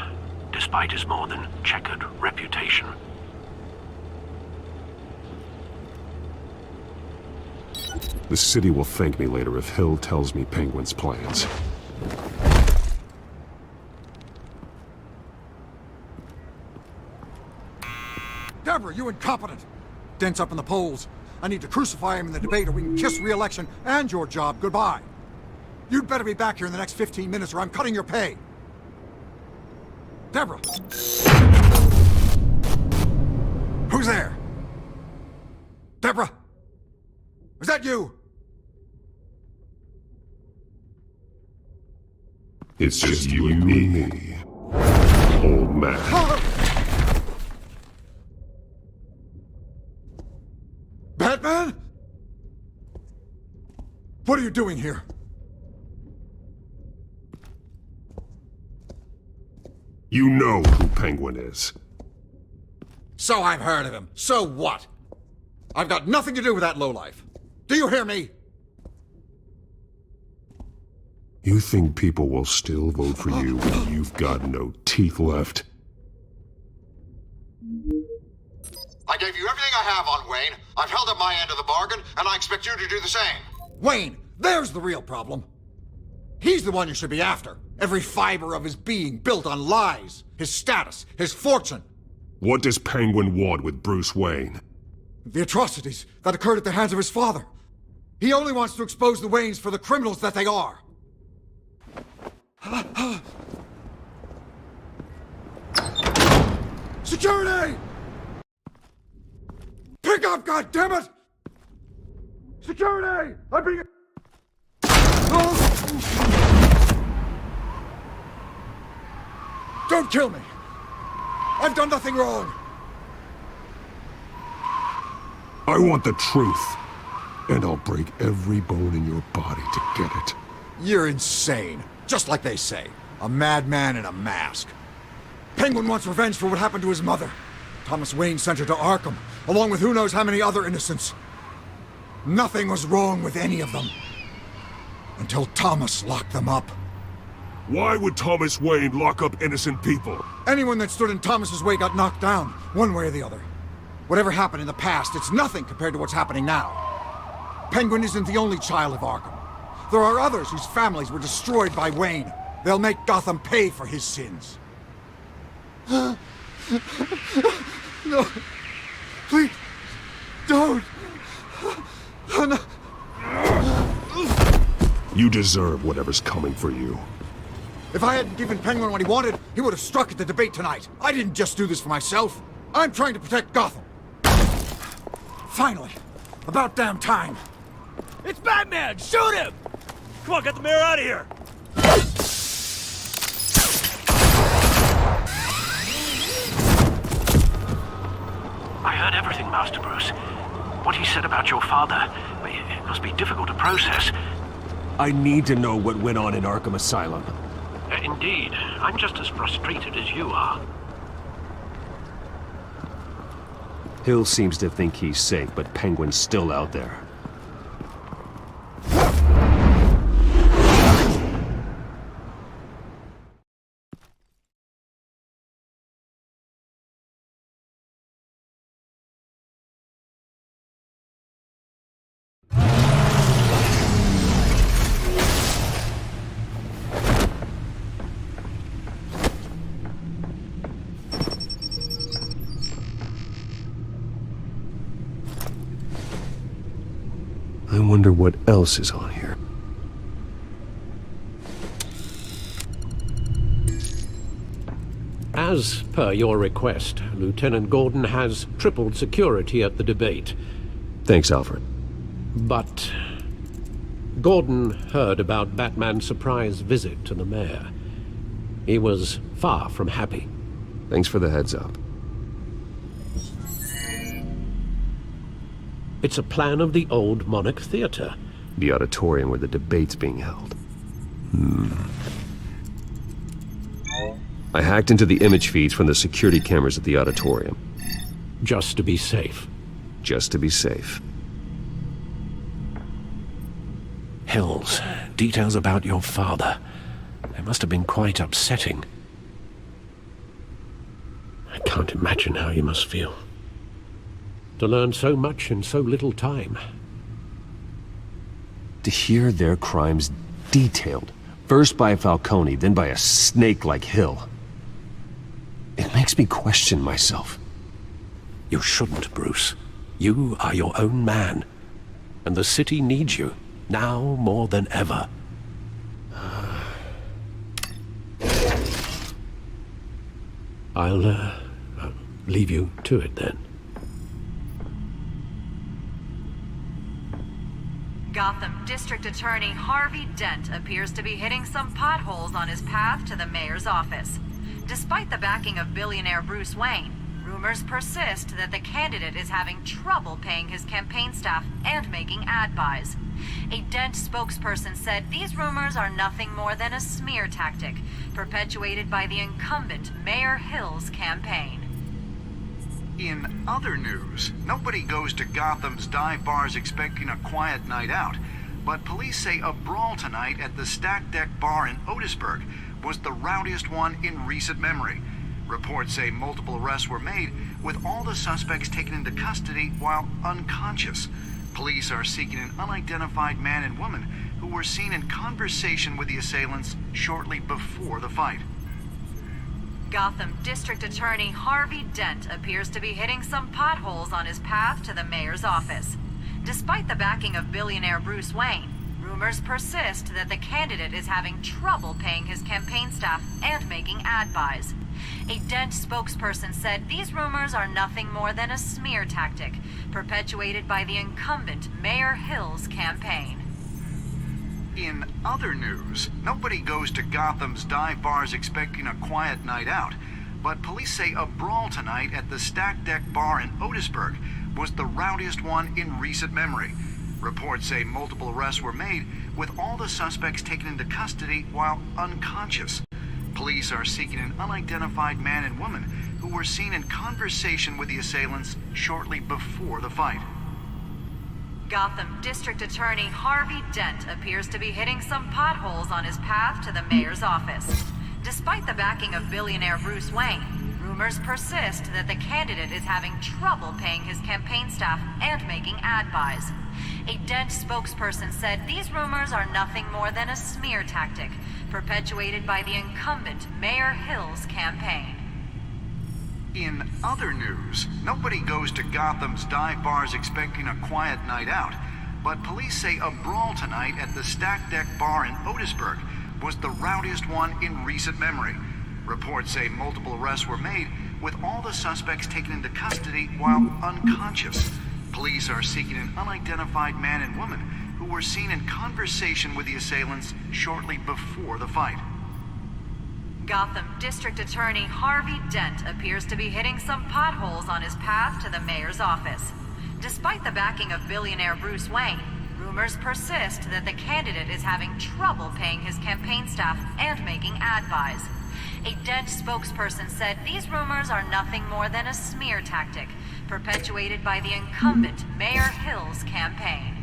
despite his more than checkered reputation. The city will thank me later if Hill tells me Penguin's plans. Deborah, you incompetent! Dent's up in the polls. I need to crucify him in the debate or we can kiss re-election and your job goodbye. You'd better be back here in the next 15 minutes or I'm cutting your pay. Deborah! Who's there? Deborah! Was that you? It's just you and me, old man. Batman? What are you doing here? You know who Penguin is. So I've heard of him. So what? I've got nothing to do with that lowlife. Do you hear me? You think people will still vote for you when you've got no teeth left? I gave you everything I have on Wayne. I've held up my end of the bargain, and I expect you to do the same. Wayne, there's the real problem. He's the one you should be after. Every fiber of his being built on lies. His status, his fortune. What does Penguin want with Bruce Wayne? The atrocities that occurred at the hands of his father. He only wants to expose the Waynes for the criminals that they are. Security! Pick up, goddammit! Security! I'm being... Don't kill me! I've done nothing wrong! I want the truth, and I'll break every bone in your body to get it. You're insane. Just like they say. A madman in a mask. Penguin wants revenge for what happened to his mother. Thomas Wayne sent her to Arkham, along with who knows how many other innocents. Nothing was wrong with any of them. Until Thomas locked them up. Why would Thomas Wayne lock up innocent people? Anyone that stood in Thomas's way got knocked down, one way or the other. Whatever happened in the past, it's nothing compared to what's happening now. Penguin isn't the only child of Arkham. There are others whose families were destroyed by Wayne. They'll make Gotham pay for his sins. No. Please. Don't. No. You deserve whatever's coming for you. If I hadn't given Penguin what he wanted, he would have struck at the debate tonight. I didn't just do this for myself. I'm trying to protect Gotham. Finally. About damn time. It's Batman! Shoot him! Come on, get the mayor out of here! I heard everything, Master Bruce. What he said about your father, it must be difficult to process. I need to know what went on in Arkham Asylum. Indeed. I'm just as frustrated as you are. Hill seems to think he's safe, but Penguin's still out there. I wonder what else is on here. As per your request, Lieutenant Gordon has tripled security at the debate. Thanks, Alfred. But Gordon heard about Batman's surprise visit to the mayor. He was far from happy. Thanks for the heads up. It's a plan of the old Monarch Theater. The auditorium where the debate's being held. I hacked into the image feeds from the security cameras at the auditorium. Just to be safe. Just to be safe. Hills, details about your father. They must have been quite upsetting. I can't imagine how you must feel. To learn so much in so little time. To hear their crimes detailed, first by Falcone, then by a snake like Hill. It makes me question myself. You shouldn't, Bruce. You are your own man. And the city needs you, now more than ever. I'll leave you to it then. Gotham District Attorney Harvey Dent appears to be hitting some potholes on his path to the mayor's office. Despite the backing of billionaire Bruce Wayne, rumors persist that the candidate is having trouble paying his campaign staff and making ad buys. A Dent spokesperson said these rumors are nothing more than a smear tactic, perpetuated by the incumbent Mayor Hill's campaign. In other news, nobody goes to Gotham's dive bars expecting a quiet night out, but police say a brawl tonight at the Stack Deck Bar in Otisburg was the rowdiest one in recent memory. Reports say multiple arrests were made, with all the suspects taken into custody while unconscious. Police are seeking an unidentified man and woman who were seen in conversation with the assailants shortly before the fight. Gotham District Attorney Harvey Dent appears to be hitting some potholes on his path to the mayor's office. Despite the backing of billionaire Bruce Wayne, rumors persist that the candidate is having trouble paying his campaign staff and making ad buys. A Dent spokesperson said these rumors are nothing more than a smear tactic, perpetuated by the incumbent Mayor Hill's campaign. In other news, nobody goes to Gotham's dive bars expecting a quiet night out, but police say a brawl tonight at the Stack Deck Bar in Otisburg was the rowdiest one in recent memory. Reports say multiple arrests were made, with all the suspects taken into custody while unconscious. Police are seeking an unidentified man and woman who were seen in conversation with the assailants shortly before the fight. Gotham District Attorney Harvey Dent appears to be hitting some potholes on his path to the mayor's office. Despite the backing of billionaire Bruce Wayne, rumors persist that the candidate is having trouble paying his campaign staff and making ad buys. A Dent spokesperson said these rumors are nothing more than a smear tactic perpetuated by the incumbent Mayor Hill's campaign. In other news, nobody goes to Gotham's dive bars expecting a quiet night out, but police say a brawl tonight at the Stack Deck Bar in Otisburg was the rowdiest one in recent memory. Reports say multiple arrests were made, with all the suspects taken into custody while unconscious. Police are seeking an unidentified man and woman who were seen in conversation with the assailants shortly before the fight. Gotham District Attorney Harvey Dent appears to be hitting some potholes on his path to the mayor's office. Despite the backing of billionaire Bruce Wayne, rumors persist that the candidate is having trouble paying his campaign staff and making ad buys. A Dent spokesperson said these rumors are nothing more than a smear tactic perpetuated by the incumbent Mayor Hill's campaign.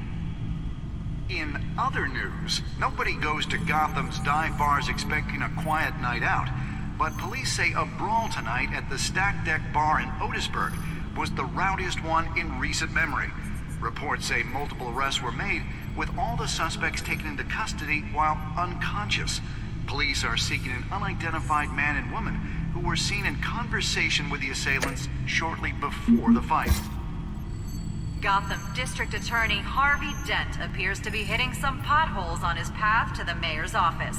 In other news, nobody goes to Gotham's dive bars expecting a quiet night out, but police say a brawl tonight at the Stack Deck Bar in Otisburg was the rowdiest one in recent memory. Reports say multiple arrests were made, with all the suspects taken into custody while unconscious. Police are seeking an unidentified man and woman who were seen in conversation with the assailants shortly before the fight. Gotham District Attorney Harvey Dent appears to be hitting some potholes on his path to the mayor's office.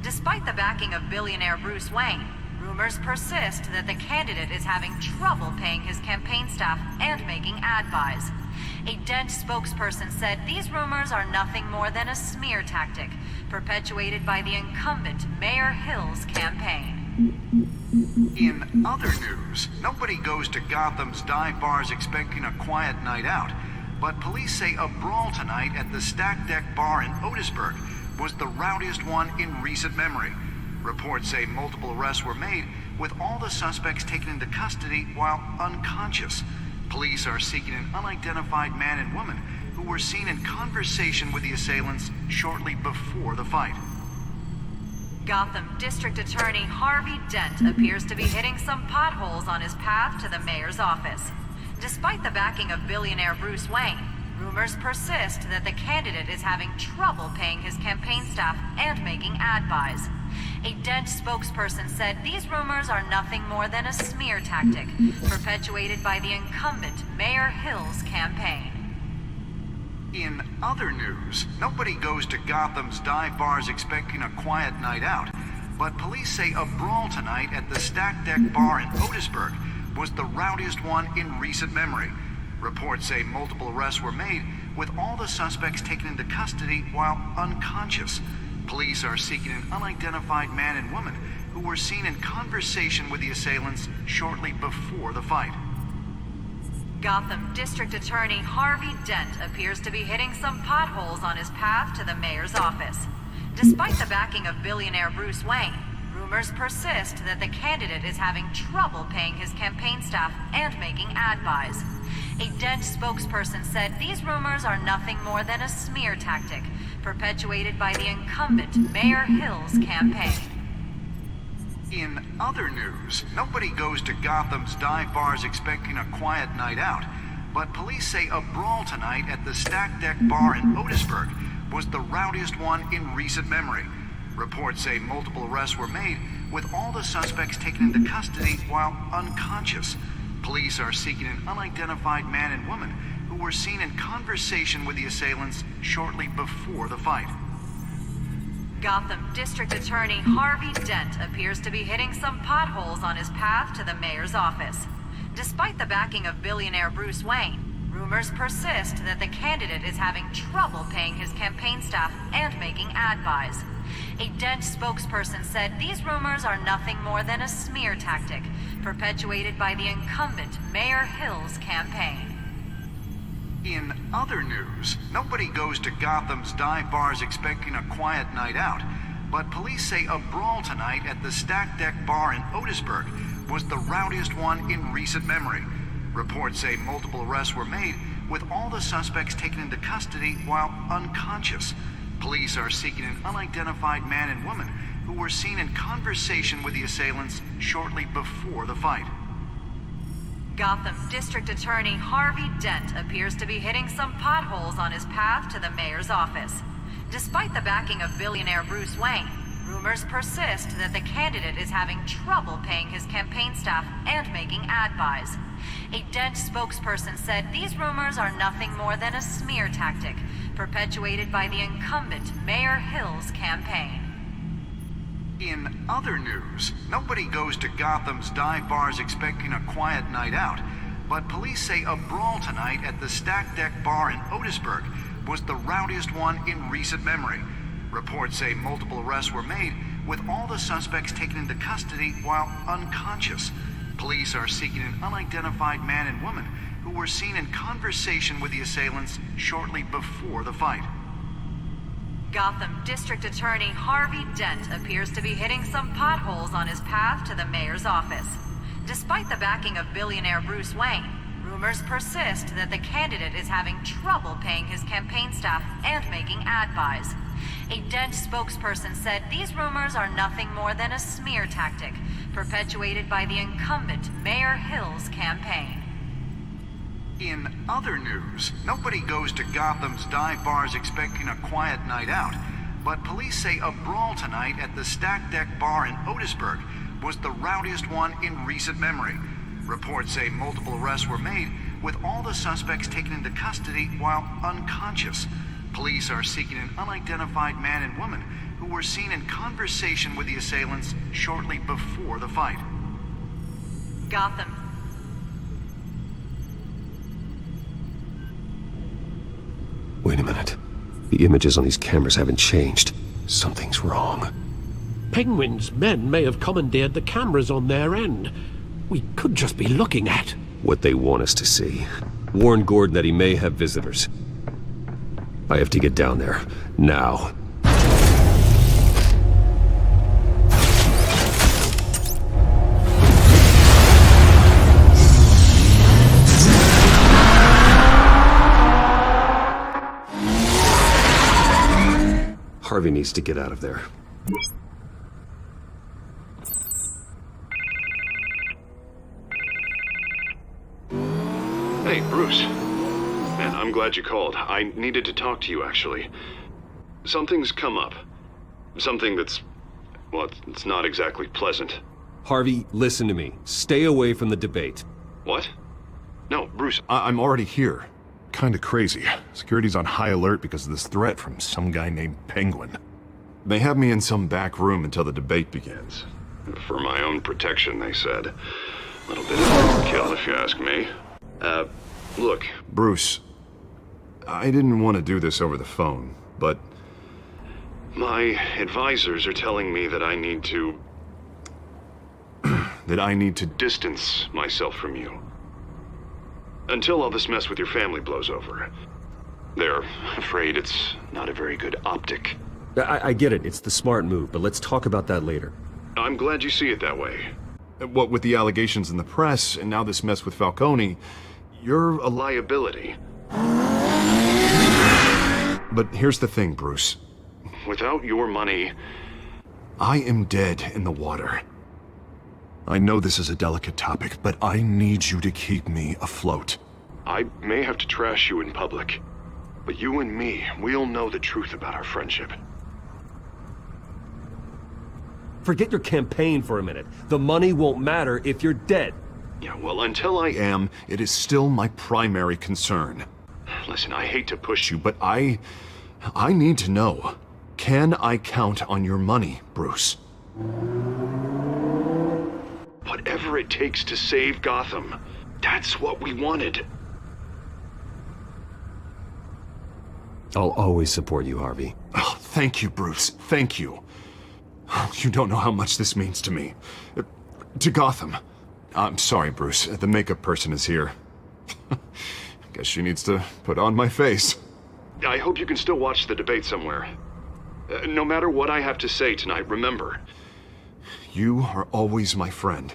Despite the backing of billionaire Bruce Wayne, rumors persist that the candidate is having trouble paying his campaign staff and making ad buys. A Dent spokesperson said these rumors are nothing more than a smear tactic perpetuated by the incumbent Mayor Hill's campaign. In other news, nobody goes to Gotham's dive bars expecting a quiet night out, but police say a brawl tonight at the Stack Deck Bar in Otisburg was the rowdiest one in recent memory. Reports say multiple arrests were made, with all the suspects taken into custody while unconscious. Police are seeking an unidentified man and woman who were seen in conversation with the assailants shortly before the fight. Gotham District Attorney Harvey Dent appears to be hitting some potholes on his path to the mayor's office. Despite the backing of billionaire Bruce Wayne, rumors persist that the candidate is having trouble paying his campaign staff and making ad buys. A Dent spokesperson said these rumors are nothing more than a smear tactic perpetuated by the incumbent Mayor Hill's campaign. In other news, nobody goes to Gotham's dive bars expecting a quiet night out, but police say a brawl tonight at the Stack Deck Bar in Otisburg was the rowdiest one in recent memory. Reports say multiple arrests were made, with all the suspects taken into custody while unconscious. Police are seeking an unidentified man and woman who were seen in conversation with the assailants shortly before the fight. Gotham District Attorney Harvey Dent appears to be hitting some potholes on his path to the mayor's office. Despite the backing of billionaire Bruce Wayne, rumors persist that the candidate is having trouble paying his campaign staff and making ad buys. A Dent spokesperson said these rumors are nothing more than a smear tactic perpetuated by the incumbent Mayor Hill's campaign. In other news, nobody goes to Gotham's dive bars expecting a quiet night out, but police say a brawl tonight at the Stack Deck Bar in Otisburg was the rowdiest one in recent memory. Reports say multiple arrests were made, with all the suspects taken into custody while unconscious. Police are seeking an unidentified man and woman who were seen in conversation with the assailants shortly before the fight. Gotham District Attorney Harvey Dent appears to be hitting some potholes on his path to the mayor's office. Despite the backing of billionaire Bruce Wayne, rumors persist that the candidate is having trouble paying his campaign staff and making ad buys. A Dent spokesperson said these rumors are nothing more than a smear tactic perpetuated by the incumbent Mayor Hill's campaign. In other news, nobody goes to Gotham's dive bars expecting a quiet night out, but police say a brawl tonight at the Stack Deck Bar in Otisburg was the rowdiest one in recent memory. Reports say multiple arrests were made, with all the suspects taken into custody while unconscious. Police are seeking an unidentified man and woman who were seen in conversation with the assailants shortly before the fight. Gotham District Attorney Harvey Dent appears to be hitting some potholes on his path to the mayor's office. Despite the backing of billionaire Bruce Wayne, rumors persist that the candidate is having trouble paying his campaign staff and making ad buys. A Dent spokesperson said these rumors are nothing more than a smear tactic, perpetuated by the incumbent Mayor Hill's campaign. In other news, nobody goes to Gotham's dive bars expecting a quiet night out, but police say a brawl tonight at the Stack Deck Bar in Otisburg was the rowdiest one in recent memory. Reports say multiple arrests were made, with all the suspects taken into custody while unconscious. Police are seeking an unidentified man and woman who were seen in conversation with the assailants shortly before the fight. Gotham District Attorney Harvey Dent appears to be hitting some potholes on his path to the mayor's office. Despite the backing of billionaire Bruce Wayne, rumors persist that the candidate is having trouble paying his campaign staff and making ad buys. A Dent spokesperson said these rumors are nothing more than a smear tactic, perpetuated by the incumbent Mayor Hill's campaign. In other news, nobody goes to Gotham's dive bars expecting a quiet night out, but police say a brawl tonight at the Stack Deck Bar in Otisburg was the rowdiest one in recent memory. Reports say multiple arrests were made, with all the suspects taken into custody while unconscious. Police are seeking an unidentified man and woman who were seen in conversation with the assailants shortly before the fight. Gotham. Wait a minute. The images on these cameras haven't changed. Something's wrong. Penguin's men may have commandeered the cameras on their end. We could just be looking at What they want us to see. Warn Gordon that he may have visitors. I have to get down there. Now. Harvey needs to get out of there. Hey, Bruce. Man, I'm glad you called. I needed to talk to you, actually. Something's come up. Something that's... well, it's not exactly pleasant. Harvey, listen to me. Stay away from the debate. What? No, Bruce, I'm already here. Kinda crazy. Security's on high alert because of this threat from some guy named Penguin. They have me in some back room until the debate begins. for my own protection, they said. A little bit of overkill, if you ask me. Look. Bruce, I didn't want to do this over the phone, but... my advisors are telling me that I need to... that I need to distance myself from you. Until all this mess with your family blows over. They're afraid it's not a very good optic. I get it. It's the smart move, but let's talk about that later. I'm glad you see it that way. What with the allegations in the press, and now this mess with Falcone, you're a liability. But here's the thing, Bruce. Without your money... I am dead in the water. I know this is a delicate topic, but I need you to keep me afloat. I may have to trash you in public, but you and me, we'll know the truth about our friendship. Forget your campaign for a minute. The money won't matter if you're dead. Yeah, well, until I am, it is still my primary concern. Listen, I hate to push you, but I need to know. Can I count on your money, Bruce? Whatever it takes to save Gotham. That's what we wanted. I'll always support you, Harvey. Oh, thank you, Bruce. Thank you. You don't know how much this means to me. To Gotham. I'm sorry, Bruce. The makeup person is here. Guess she needs to put on my face. I hope you can still watch the debate somewhere. No matter what I have to say tonight, remember, you are always my friend.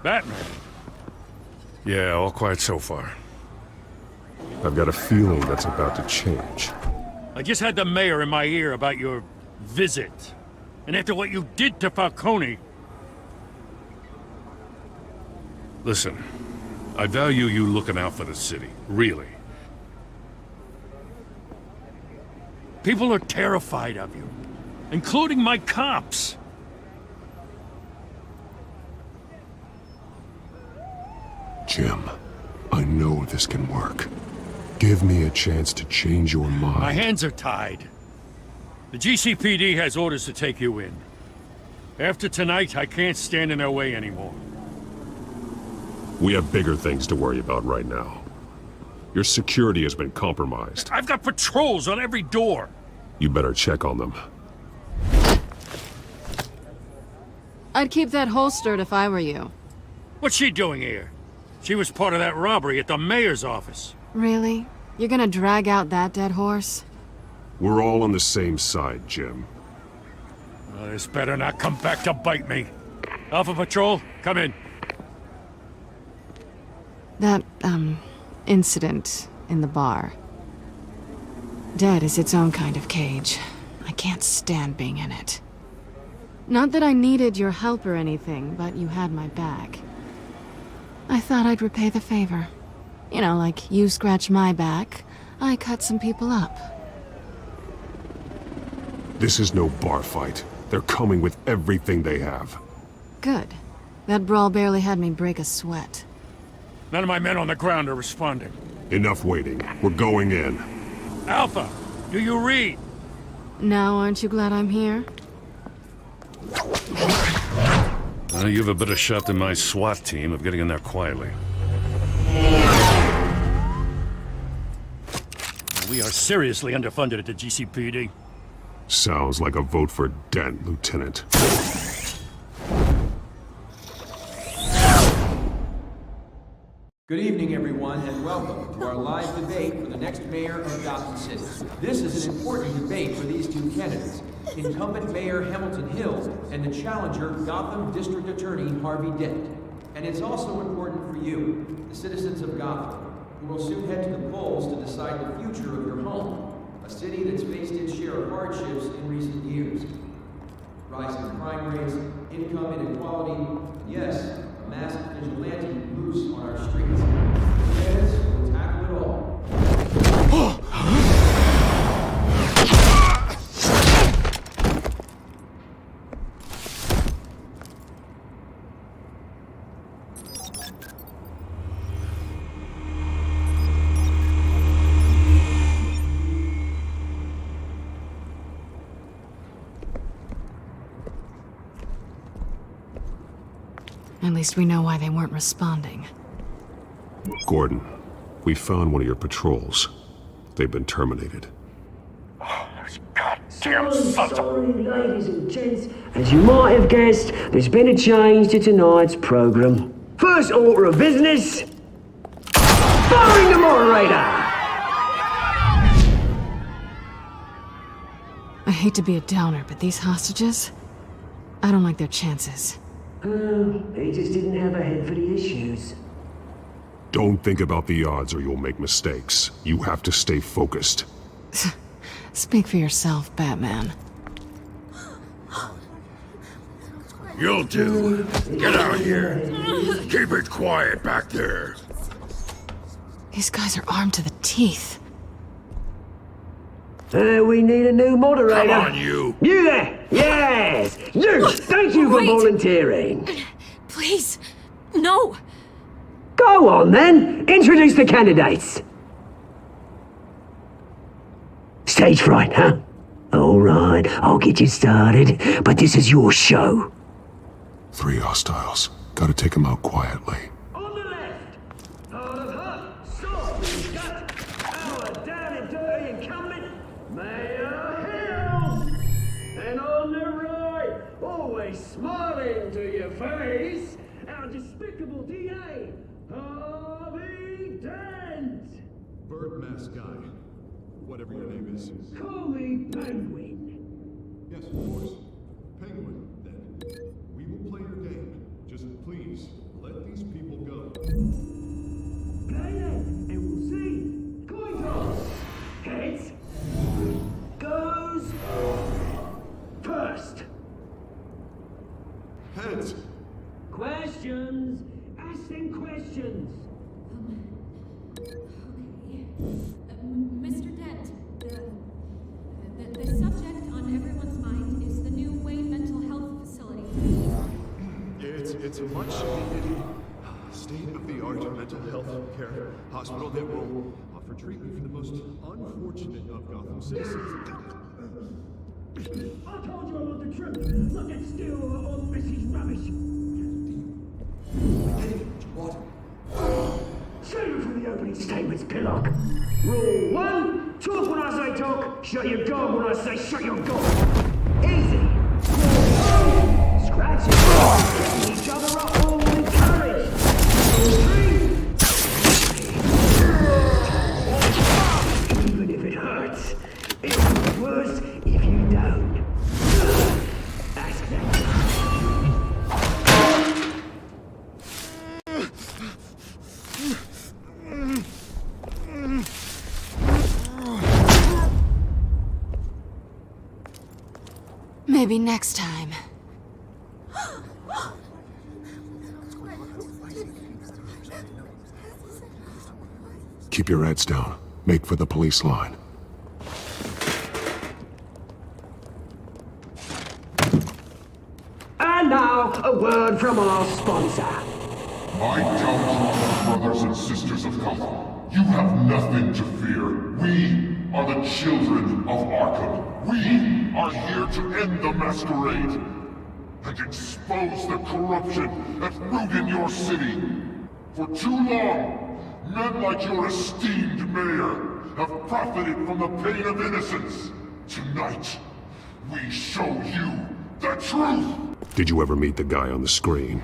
Batman. Yeah, all quiet so far. I've got a feeling that's about to change. I just had the mayor in my ear about your visit. And after what you did to Falcone... Listen, I value you looking out for the city, really. People are terrified of you, including my cops. Jim, I know this can work. Give me a chance to change your mind. My hands are tied. The GCPD has orders to take you in. After tonight, I can't stand in their way anymore. We have bigger things to worry about right now. Your security has been compromised. I've got patrols on every door. You better check on them. I'd keep that holstered if I were you. What's she doing here? She was part of that robbery at the mayor's office. Really? You're gonna drag out that dead horse? We're all on the same side, Jim. Well, this better not come back to bite me. Alpha Patrol, come in. That, incident in the bar. Dead is its own kind of cage. I can't stand being in it. Not that I needed your help or anything, but you had my back. I thought I'd repay the favor. You know, like you scratch my back, I cut some people up. This is no bar fight. They're coming with everything they have. Good. That brawl barely had me break a sweat. None of my men on the ground are responding. Enough waiting. We're going in. Alpha, do you read? Now aren't you glad I'm here? You have a better shot than my SWAT team of getting in there quietly. We are seriously underfunded at the GCPD. Sounds like a vote for Dent, Lieutenant. Good evening, everyone, and welcome to our live debate for the next mayor of Gotham City. This is an important debate for these two candidates, incumbent Mayor Hamilton Hill and the challenger Gotham District Attorney Harvey Dent. And it's also important for you, the citizens of Gotham, who will soon head to the polls to decide the future of your home, a city that's faced its share of hardships in recent years. Rising crime rates, income inequality, and yes, a masked vigilante loose on our streets. Candidates will tackle it all. At least we know why they weren't responding. Gordon, we found one of your patrols. They've been terminated. Goddamn sons of... Sorry, ladies and gents. As you might have guessed, there's been a change to tonight's program. First order of business... firing the moderator! I hate to be a downer, but these hostages... I don't like their chances. He just didn't have a head for the issues. Don't think about the odds or you'll make mistakes. You have to stay focused. Speak for yourself, Batman. You'll do. Get out here. Keep it quiet back there. These guys are armed to the teeth. We need a new moderator. Come on, you. You there! Yes! You! Thank you for volunteering. Please, no. Go on, then. Introduce the candidates. Stage fright, huh? All right, I'll get you started, but this is your show. 3 hostiles. Gotta take him out quietly. On the left, hard of heart, soft and gut, our down and dirty incumbent, Mayor Hill. And on the right, always smiling to your face, our despicable DA, Harvey Dent. Bird mask guy. Whatever your name is. Call me Penguin. Yes, of course. Penguin, then. We will play your game. Just please, let these people go. Play then, and we'll see. Coin toss. Heads. Goes. First. Heads. Questions. Ask them questions. Mr. Dent, the subject on everyone's mind is the new Wayne Mental Health Facility. It's a much needed state-of-the-art mental health care hospital that will offer treatment for the most unfortunate of Gotham citizens. I told you I want the truth. Look at still on Mrs. Rubbish. What? Save it for the opening statements, Pillock. Rule 1, talk when I say talk, shut your gob when I say shut your gob. Easy. Rule 2, scratch it. Getting each other up all encouraged. Rule 3, even if it hurts, it'll be worse if you don't. Ask them. Maybe next time. Keep your heads down. Make for the police line. And now, a word from our sponsor. My downtrodden brothers and sisters of Gotham, you have nothing to fear. We are the children of Arkham. We are here to end the masquerade and expose the corruption at root in your city. For too long, men like your esteemed mayor have profited from the pain of innocence. Tonight, we show you the truth! Did you ever meet the guy on the screen?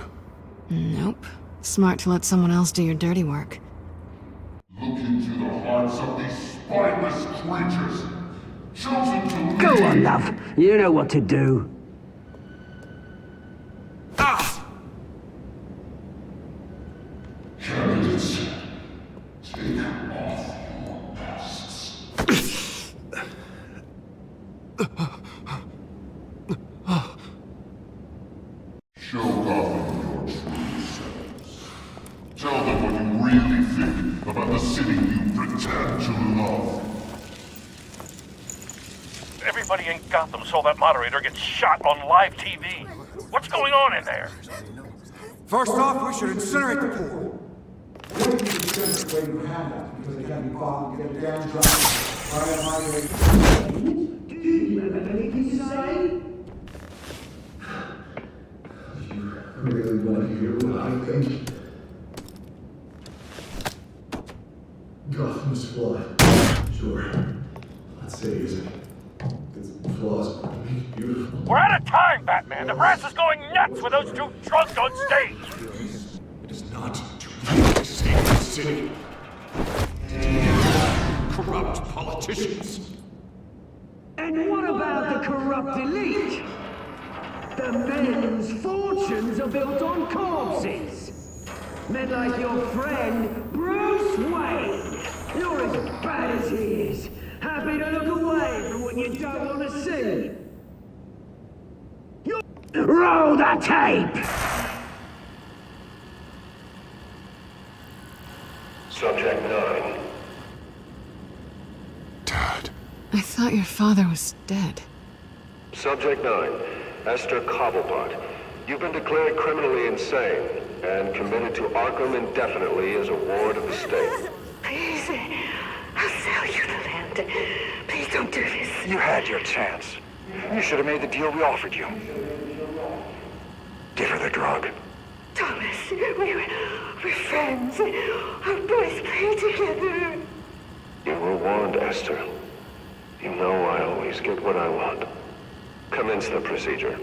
Nope. Smart to let someone else do your dirty work. Look into the hearts of these spineless creatures, chosen to Go lead. on, love. You know what to do. Candidates, take off your masks. Show Gotham your true selves. Tell them what you really think about the city you pretend to love. Everybody in Gotham saw that moderator get shot on live TV. What's going on in there? First off, we should incinerate the poor. Do you have anything to say? Really want to hear what I think? Gotham's flawed. Sure. Let's say it's flaws make it beautiful. We're out of time, Batman. The brass is going nuts with those two drunks on stage. It is not to save the city. Corrupt politicians. And what about the corrupt elite? The men's fortunes are built on corpses. Men like your friend, Bruce Wayne. You're as bad as he is. Happy to look away from what you don't want to see. Roll the tape! Subject 9. I thought your father was dead. Subject 9. Esther Cobblepot. You've been declared criminally insane and committed to Arkham indefinitely as a ward of the state. Please, I'll sell you the land. Please don't do this. You had your chance. You should have made the deal we offered you. Give her the drug. Thomas. We're friends. Our boys play together. You were warned, Esther. You know I always get what I want. Commence the procedure.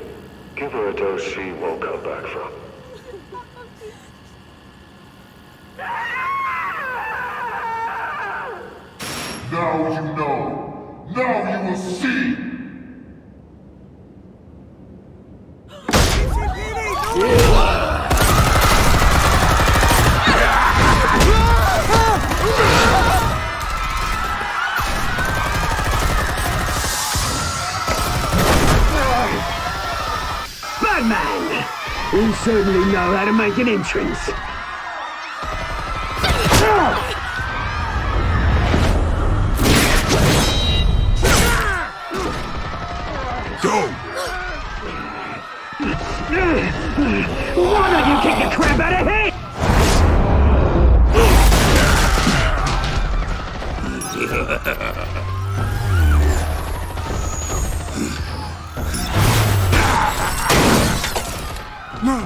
Give her a dose she won't come back from. Now you know. Now you will see. Batman! You certainly know how to make an entrance. Go! Why don't you kick the crap out of him? No!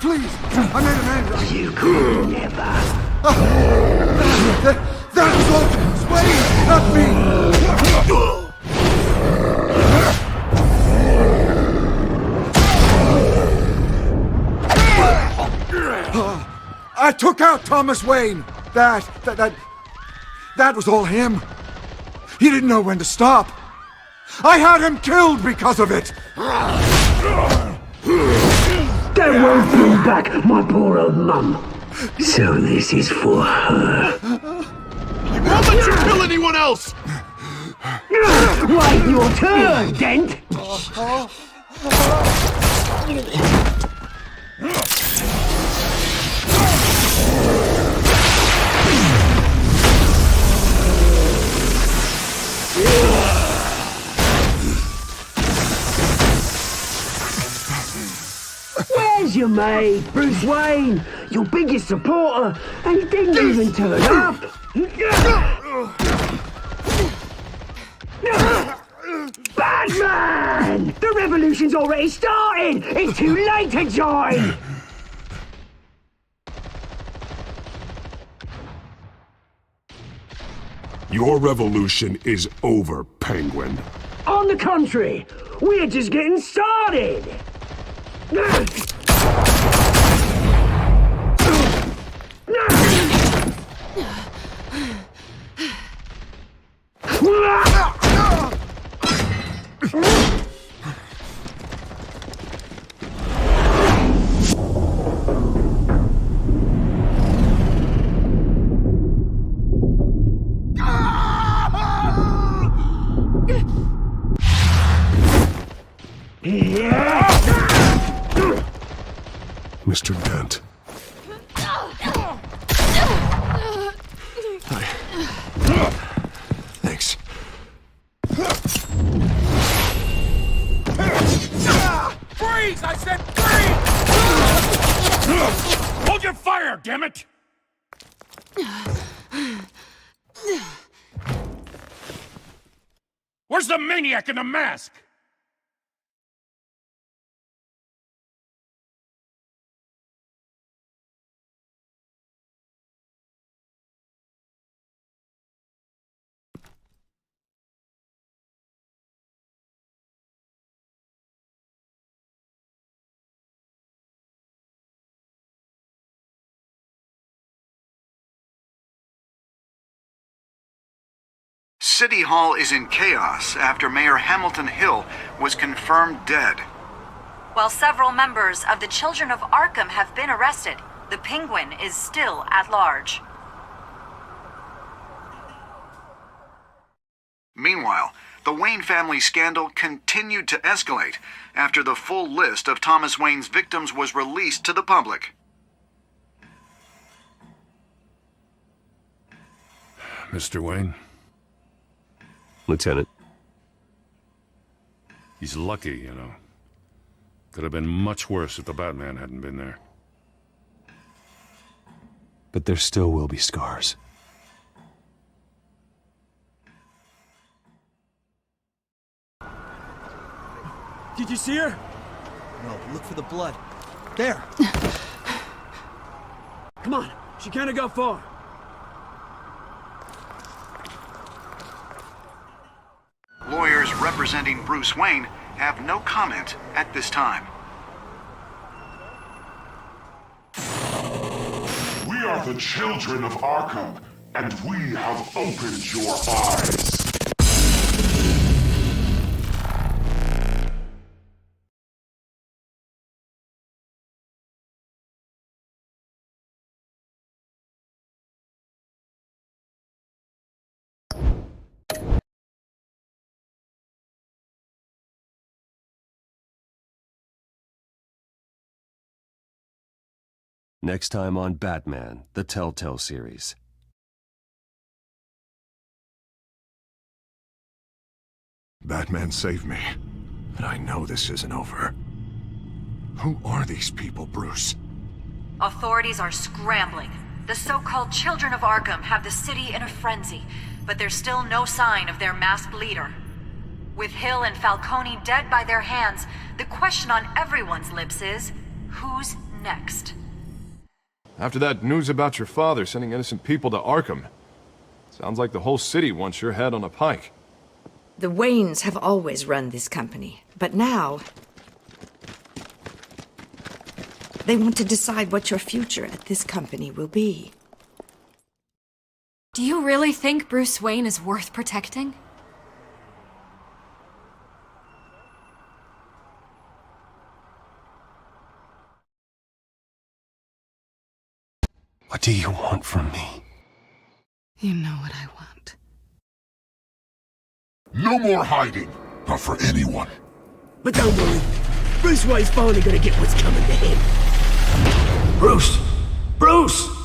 Please! I made an end! You could never. That was all Wayne, not me! I took out Thomas Wayne! That was all him. He didn't know when to stop. I had him killed because of it! That won't bring back my poor old mum. So this is for her. He won't let you kill anyone else! Wait your turn, Dent! Where's your mate, Bruce Wayne? Your biggest supporter, and he didn't even turn up! Batman! The revolution's already started! It's too late to join! Your revolution is over, Penguin. On the contrary, we're just getting started! Mr. Dent. Thanks. Freeze! I said freeze! Hold your fire, damn it! Where's the maniac in the mask? City Hall is in chaos after Mayor Hamilton Hill was confirmed dead. While several members of the Children of Arkham have been arrested, the Penguin is still at large. Meanwhile, the Wayne family scandal continued to escalate after the full list of Thomas Wayne's victims was released to the public. Mr. Wayne? Lieutenant. He's lucky, you know. Could have been much worse if the Batman hadn't been there. But there still will be scars. Did you see her? No, look for the blood. There. Come on, she can't have got far. Lawyers representing Bruce Wayne have no comment at this time. We are the children of Arkham, and we have opened your eyes. Next time on Batman, the Telltale series. Batman saved me, but I know this isn't over. Who are these people, Bruce? Authorities are scrambling. The so-called Children of Arkham have the city in a frenzy, but there's still no sign of their masked leader. With Hill and Falcone dead by their hands, the question on everyone's lips is, who's next? After that news about your father sending innocent people to Arkham, sounds like the whole city wants your head on a pike. The Waynes have always run this company, but now they want to decide what your future at this company will be. Do you really think Bruce Wayne is worth protecting? What do you want from me? You know what I want. No more hiding. Not for anyone. But don't worry. Bruce Wayne's finally gonna get what's coming to him. Bruce! Bruce!